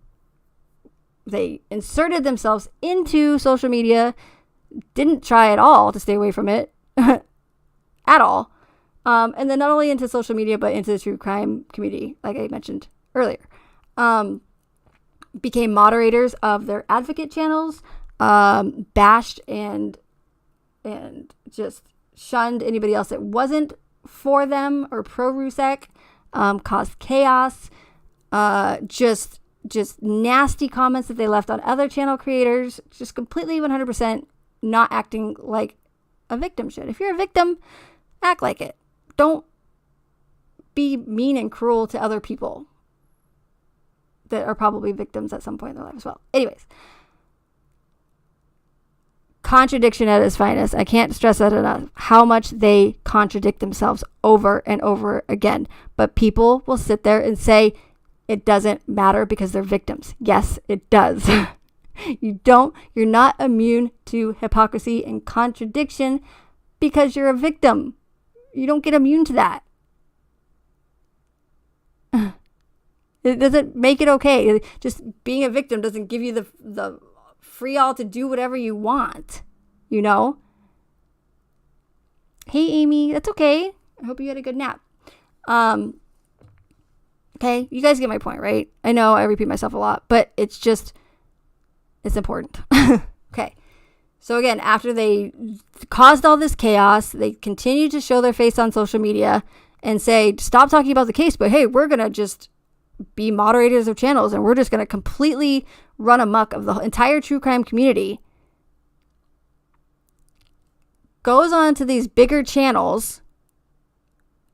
S1: they inserted themselves into social media, didn't try at all to stay away from it at all. And then not only into social media, but into the true crime community, like I mentioned earlier. Became moderators of their advocate channels, bashed and just shunned anybody else that wasn't for them or pro Rzucek, caused chaos, just nasty comments that they left on other channel creators, just completely 100% not acting like a victim should. If you're a victim, act like it. Don't be mean and cruel to other people that are probably victims at some point in their life as well. Anyways, contradiction at its finest. I can't stress that enough, how much they contradict themselves over and over again. But people will sit there and say it doesn't matter because they're victims. Yes, it does. You're not immune to hypocrisy and contradiction because you're a victim. You don't get immune to that. It doesn't make it okay. Just being a victim doesn't give you the free all to do whatever you want, you know? Hey, Amy, that's okay. I hope you had a good nap. Okay, you guys get my point, right? I know I repeat myself a lot, but it's important. Okay. So again, after they caused all this chaos, they continued to show their face on social media and say, stop talking about the case, but hey, we're going to just be moderators of channels and we're just going to completely run amok of the entire true crime community. Goes on to these bigger channels.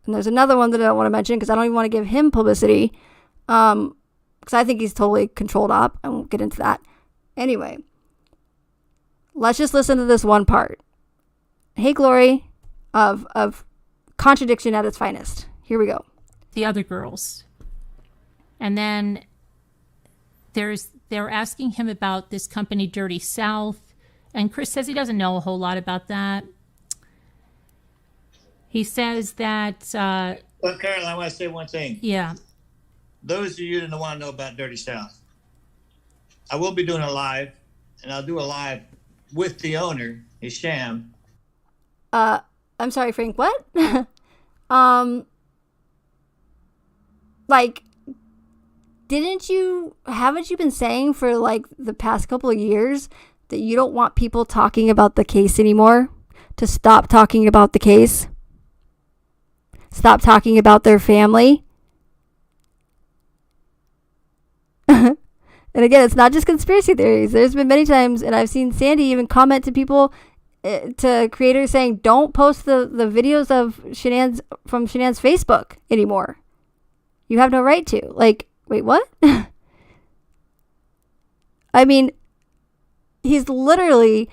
S1: And there's another one that I don't want to mention because I don't even want to give him publicity. Because I think he's totally controlled op. I won't get into that. Anyway, let's just listen to this one part. Hey, Glory, of contradiction at its finest. Here we go.
S7: The other girls. And then they're asking him about this company, Dirty South. And Chris says he doesn't know a whole lot about that. He says that...
S8: Well, Carol, I want to say one thing.
S7: Yeah.
S8: Those of you that don't want to know about Dirty South, I will be doing a live, and I'll do a live with the owner, Hisham.
S1: I'm sorry, Frank, what? Like, haven't you been saying for like the past couple of years that you don't want people talking about the case anymore? To stop talking about the case? Stop talking about their family? And again, it's not just conspiracy theories. There's been many times, and I've seen Sandy even comment to people, to creators saying, don't post the videos of from Shanann's Facebook anymore. You have no right to. Like, wait, what? I mean, he's literally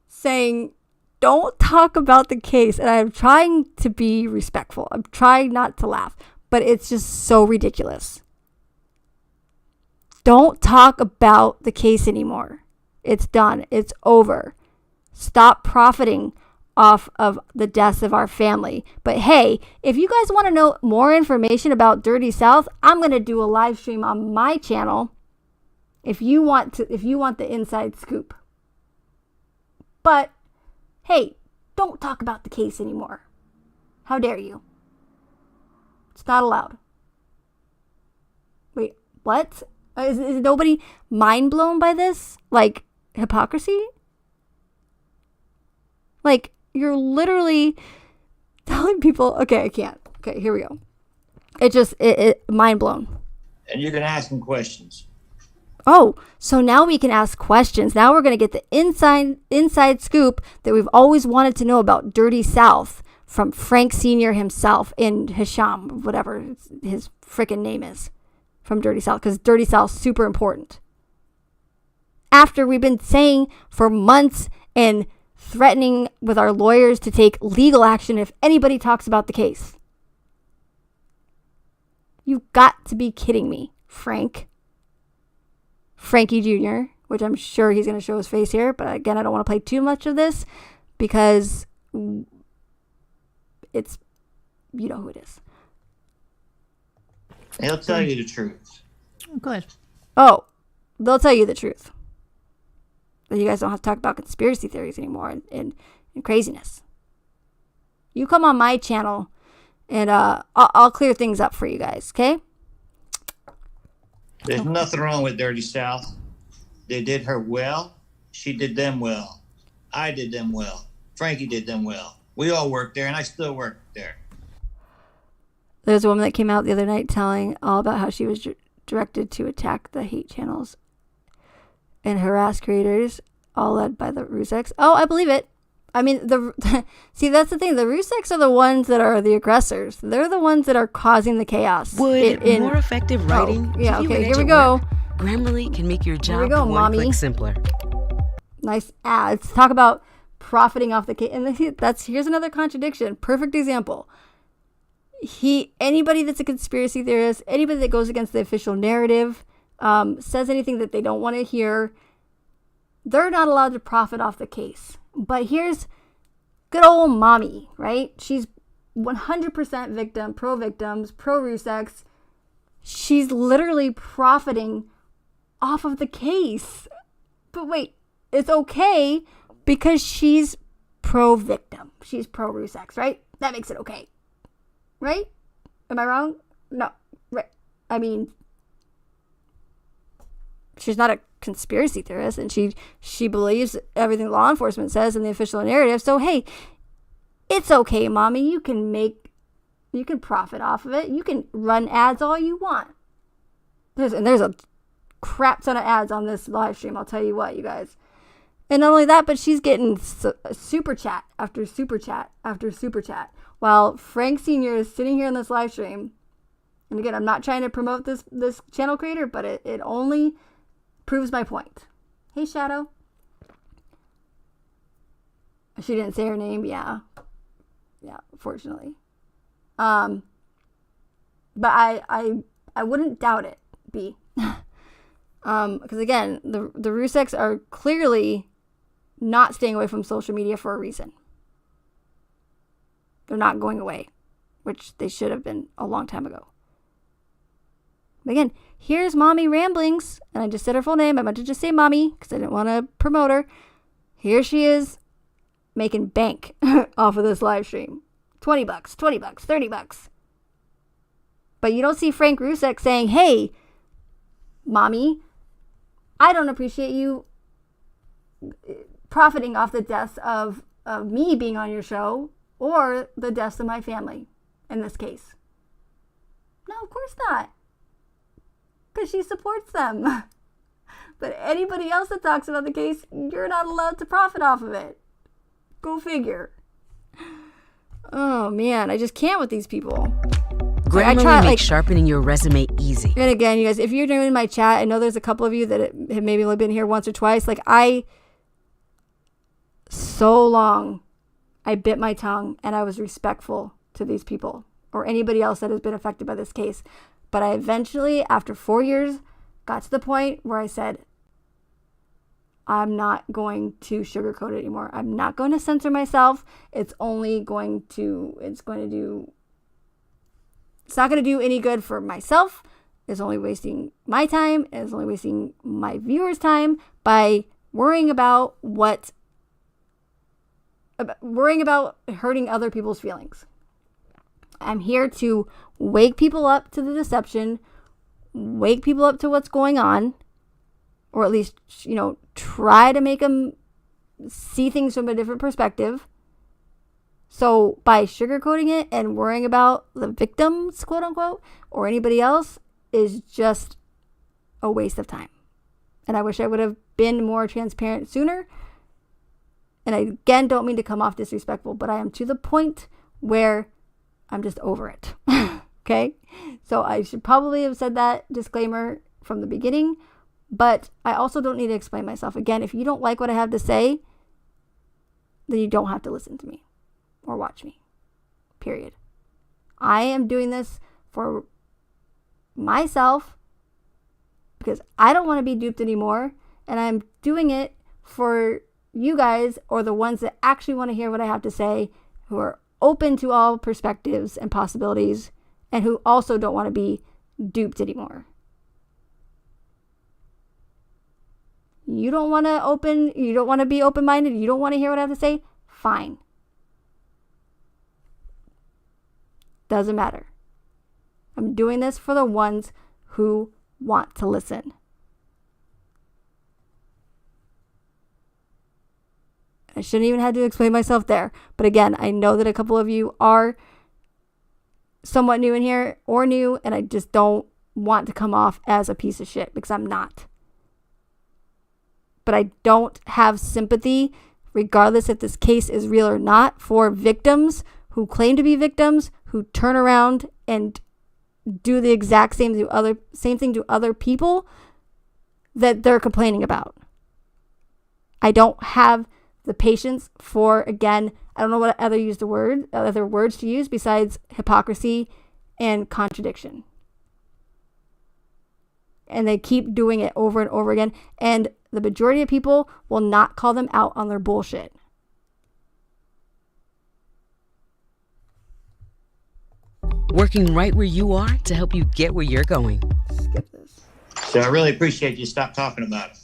S1: saying, don't talk about the case. And I'm trying to be respectful. I'm trying not to laugh. But it's just so ridiculous. Don't talk about the case anymore. It's done. It's over. Stop profiting off of the deaths of our family. But hey, if you guys want to know more information about Dirty South, I'm going to do a live stream on my channel if you want the inside scoop. But hey, don't talk about the case anymore. How dare you? It's not allowed. Wait, what? Is nobody mind blown by this? Like, hypocrisy? Like, you're literally telling people, okay, I can't. Okay, here we go. It mind blown.
S8: And you can ask them questions.
S1: Oh, so now we can ask questions. Now we're going to get the inside scoop that we've always wanted to know about Dirty South from Frank Sr. himself in Hisham, whatever his freaking name is, from Dirty South, because Dirty South's super important. After we've been saying for months and threatening with our lawyers to take legal action if anybody talks about the case. You've got to be kidding me, Frankie Jr., which I'm sure he's going to show his face here. But again, I don't want to play too much of this because it's, you know who it is.
S8: He'll tell you the truth.
S7: Good.
S1: Oh, they'll tell you the truth. That you guys don't have to talk about conspiracy theories anymore and craziness. You come on my channel and I'll clear things up for you guys, okay?
S8: There's nothing wrong with Dirty South. They did her well. She did them well. I did them well. Frankie did them well. We all worked there, and I still work there.
S1: There's a woman that came out the other night telling all about how she was directed to attack the hate channels and harass creators, all led by the Rzuceks. Oh, I believe it. I mean, see, that's the thing. The Rzuceks are the ones that are the aggressors. They're the ones that are causing the chaos.
S9: Would more effective writing?
S1: Yeah, okay, here we go.
S9: Grammarly can make your job
S1: go,
S9: one
S1: mommy.
S9: click simpler.
S1: Nice ads. Talk about profiting off the case. And here's another contradiction. Perfect example. Anybody that's a conspiracy theorist, anybody that goes against the official narrative, says anything that they don't want to hear, they're not allowed to profit off the case. But here's good old mommy, right? She's 100% victim, pro-victims, pro-Rzuceks. She's literally profiting off of the case. But wait, it's okay because she's pro-victim. She's pro-Rzuceks, right? That makes it okay. Right? Am I wrong? No. Right. I mean, she's not a conspiracy theorist, and she believes everything law enforcement says in the official narrative. So hey, it's okay, mommy. You can profit off of it. You can run ads all you want. There's a crap ton of ads on this live stream. I'll tell you what, you guys. And not only that, but she's getting super chat after super chat after super chat, while Frank Sr. is sitting here in this live stream. And again, I'm not trying to promote this channel creator, but it only proves my point. Hey, Shadow. She didn't say her name. Yeah, fortunately. But I wouldn't doubt it, B. Because again, the Rzuceks are clearly not staying away from social media for a reason. They're not going away, which they should have been a long time ago. Again, here's Mommy Ramblings, and I just said her full name. I meant to just say Mommy because I didn't want to promote her. Here she is making bank off of this live stream. $20, $20, $30. But you don't see Frank Rzucek saying, hey, Mommy, I don't appreciate you profiting off the deaths of me being on your show or the deaths of my family in this case. No, of course not. Because she supports them. But anybody else that talks about the case, you're not allowed to profit off of it. Go figure. Oh man, I just can't with these people.
S9: Grammarly makes sharpening your resume easy.
S1: And again, you guys, if you're new in my chat, I know there's a couple of you that have maybe only been here once or twice. So long, I bit my tongue and I was respectful to these people or anybody else that has been affected by this case. But I eventually, after 4 years, got to the point where I said, I'm not going to sugarcoat it anymore. I'm not going to censor myself. It's not going to do any good for myself. It's only wasting my time. It's only wasting my viewers' time by worrying about hurting other people's feelings. I'm here to wake people up to the deception, wake people up to what's going on, or at least, try to make them see things from a different perspective. So by sugarcoating it and worrying about the victims, quote unquote, or anybody else is just a waste of time. And I wish I would have been more transparent sooner. And I, again, don't mean to come off disrespectful, but I am to the point where I'm just over it. Okay? So I should probably have said that disclaimer from the beginning, but I also don't need to explain myself. Again, if you don't like what I have to say, then you don't have to listen to me or watch me. Period. I am doing this for myself because I don't want to be duped anymore, and I'm doing it for you guys, or the ones that actually want to hear what I have to say, who are open to all perspectives and possibilities, and who also don't want to be duped anymore. You don't want to be open-minded, you don't want to hear what I have to say, fine. Doesn't matter. I'm doing this for the ones who want to listen. I shouldn't even have to explain myself there. But again, I know that a couple of you are somewhat new in here or new, and I just don't want to come off as a piece of shit because I'm not. But I don't have sympathy, regardless if this case is real or not, for victims who claim to be victims, who turn around and do the exact same thing to other people that they're complaining about. I don't have the patience for, again, I don't know what other words to use besides hypocrisy and contradiction. And they keep doing it over and over again. And the majority of people will not call them out on their bullshit.
S9: Working right where you are to help you get where you're going.
S1: Skip this.
S8: So I really appreciate you stop talking about it.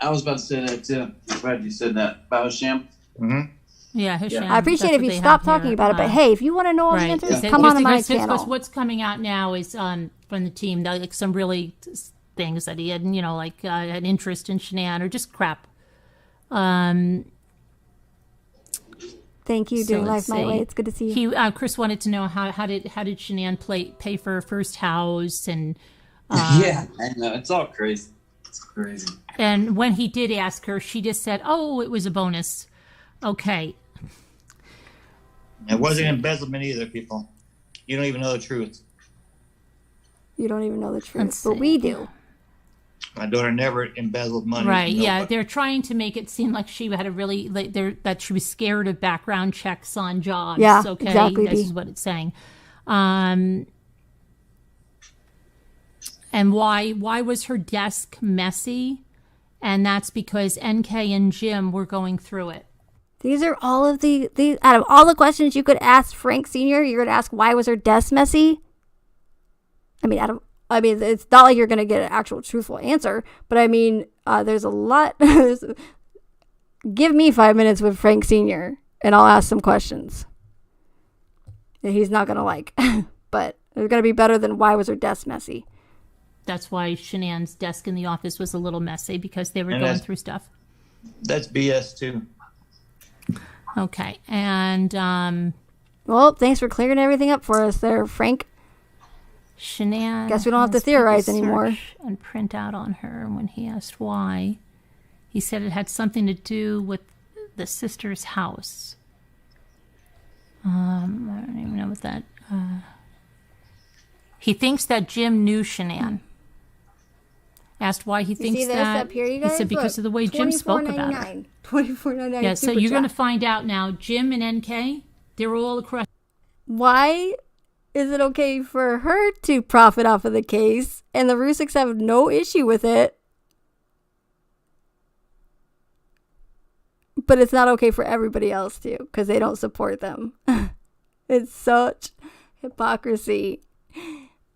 S10: I was about to say that too. I'm glad you said that about Hisham.
S8: Mm-hmm.
S7: Yeah, Hisham.
S1: I appreciate if you stop talking about it, but hey, if you want to know all the answers, come on to my channel.
S7: What's coming out now is from the team, like some really things that he had, like an interest in Shanann or just crap.
S1: Thank you, doing life my way. It's good to see you.
S7: Chris wanted to know how did Shanann pay for her first house and.
S10: Yeah, I know, it's all crazy. It's crazy.
S7: And when he did ask her, she just said, "Oh, it was a bonus." Okay.
S8: It wasn't embezzlement either, people. You don't even know the truth.
S1: You don't even know the truth, but we do.
S8: My daughter never embezzled money.
S7: Right, yeah. They're trying to make it seem like she had that she was scared of background checks on jobs.
S1: Yeah,
S7: okay?
S1: exactly.
S7: This is what it's saying. And why was her desk messy? And that's because NK and Jim were going through it.
S1: These are all of these out of all the questions you could ask Frank Sr., you're going to ask why was her desk messy? I mean, it's not like you're going to get an actual truthful answer, but I mean, there's a lot. Give me 5 minutes with Frank Sr. and I'll ask some questions that he's not going to like, but they're going to be better than why was her desk messy?
S7: That's why Shanann's desk in the office was a little messy because they were going through stuff.
S8: That's BS too.
S7: Okay, and
S1: well, thanks for clearing everything up for us there, Frank.
S7: Shanann.
S1: Guess we don't have to theorize anymore.
S7: And print out on her when he asked why. He said it had something to do with the sister's house. I don't even know what that. He thinks that Jim knew Shanann. Asked why he thinks that.
S1: Up here, you guys?
S7: He said because of the way Jim spoke about her.
S1: $24.99.
S7: Yeah, so you're going to find out now. Jim and NK, they're all across.
S1: Why is it okay for her to profit off of the case and the Rzuceks have no issue with it? But it's not okay for everybody else to because they don't support them. It's such hypocrisy.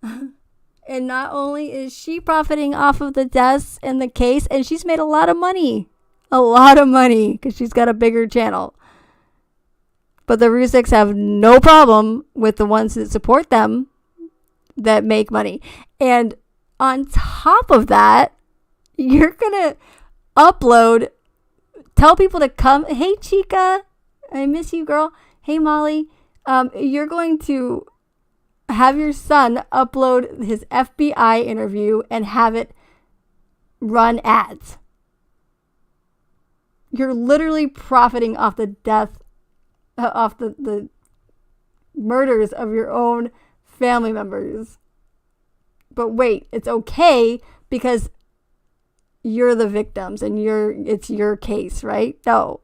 S1: And not only is she profiting off of the deaths and the case, and she's made a lot of money. A lot of money because she's got a bigger channel. But the Rzuceks have no problem with the ones that support them that make money. And on top of that, you're going to upload, tell people to come. Hey, Chica, I miss you, girl. Hey, Molly, you're going to have your son upload his FBI interview and have it run ads. You're literally profiting off the death, off the murders of your own family members. But wait, it's okay because you're the victims and it's your case, right? No.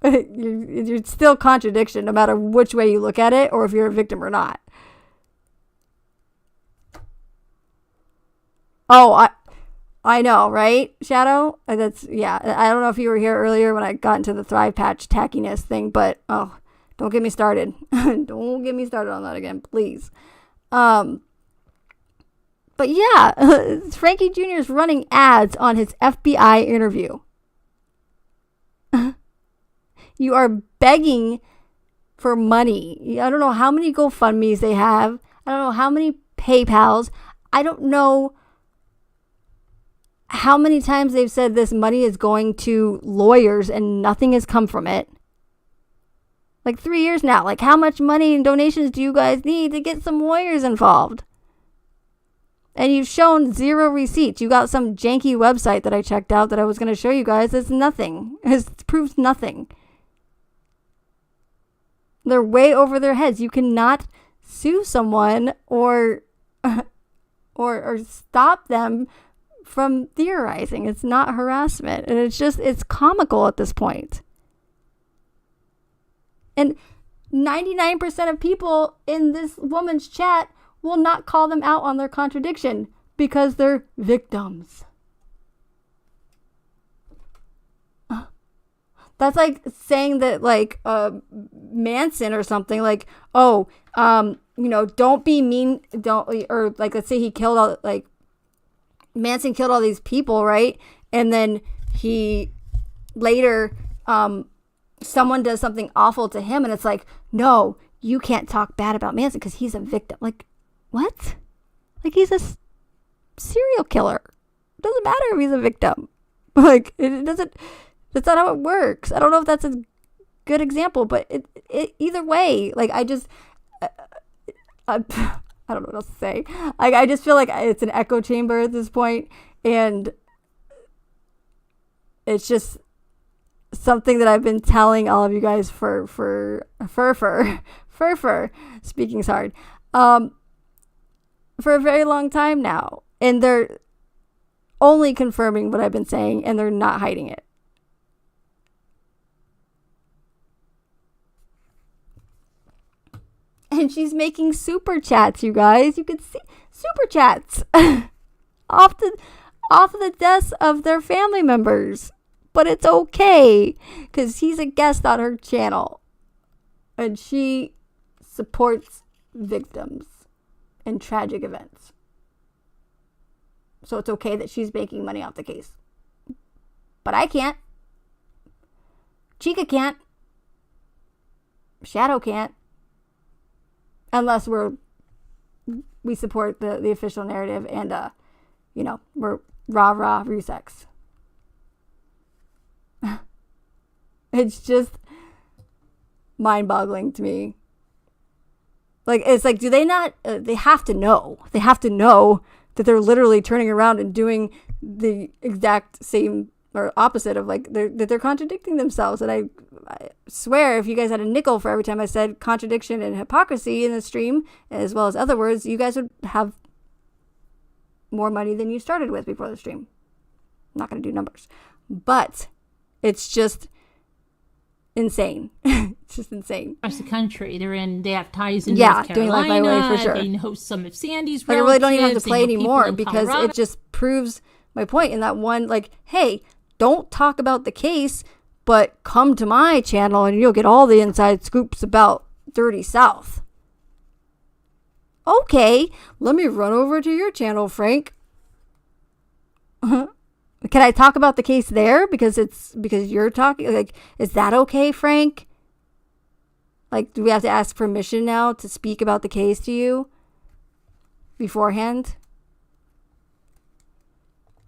S1: You're still contradiction no matter which way you look at it or if you're a victim or not. Oh, I know, right, Shadow? I don't know if you were here earlier when I got into the Thrive Patch tackiness thing, but don't get me started. Don't get me started on that again, please. But yeah, Frankie Jr. is running ads on his FBI interview. You are begging for money. I don't know how many GoFundMes they have. I don't know how many PayPals. I don't know how many times they've said this money is going to lawyers and nothing has come from it. Like 3 years now. Like, how much money and donations do you guys need to get some lawyers involved? And you've shown zero receipts. You got some janky website that I checked out that I was going to show you guys. It's nothing. It proves nothing. They're way over their heads. You cannot sue someone or stop them from theorizing. It's not harassment. And it's comical at this point. And 99% of people in this woman's chat will not call them out on their contradiction because they're victims. That's like saying that, like, Manson or something, like, don't be mean, or like, let's say he killed all, like, Manson killed all these people, right? And then he later, someone does something awful to him, and it's like, no, you can't talk bad about Manson because he's a victim. Like, what? Like, he's a serial killer. It doesn't matter if he's a victim. Like, it doesn't. That's not how it works. I don't know if that's a good example, but it either way, like, I don't know what else to say. Like, I just feel like it's an echo chamber at this point, and it's just something that I've been telling all of you guys for speaking's hard, for a very long time now, and they're only confirming what I've been saying, and they're not hiding it. And she's making super chats, you guys. You can see super chats off the deaths of their family members. But it's okay because he's a guest on her channel. And she supports victims in tragic events. So it's okay that she's making money off the case. But I can't. Chica can't. Shadow can't. Unless we support the official narrative and, we're rah-rah Rzuceks. It's just mind-boggling to me. Like, it's like, do they not, they have to know. They have to know that they're literally turning around and doing the exact same or opposite of, like, that they're contradicting themselves. And I swear, if you guys had a nickel for every time I said contradiction and hypocrisy in the stream, as well as other words, you guys would have more money than you started with before the stream. I'm not going to do numbers. But it's just insane. It's just insane.
S7: Across the country, they have ties in North Carolina.
S1: Doing Life My Way for sure.
S7: They host some of Sandy's relatives.
S1: Like, I really don't even have to play anymore because it just proves my point in that one, like, hey, don't talk about the case, but come to my channel and you'll get all the inside scoops about Dirty South. Okay, let me run over to your channel, Frank. Can I talk about the case there because you're talking? Like, is that okay, Frank? Like, do we have to ask permission now to speak about the case to you beforehand?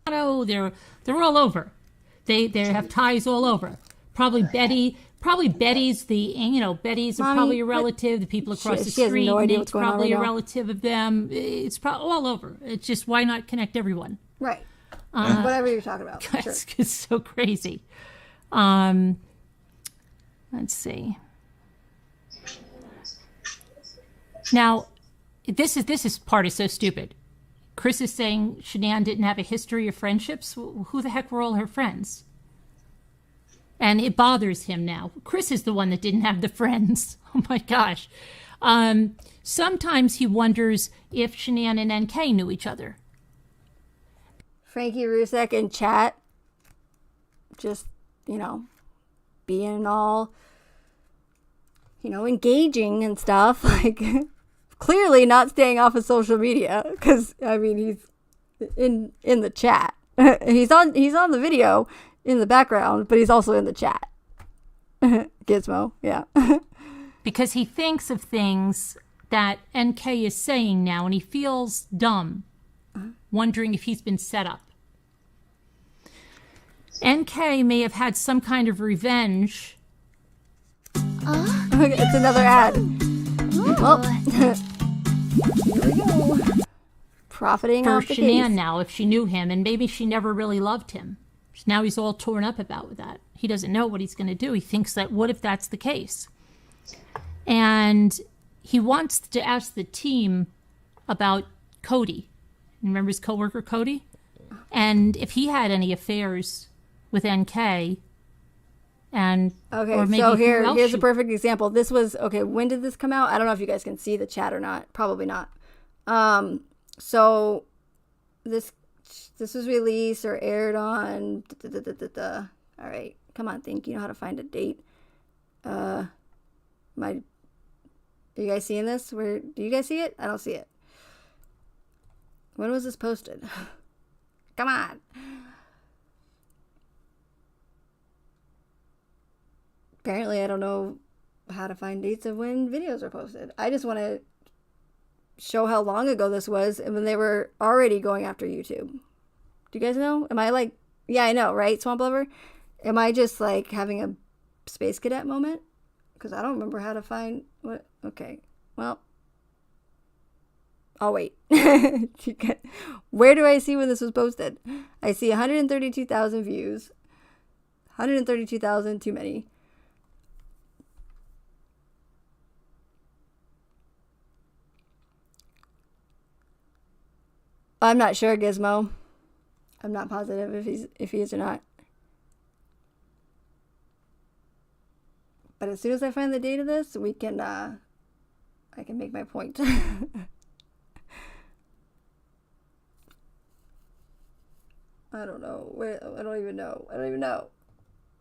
S7: Oh, they're all over. They have ties all over. Probably Betty's Betty's probably a relative. The people across the street,
S1: has no idea
S7: Nate's probably a relative of them. It's probably all over. It's just, why not connect everyone?
S1: Right. Whatever you're talking about. Sure.
S7: It's so crazy. Let's see. Now, this part is so stupid. Chris is saying Shanann didn't have a history of friendships. Who the heck were all her friends? And it bothers him now. Chris is the one that didn't have the friends. Oh my gosh. Sometimes he wonders if Shanann and NK knew each other.
S1: Frankie Rzucek in chat, just, being all, engaging and stuff. Like, clearly not staying off of social media because, he's in the chat. he's on the video in the background, but he's also in the chat. Gizmo, yeah.
S7: Because he thinks of things that NK is saying now, and he feels dumb, wondering if he's been set up. NK may have had some kind of revenge.
S1: It's another ad. Well, here we go. Profiting off the
S7: Shanann
S1: case.
S7: Now, if she knew him, and maybe she never really loved him. Now he's all torn up about that. He doesn't know what he's going to do. He thinks that, what if that's the case? And he wants to ask the team about Cody. Remember his coworker Cody? And if he had any affairs with NK. And
S1: okay,
S7: or maybe
S1: so here's a perfect example. This was, when did this come out? I don't know if you guys can see the chat or not. Probably not. So this was released or aired on all right, come on, think you know how to find a date. Are you guys seeing this? Do you guys see it? I don't see it. When was this posted? Come on. Apparently I don't know how to find dates of when videos are posted. I just want to show how long ago this was and when they were already going after YouTube. Do you guys know? Am I like, yeah, I know, right? Swamp Lover? Am I just like having a Space Cadet moment? Because I don't remember how to find what. Okay, well, I'll wait. Where do I see when this was posted? I see 132,000 views. 132,000, too many. I'm not sure, Gizmo. I'm not positive if he is or not. But as soon as I find the date of this, I can make my point. I don't know. I don't even know. I don't even know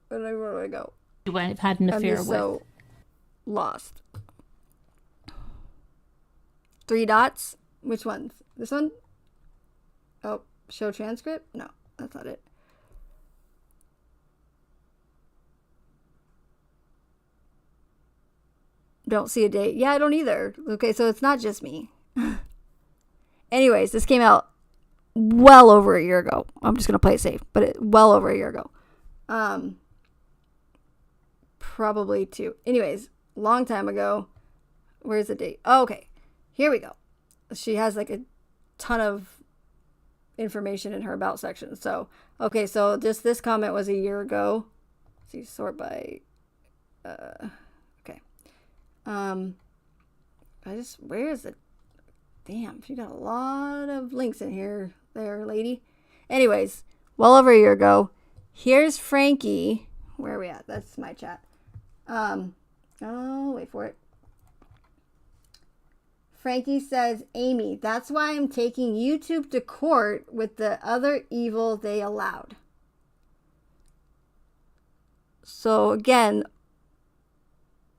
S1: where to go.
S7: You might have had an affair
S1: I'm just
S7: with.
S1: so lost. 3 dots? Which ones? This one? Oh, show transcript? No, that's not it. Don't see a date. Yeah, I don't either. Okay, so it's not just me. Anyways, this came out well over a year ago. I'm just going to play it safe, but well over a year ago. Probably 2. Anyways, long time ago. Where's the date? Oh, okay. Here we go. She has like a ton of information in her about section. So, okay, so just this comment was a year ago. Let's see, sort by okay. Where is it? Damn, she got a lot of links in here there, lady. Anyways, well over a year ago. Here's Frankie. Where are we at? That's my chat. Wait for it. Frankie says, Amy, that's why I'm taking YouTube to court with the other evil they allowed. So again,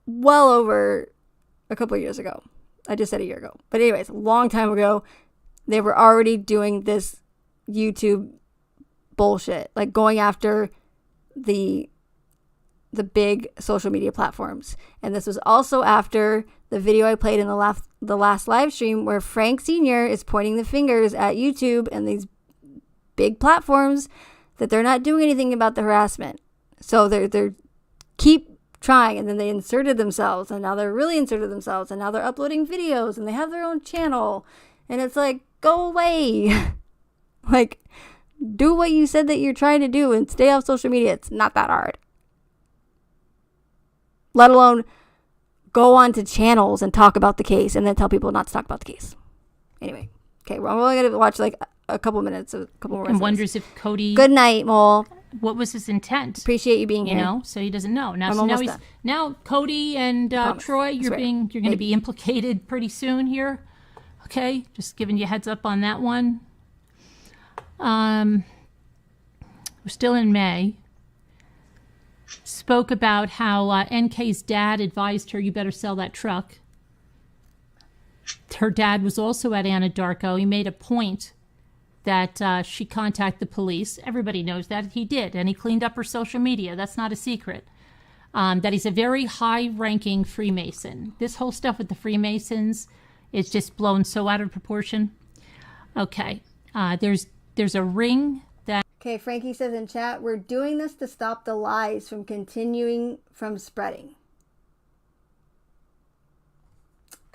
S1: well over a couple of years ago. I just said a year ago. But anyways, a long time ago, they were already doing this YouTube bullshit. Like going after the big social media platforms. And this was also after the video I played in the last live stream where Frank Sr. is pointing the fingers at YouTube and these big platforms that they're not doing anything about the harassment. So they're keep trying, and then they inserted themselves, and now they're really inserted themselves, and now they're uploading videos, and they have their own channel. And it's like, go away. Like, do what you said that you're trying to do and stay off social media. It's not that hard. Let alone go on to channels and talk about the case and then tell people not to talk about the case. Anyway, okay, we're only going to watch like a couple more minutes.
S7: And wonders if Cody...
S1: Good night, Mole.
S7: What was his intent?
S1: Appreciate you being here.
S7: You know, so he doesn't know. Now Cody and Troy, you're going to be implicated pretty soon here. Okay, just giving you a heads up on that one. We're still in May. Spoke about how NK's dad advised her, you better sell that truck. Her dad was also at Anadarko. He made a point that she contact the police. Everybody knows that. He did, and he cleaned up her social media. That's not a secret. That he's a very high-ranking Freemason. This whole stuff with the Freemasons is just blown so out of proportion. Okay, there's a ring that...
S1: Okay, Frankie says in chat, we're doing this to stop the lies from continuing from spreading.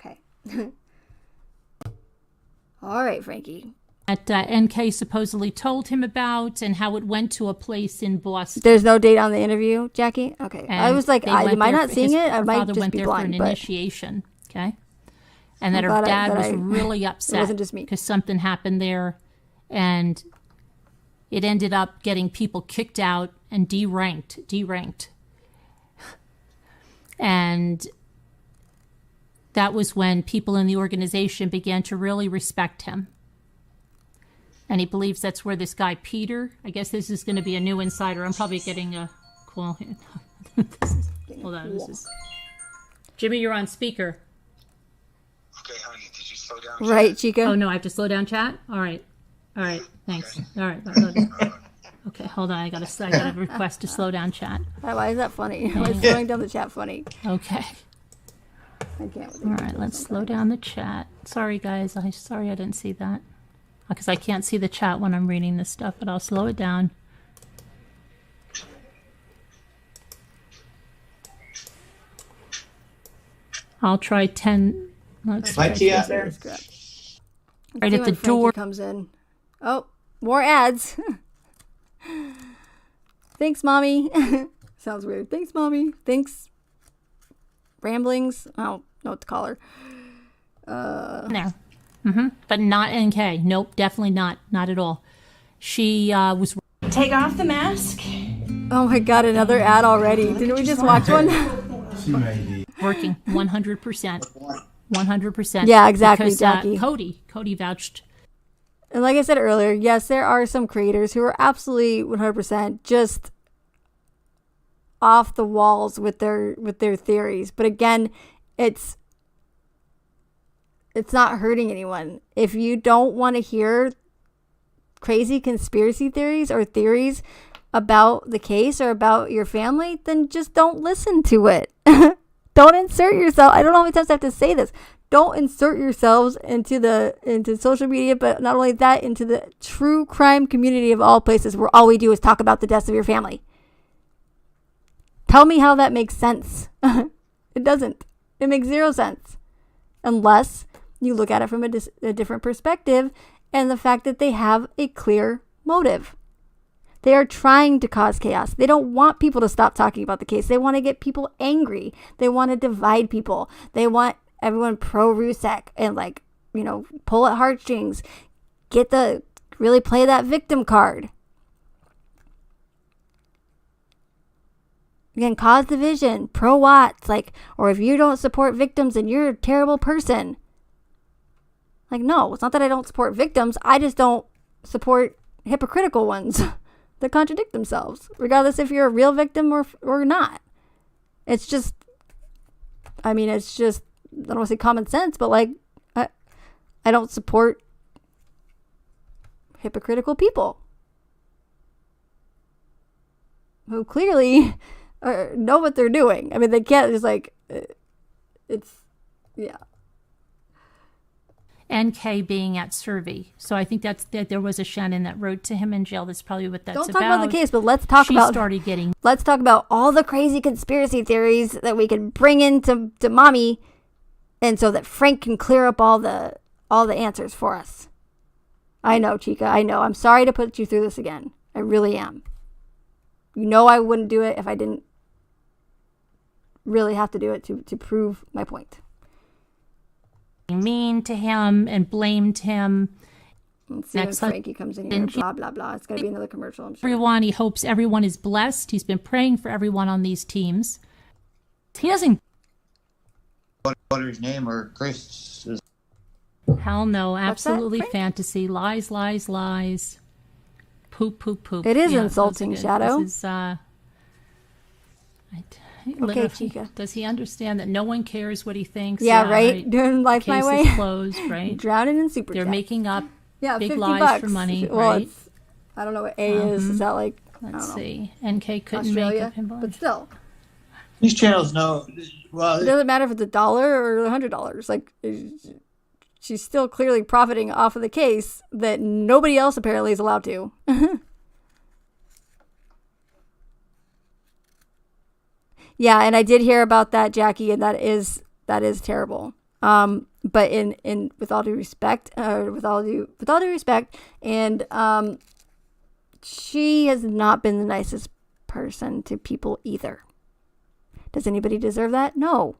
S1: Okay. All right, Frankie.
S7: That NK supposedly told him about, and how it went to a place in Boston.
S1: There's no date on the interview, Jackie? Okay. And I was like, am I not seeing it? I might just be blind.
S7: For an initiation, okay? And that her dad was really upset.
S1: It wasn't just me.
S7: Because something happened there, and it ended up getting people kicked out and deranked. And that was when people in the organization began to really respect him. And he believes that's where this guy, Peter, I guess this is going to be a new insider. I'm probably getting a call here. Hold on. Jimmy, you're on speaker.
S11: Okay, honey, did you slow down?
S1: Right, Chico?
S7: Oh, no, I have to slow down chat? All right, thanks. Okay. All right. Okay, hold on. I got a request to slow down chat.
S1: Why is that funny? Why is slowing down the chat funny?
S7: Okay.
S1: I can't.
S7: All right, let's slow down the chat. Sorry, guys. Sorry I didn't see that. Because I can't see the chat when I'm reading this stuff, but I'll slow it down. I'll try 10. Let's
S8: My tea out there.
S7: Right at the door.
S1: Comes in. Oh, more ads. Thanks, Mommy. Sounds weird. Thanks, Mommy. Thanks. Ramblings. I don't know what to call her.
S7: There. But not NK. Nope, definitely not. Not at all. She was...
S12: Take off the mask.
S1: Oh my God, another ad already. Didn't we just watch one?
S7: Working 100%. 100%.
S1: Yeah, exactly,
S7: because,
S1: Jackie.
S7: Cody vouched.
S1: And like I said earlier, yes, there are some creators who are absolutely 100% just off the walls with their theories. But again, it's not hurting anyone. If you don't want to hear crazy conspiracy theories or theories about the case or about your family, then just don't listen to it. Don't insert yourself. I don't know how many times I have to say this. Don't insert yourselves into social media, but not only that, into the true crime community of all places where all we do is talk about the deaths of your family. Tell me how that makes sense. It doesn't. It makes zero sense. Unless you look at it from a different perspective and the fact that they have a clear motive. They are trying to cause chaos. They don't want people to stop talking about the case. They want to get people angry. They want to divide people. They want everyone pro Rzucek and pull at heartstrings. Really play that victim card. Again, cause division, pro Watts, or if you don't support victims, then you're a terrible person. No, it's not that I don't support victims. I just don't support hypocritical ones that contradict themselves, regardless if you're a real victim or not. It's just, I don't want to say common sense, but I don't support hypocritical people who clearly know what they're doing. They can't just yeah.
S7: NK being at Survey. So I think that there was a Shannon that wrote to him in jail. That's probably what that's about.
S1: Don't talk about the case, but let's talk about all the crazy conspiracy theories that we can bring into Mommy, and so that Frank can clear up all the answers for us. I know, Chica. I know. I'm sorry to put you through this again. I really am. You know I wouldn't do it if I didn't really have to do it to prove my point.
S7: Mean to him and blamed him.
S1: Let's see when Frankie comes in here. Blah, blah, blah. It's going to be another commercial, I'm sure.
S7: Everyone, he hopes everyone is blessed. He's been praying for everyone on these teams. He doesn't...
S8: What his name or Chris is...
S7: Hell no. Absolutely fantasy. Lies, lies, lies. Poop, poop, poop.
S1: It is insulting, Shadow.
S7: This is,
S1: okay, Chica.
S7: Does he understand that no one cares what he thinks?
S1: Yeah, right? Doing life my way.
S7: Case is closed, right?
S1: Drowning in super
S7: They're
S1: chat.
S7: making up big
S1: $50
S7: lies for money,
S1: well,
S7: right?
S1: I don't know what A is. Is that like,
S7: let's see. NK couldn't
S1: Australia?
S7: make up him.
S1: But still.
S8: These channels know... Well,
S1: it doesn't matter if it's $1 or $100. Like, she's still clearly profiting off of the case that nobody else apparently is allowed to. Yeah, and I did hear about that, Jackie, and that is terrible. But in with all due respect, with all due respect, and she has not been the nicest person to people either. Does anybody deserve that? No.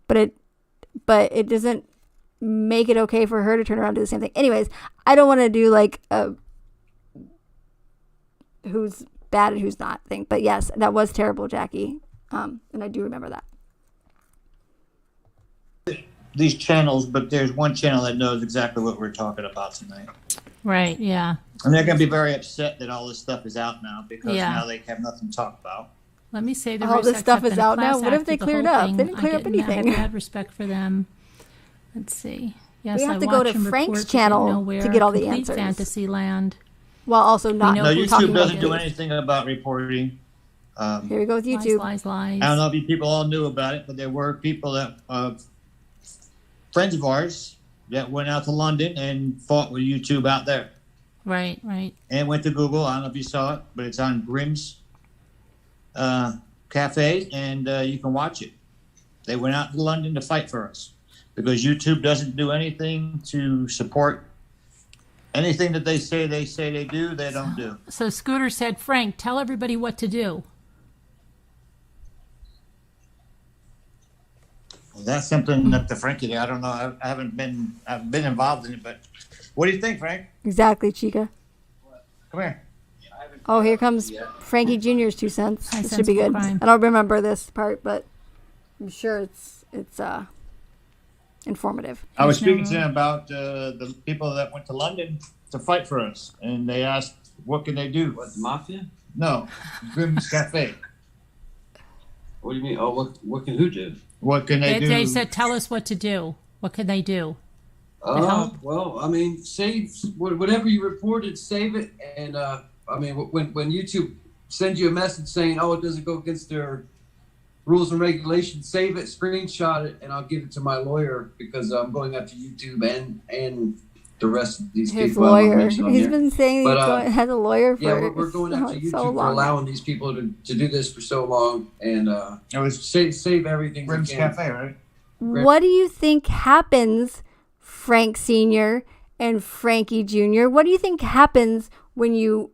S1: But it doesn't make it okay for her to turn around and do the same thing. Anyways, I don't want to do like a who's bad and who's not thing. But yes, that was terrible, Jackie. And I do remember that.
S8: These channels, but there's one channel that knows exactly what we're talking about tonight.
S7: Right, yeah.
S8: And they're going to be very upset that all this stuff is out now because now they have nothing to talk about.
S7: Let me say
S1: all this stuff is out now. What if they cleared up? They didn't clear up anything.
S7: I had respect for them. Let's see. Yes,
S1: we have to go to Frank's channel to get all the answers.
S7: Fantasy land.
S1: While also not
S8: no, YouTube doesn't do anything about reporting.
S1: Here we go with YouTube.
S7: Lies.
S8: I don't know if people all knew about it, but there were people that friends of ours that went out to London and fought with YouTube out there.
S7: Right.
S8: And went to Google. I don't know if you saw it, but it's on Grimm's Cafe, and you can watch it. They went out to London to fight for us because YouTube doesn't do anything to support anything that they say they do, they don't do.
S7: So Scooter said, Frank, tell everybody what to do.
S8: Well, that's something up to Frankie. I don't know. I've been involved in it, but what do you think, Frank?
S1: Exactly, Chica.
S8: Come here.
S1: Oh, here comes Frankie Jr.'s 2 cents. This should be good.
S7: Crime.
S1: I don't remember this part, but I'm sure it's informative.
S8: I was speaking to him about the people that went to London to fight for us, and they asked, what can they do?
S10: What, the mafia?
S8: No, Grimm's Cafe.
S10: What do you mean? Oh, what can who do?
S8: What can they do?
S7: They said, tell us what to do. What can they do?
S10: Well, I mean, save whatever you reported, save it, and I mean, when YouTube sends you a message saying, "Oh, it doesn't go against their rules and regulations," save it, screenshot it, and I'll give it to my lawyer because I'm going after YouTube and the rest of these
S1: His
S10: people.
S1: lawyer. He's been saying he has a lawyer for
S10: we're going after YouTube
S1: so
S10: for allowing these people to do this for so long, and save everything.
S8: Grimm's Cafe, right?
S1: What do you think happens, Frank Sr. and Frankie Jr.? What do you think happens when you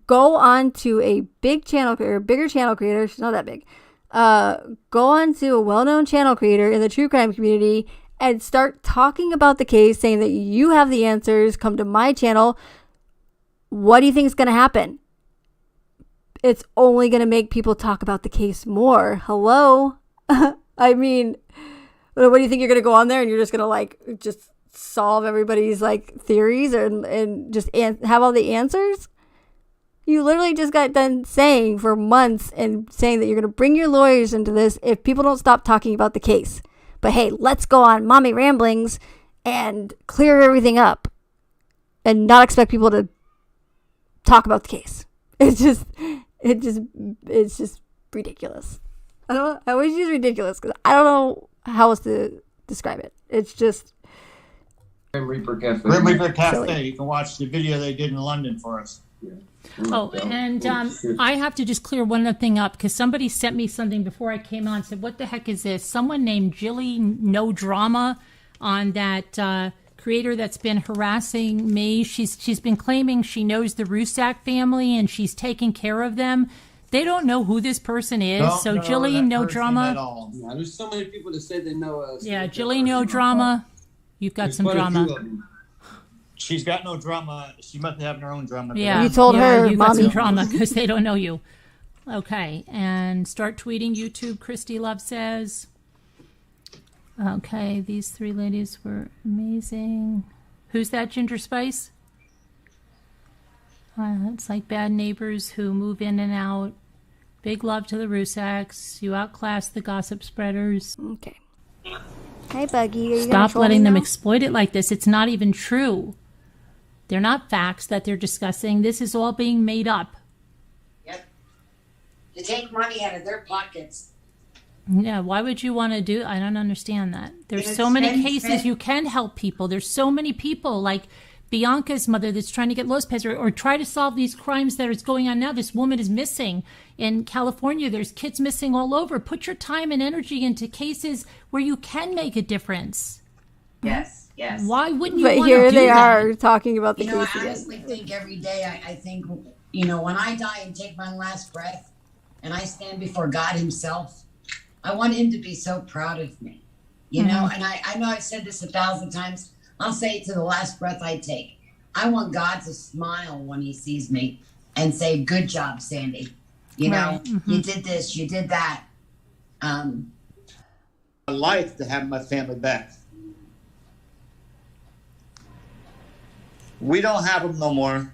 S1: go on to a big channel or a bigger channel creator? She's not that big. Go on to a well-known channel creator in the true crime community and start talking about the case, saying that you have the answers, come to my channel. What do you think is going to happen? It's only going to make people talk about the case more. Hello? I mean, what do you think? You're going to go on there and you're just going to just solve everybody's theories and just have all the answers? You literally just got done saying for months and saying that you're going to bring your lawyers into this if people don't stop talking about the case. But hey, let's go on Mommy Ramblings and clear everything up and not expect people to talk about the case. It's just ridiculous. I always use ridiculous because I don't know how else to describe it. It's just
S10: Grim Reaper Cafe.
S8: Grim Reaper Cafe.
S1: Silly.
S8: You can watch the video they did in London for us.
S10: Yeah.
S7: Oh, and I have to just clear one other thing up because somebody sent me something before I came on. Said, "What the heck is this?" Someone named Jilly No Drama on that creator that's been harassing me. She's been claiming she knows the Rzucek family and she's taking care of them. They don't know who this person is. So Jillian, no drama.
S10: No, there's so many people that say they know us.
S7: Yeah, Jillian, no drama. You've got some drama.
S8: She's got no drama. She must be having her own drama.
S7: Yeah,
S1: you told her,
S7: you got
S1: Mommy.
S7: some drama because they don't know you. Okay, and start tweeting YouTube. Christy Love says. Okay, these three ladies were amazing. Who's that, Ginger Spice? It's like bad neighbors who move in and out. Big love to the Rzuceks. You outclass the gossip spreaders.
S1: Okay. Hi, Buggy. Are you
S7: Stop letting them
S1: now?
S7: exploit it like this. It's not even true. They're not facts that they're discussing. This is all being made up.
S13: Yep. To take money out of their pockets.
S7: Yeah, why would you want to do? I don't understand that. There's so many cases you can help people. There's so many people like Bianca's mother that's trying to get Lopez or try to solve these crimes that is going on now. This woman is missing in California. There's kids missing all over. Put your time and energy into cases where you can make a difference.
S13: Yes, yes.
S7: Why wouldn't you
S1: But
S7: want to
S1: here
S7: do
S1: they
S7: that?
S1: are talking about the
S13: You know,
S1: case
S13: I
S1: again.
S13: honestly think every day, I think, you know, when I die and take my last breath and I stand before God himself, I want him to be so proud of me, you know, and I know I've said this 1,000 times. I'll say it to the last breath I take. I want God to smile when he sees me and say, good job, Sandy. You know, you did this, you did that.
S8: My life to have my family back. We don't have them no more.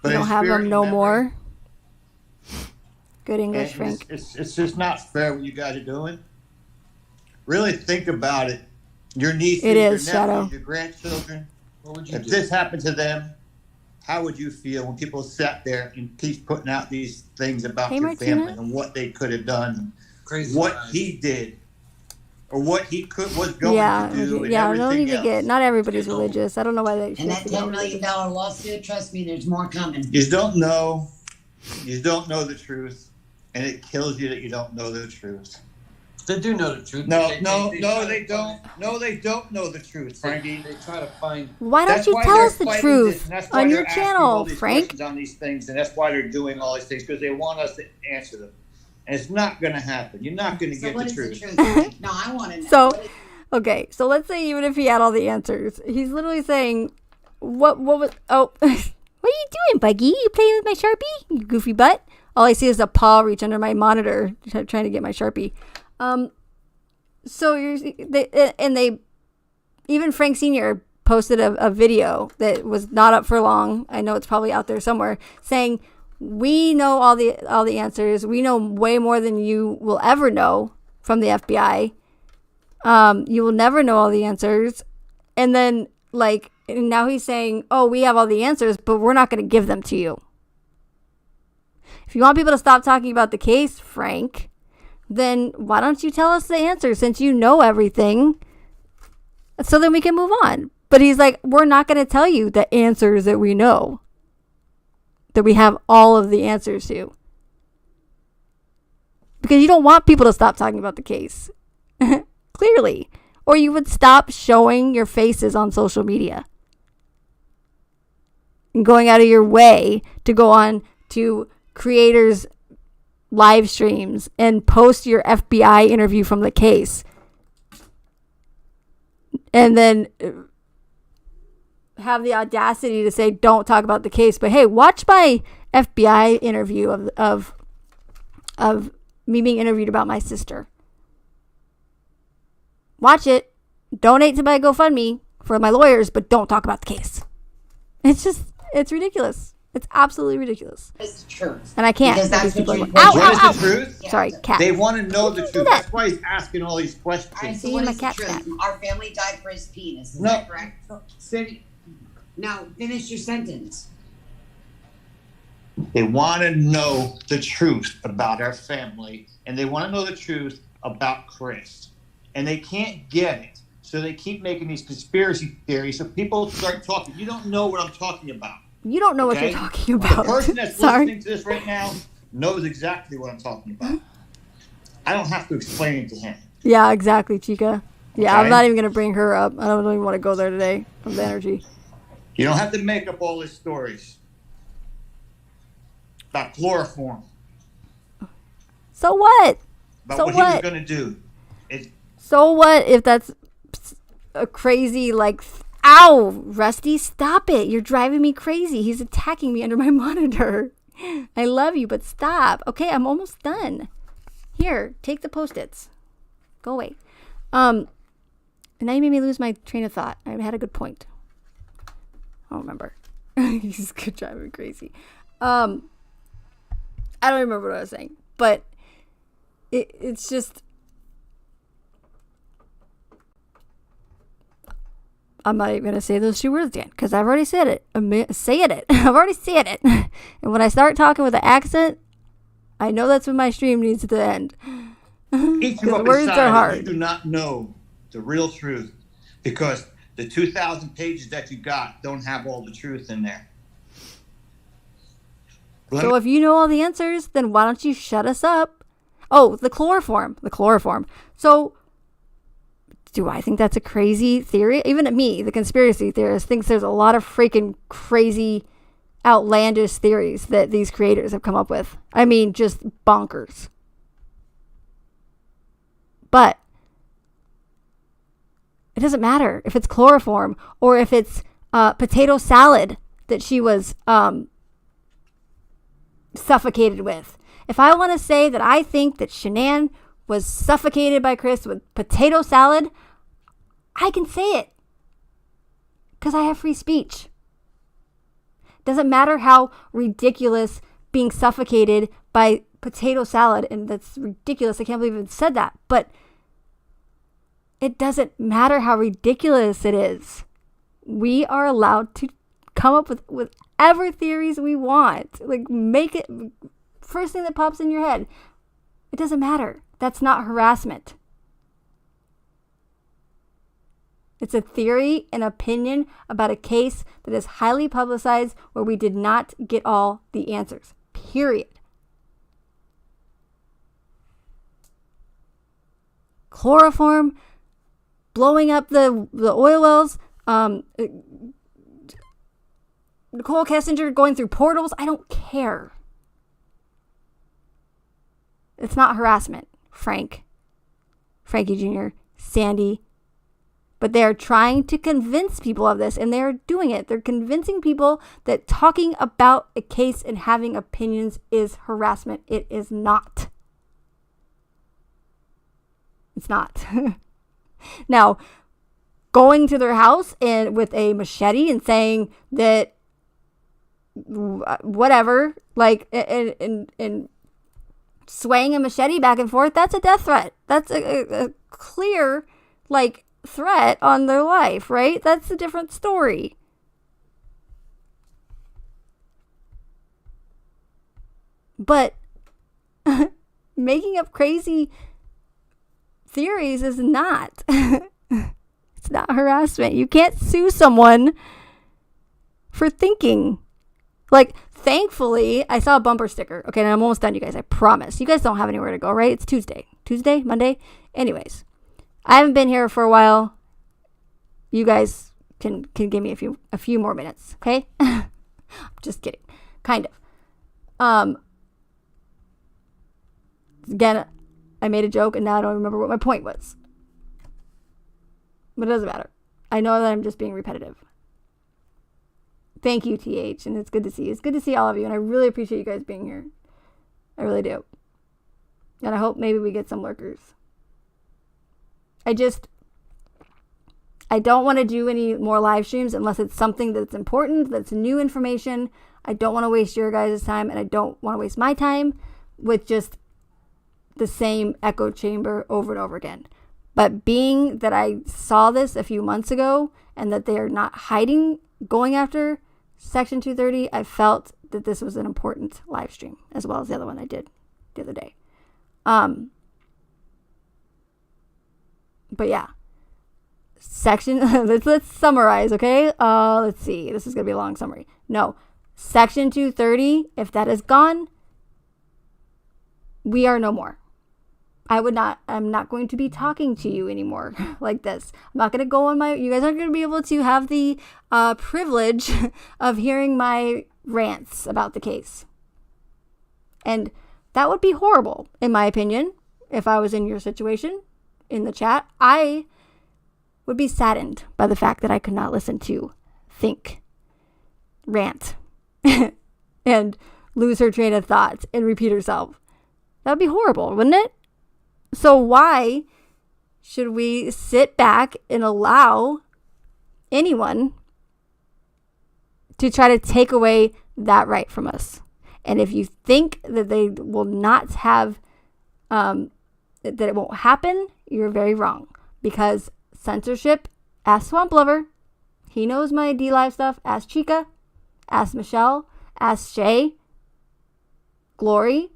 S1: We don't have them no more. Good English, Frank.
S8: It's just not fair what you guys are doing. Really think about it. Your nieces,
S1: It is,
S8: your
S1: Shadow.
S8: nephews, your grandchildren.
S10: What would you
S8: If
S10: do?
S8: this happened to them, how would you feel when people sat there and keep putting out these things about
S1: Hey,
S8: your
S1: Martina.
S8: family and what they could have done,
S10: Crazy
S8: what
S10: guys.
S8: he did, or what he was going
S1: Yeah,
S8: to do, and
S1: yeah. I
S8: everything
S1: don't need to
S8: else?
S1: get. Not everybody's religious. I don't know why they.
S13: And that $10 million lawsuit, trust me, there's more coming.
S8: You don't know. You don't know the truth, and it kills you that you don't know the truth.
S10: They do know the truth.
S8: No,
S10: They
S8: no,
S10: try
S8: no,
S10: to
S8: they
S10: find-
S8: don't. No, they don't know the truth, Frankie.
S10: They try to find.
S1: Why don't
S8: That's
S1: you
S8: why
S1: tell
S8: they're
S1: us the
S8: fighting
S1: truth
S8: this, and that's why
S1: on
S8: they're
S1: your
S8: asking all
S1: channel,
S8: these
S1: Frank?
S8: questions on these things, and that's why they're doing all these things because they want us to answer them. And it's not going to happen. You're not going to
S13: So
S8: get
S13: what
S8: the
S13: is
S8: truth.
S13: the truth? No, I want to know.
S1: So,
S13: What is-
S1: okay. So let's say even if he had all the answers, he's literally saying, "What was? Oh, what are you doing, Buggy? You playing with my Sharpie? You goofy butt." All I see is a paw reach under my monitor, trying to get my Sharpie. So they even Frank Sr. posted a video that was not up for long. I know it's probably out there somewhere, saying we know all the answers. We know way more than you will ever know from the FBI. You will never know all the answers. And then and now he's saying, oh, we have all the answers, but we're not going to give them to you. If you want people to stop talking about the case, Frank, then why don't you tell us the answer since you know everything so then we can move on. But he's like, we're not going to tell you the answers that we know, that we have all of the answers to. Because you don't want people to stop talking about the case. Clearly. Or you would stop showing your faces on social media. And going out of your way to go on to creators' live streams and post your FBI interview from the case. And then have the audacity to say, don't talk about the case. But hey, watch my FBI interview of me being interviewed about my sister. Watch it. Donate to my GoFundMe for my lawyers, but don't talk about the case. It's ridiculous. It's absolutely ridiculous.
S13: It's the truth.
S1: And I can't.
S13: Because that's
S1: because
S13: what
S1: people
S13: you
S1: are like,
S8: What
S1: ow,
S8: is the truth?
S1: Sorry, cat.
S8: They want to know the
S1: you do
S8: truth.
S1: that?
S8: That's why he's asking all these questions.
S13: All right, so
S1: See,
S13: what
S1: my
S13: is the
S1: cat's
S13: truth?
S1: back.
S13: Our family died for his penis. Is
S8: No.
S13: that correct? City. Now, finish your sentence.
S8: They want to know the truth about our family, and they want to know the truth about Chris. And they can't get it, so they keep making these conspiracy theories, so people start talking. You don't know what I'm talking about.
S1: You don't know what
S8: Okay?
S1: you're talking about.
S8: The person that's
S1: Sorry.
S8: listening to this right now knows exactly what I'm talking about. I don't have to explain it to him.
S1: Yeah, exactly, Chica. Yeah,
S8: Okay.
S1: I'm not even going to bring her up. I don't even want to go there today of the energy.
S8: You don't have to make up all these stories about chloroform.
S1: So what?
S8: But
S1: so
S8: what
S1: what?
S8: he was going to do is...
S1: So what if that's a crazy, like... Ow! Rusty, stop it. You're driving me crazy. He's attacking me under my monitor. I love you, but stop. Okay, I'm almost done. Here, take the Post-its. Go away. And now you made me lose my train of thought. I had a good point. I don't remember. He's driving me crazy. I don't remember what I was saying, but it's just... I'm not even going to say those 2 words again because I've already said it. I've already said it. And when I start talking with an accent, I know that's when my stream needs to end.
S8: Each
S1: the words are hard.
S8: You do not know the real truth because the 2,000 pages that you got don't have all the truth in there.
S1: So if you know all the answers, then why don't you shut us up? Oh, the chloroform. So do I think that's a crazy theory? Even me, the conspiracy theorist, thinks there's a lot of freaking crazy, outlandish theories that these creators have come up with. I mean, just bonkers. But it doesn't matter if it's chloroform or if it's potato salad that she was suffocated with. If I want to say that I think that Shanann was suffocated by Chris with potato salad, I can say it because I have free speech. Doesn't matter how ridiculous being suffocated by potato salad, and that's ridiculous. I can't believe it said that, but it doesn't matter how ridiculous it is. We are allowed to come up with whatever theories we want. Like, make it first thing that pops in your head. It doesn't matter. That's not harassment. It's a theory, an opinion about a case that is highly publicized where we did not get all the answers. Period. Chloroform, blowing up the oil wells, Nicole Kessinger going through portals. I don't care. It's not harassment, Frankie Jr., Sandy. But they're trying to convince people of this, and they're doing it. They're convincing people that talking about a case and having opinions is harassment. It is not. It's not. Now, going to their house and with a machete and saying that whatever, like, and swaying a machete back and forth, that's a death threat. That's a clear, like, threat on their life, right? That's a different story. But making up crazy theories is not. It's not harassment. You can't sue someone for thinking. Like, thankfully, I saw a bumper sticker. Okay, and I'm almost done, you guys. I promise. You guys don't have anywhere to go, right? It's Tuesday, Monday. Anyways, I haven't been here for a while. You guys can give me a few more minutes, okay? Just kidding. Kind of. Again, I made a joke and now I don't remember what my point was. But it doesn't matter. I know that I'm just being repetitive. Thank you, TH, and it's good to see you. It's good to see all of you, and I really appreciate you guys being here. I really do. And I hope maybe we get some lurkers. I don't want to do any more live streams unless it's something that's important, that's new information. I don't want to waste your guys' time, and I don't want to waste my time with just the same echo chamber over and over again. But being that I saw this a few months ago and that they are not hiding going after Section 230, I felt that this was an important live stream, as well as the other one I did the other day. But yeah, let's summarize, okay? Let's see. This is going to be a long summary. No, Section 230, if that is gone, we are no more. I'm not going to be talking to you anymore like this. I'm not going to go on you guys aren't going to be able to have the privilege of hearing my rants about the case. And That would be horrible, in my opinion. If I was in your situation in the chat, I would be saddened by the fact that I could not listen to think, rant, and lose her train of thought and repeat herself. That would be horrible, wouldn't it? So why should we sit back and allow anyone to try to take away that right from us? And if you think that they will not have, that it won't happen, you're very wrong. Because censorship, ask Swamp Lover, he knows my D-Live stuff, ask Chica, ask Michelle, ask Shay, Glory,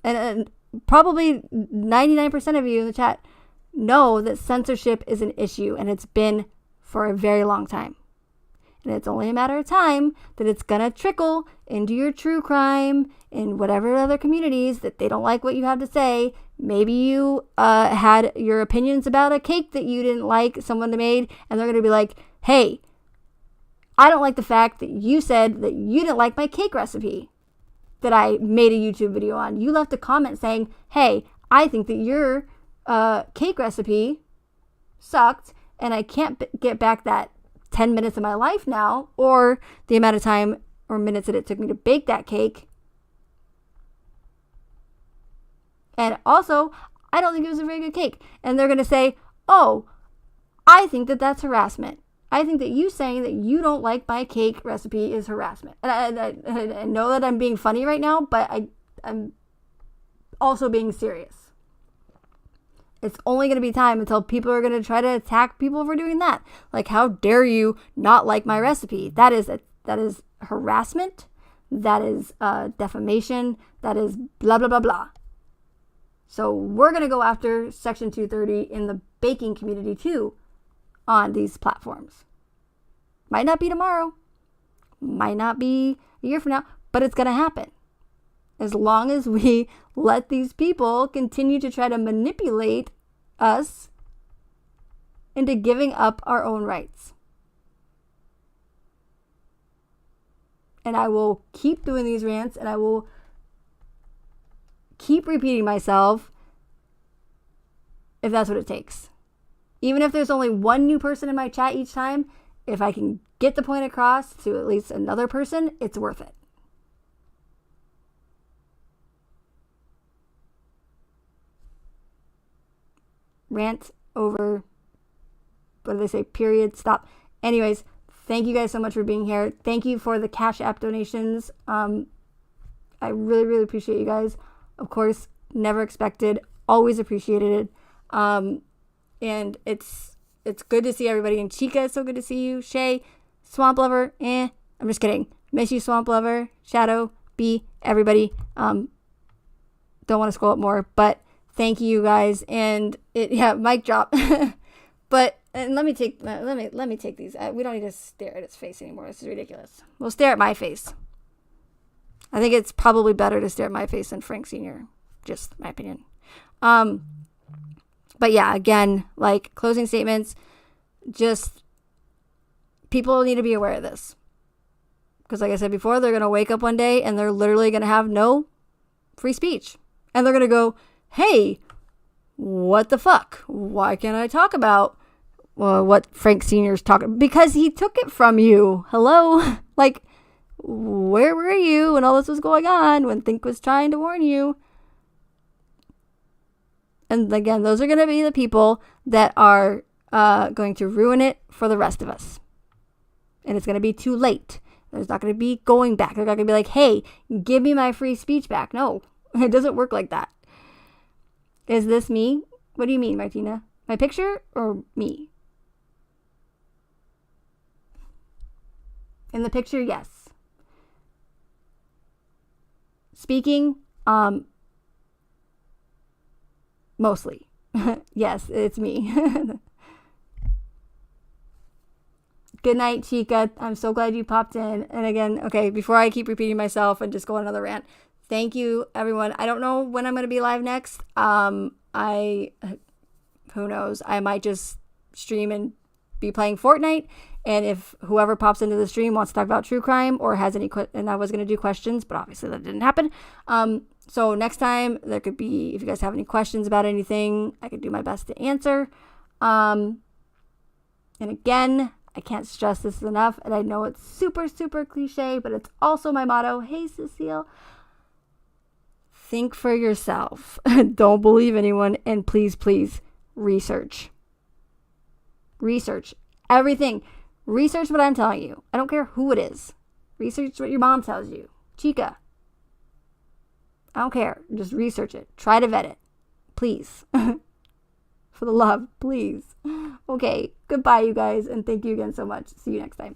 S1: and probably 99% of you in the chat know that censorship is an issue, and it's been for a very long time. And it's only a matter of time that it's going to trickle into your true crime and whatever other communities that they don't like what you have to say. Maybe you had your opinions about a cake that you didn't like, someone made, and they're going to be like, hey, I don't like the fact that you said that you didn't like my cake recipe that I made a YouTube video on. You left a comment saying, hey, I think that your cake recipe sucked, and I can't get back that 10 minutes of my life now, or the amount of time or minutes that it took me to bake that cake. And also, I don't think it was a very good cake. And they're going to say, oh, I think that that's harassment. I think that you saying that you don't like my cake recipe is harassment. And I know that I'm being funny right now, but I'm also being serious. It's only going to be time until people are going to try to attack people for doing that. Like, how dare you not like my recipe? That is harassment. That is defamation. That is blah, blah, blah, blah. So we're going to go after Section 230 in the baking community too on these platforms. Might not be tomorrow. Might not be a year from now. But it's going to happen. As long as we let these people continue to try to manipulate us into giving up our own rights. And I will keep doing these rants, and I will keep repeating myself if that's what it takes. Even if there's only one new person in my chat each time, if I can get the point across to at least another person, it's worth it. Rant over. What do they say? Period. Stop. Anyways, thank you guys so much for being here. Thank you for the Cash App donations. I really, really appreciate you guys. Of course, never expected. Always appreciated it. And it's good to see everybody. And Chica, it's so good to see you. Shay, Swamp Lover, I'm just kidding. Miss you, Swamp Lover. Shadow, B, everybody. Don't want to scroll up more, but thank you guys. And mic drop. But and let me take these. We don't need to stare at its face anymore. This is ridiculous. We'll stare at my face. I think it's probably better to stare at my face than Frank Sr. Just my opinion. But yeah, again, like closing statements, just people need to be aware of this. Because like I said before, they're going to wake up one day and they're literally going to have no free speech. And they're going to go, hey, what the fuck? Why can't I talk about what Frank Sr.'s talking? Because he took it from you. Hello? Like, where were you when all this was going on? When Think was trying to warn you? And again, those are going to be the people that are going to ruin it for the rest of us. And it's going to be too late. There's not going to be going back. They're not going to be like, hey, give me my free speech back. No, it doesn't work like that. Is this me? What do you mean, Martina? My picture or me? In the picture, yes. Speaking, mostly. Yes, it's me. Good night, Chica. I'm so glad you popped in. And again, okay, before I keep repeating myself and just go on another rant, thank you, everyone. I don't know when I'm going to be live next. Who knows? I might just stream and be playing Fortnite, and if whoever pops into the stream wants to talk about true crime or has any and I was going to do questions, but obviously that didn't happen. So next time there could be, if you guys have any questions about anything, I could do my best to answer. And again, I can't stress this enough, and I know it's super, super cliche, but it's also my motto. Hey, Cecile. Think for yourself. Don't believe anyone, and please, please, research. Research everything. Research what I'm telling you. I don't care who it is. Research what your mom tells you. Chica. I don't care. Just research it. Try to vet it. Please. For the love, please. Okay, goodbye, you guys, and thank you again so much. See you next time.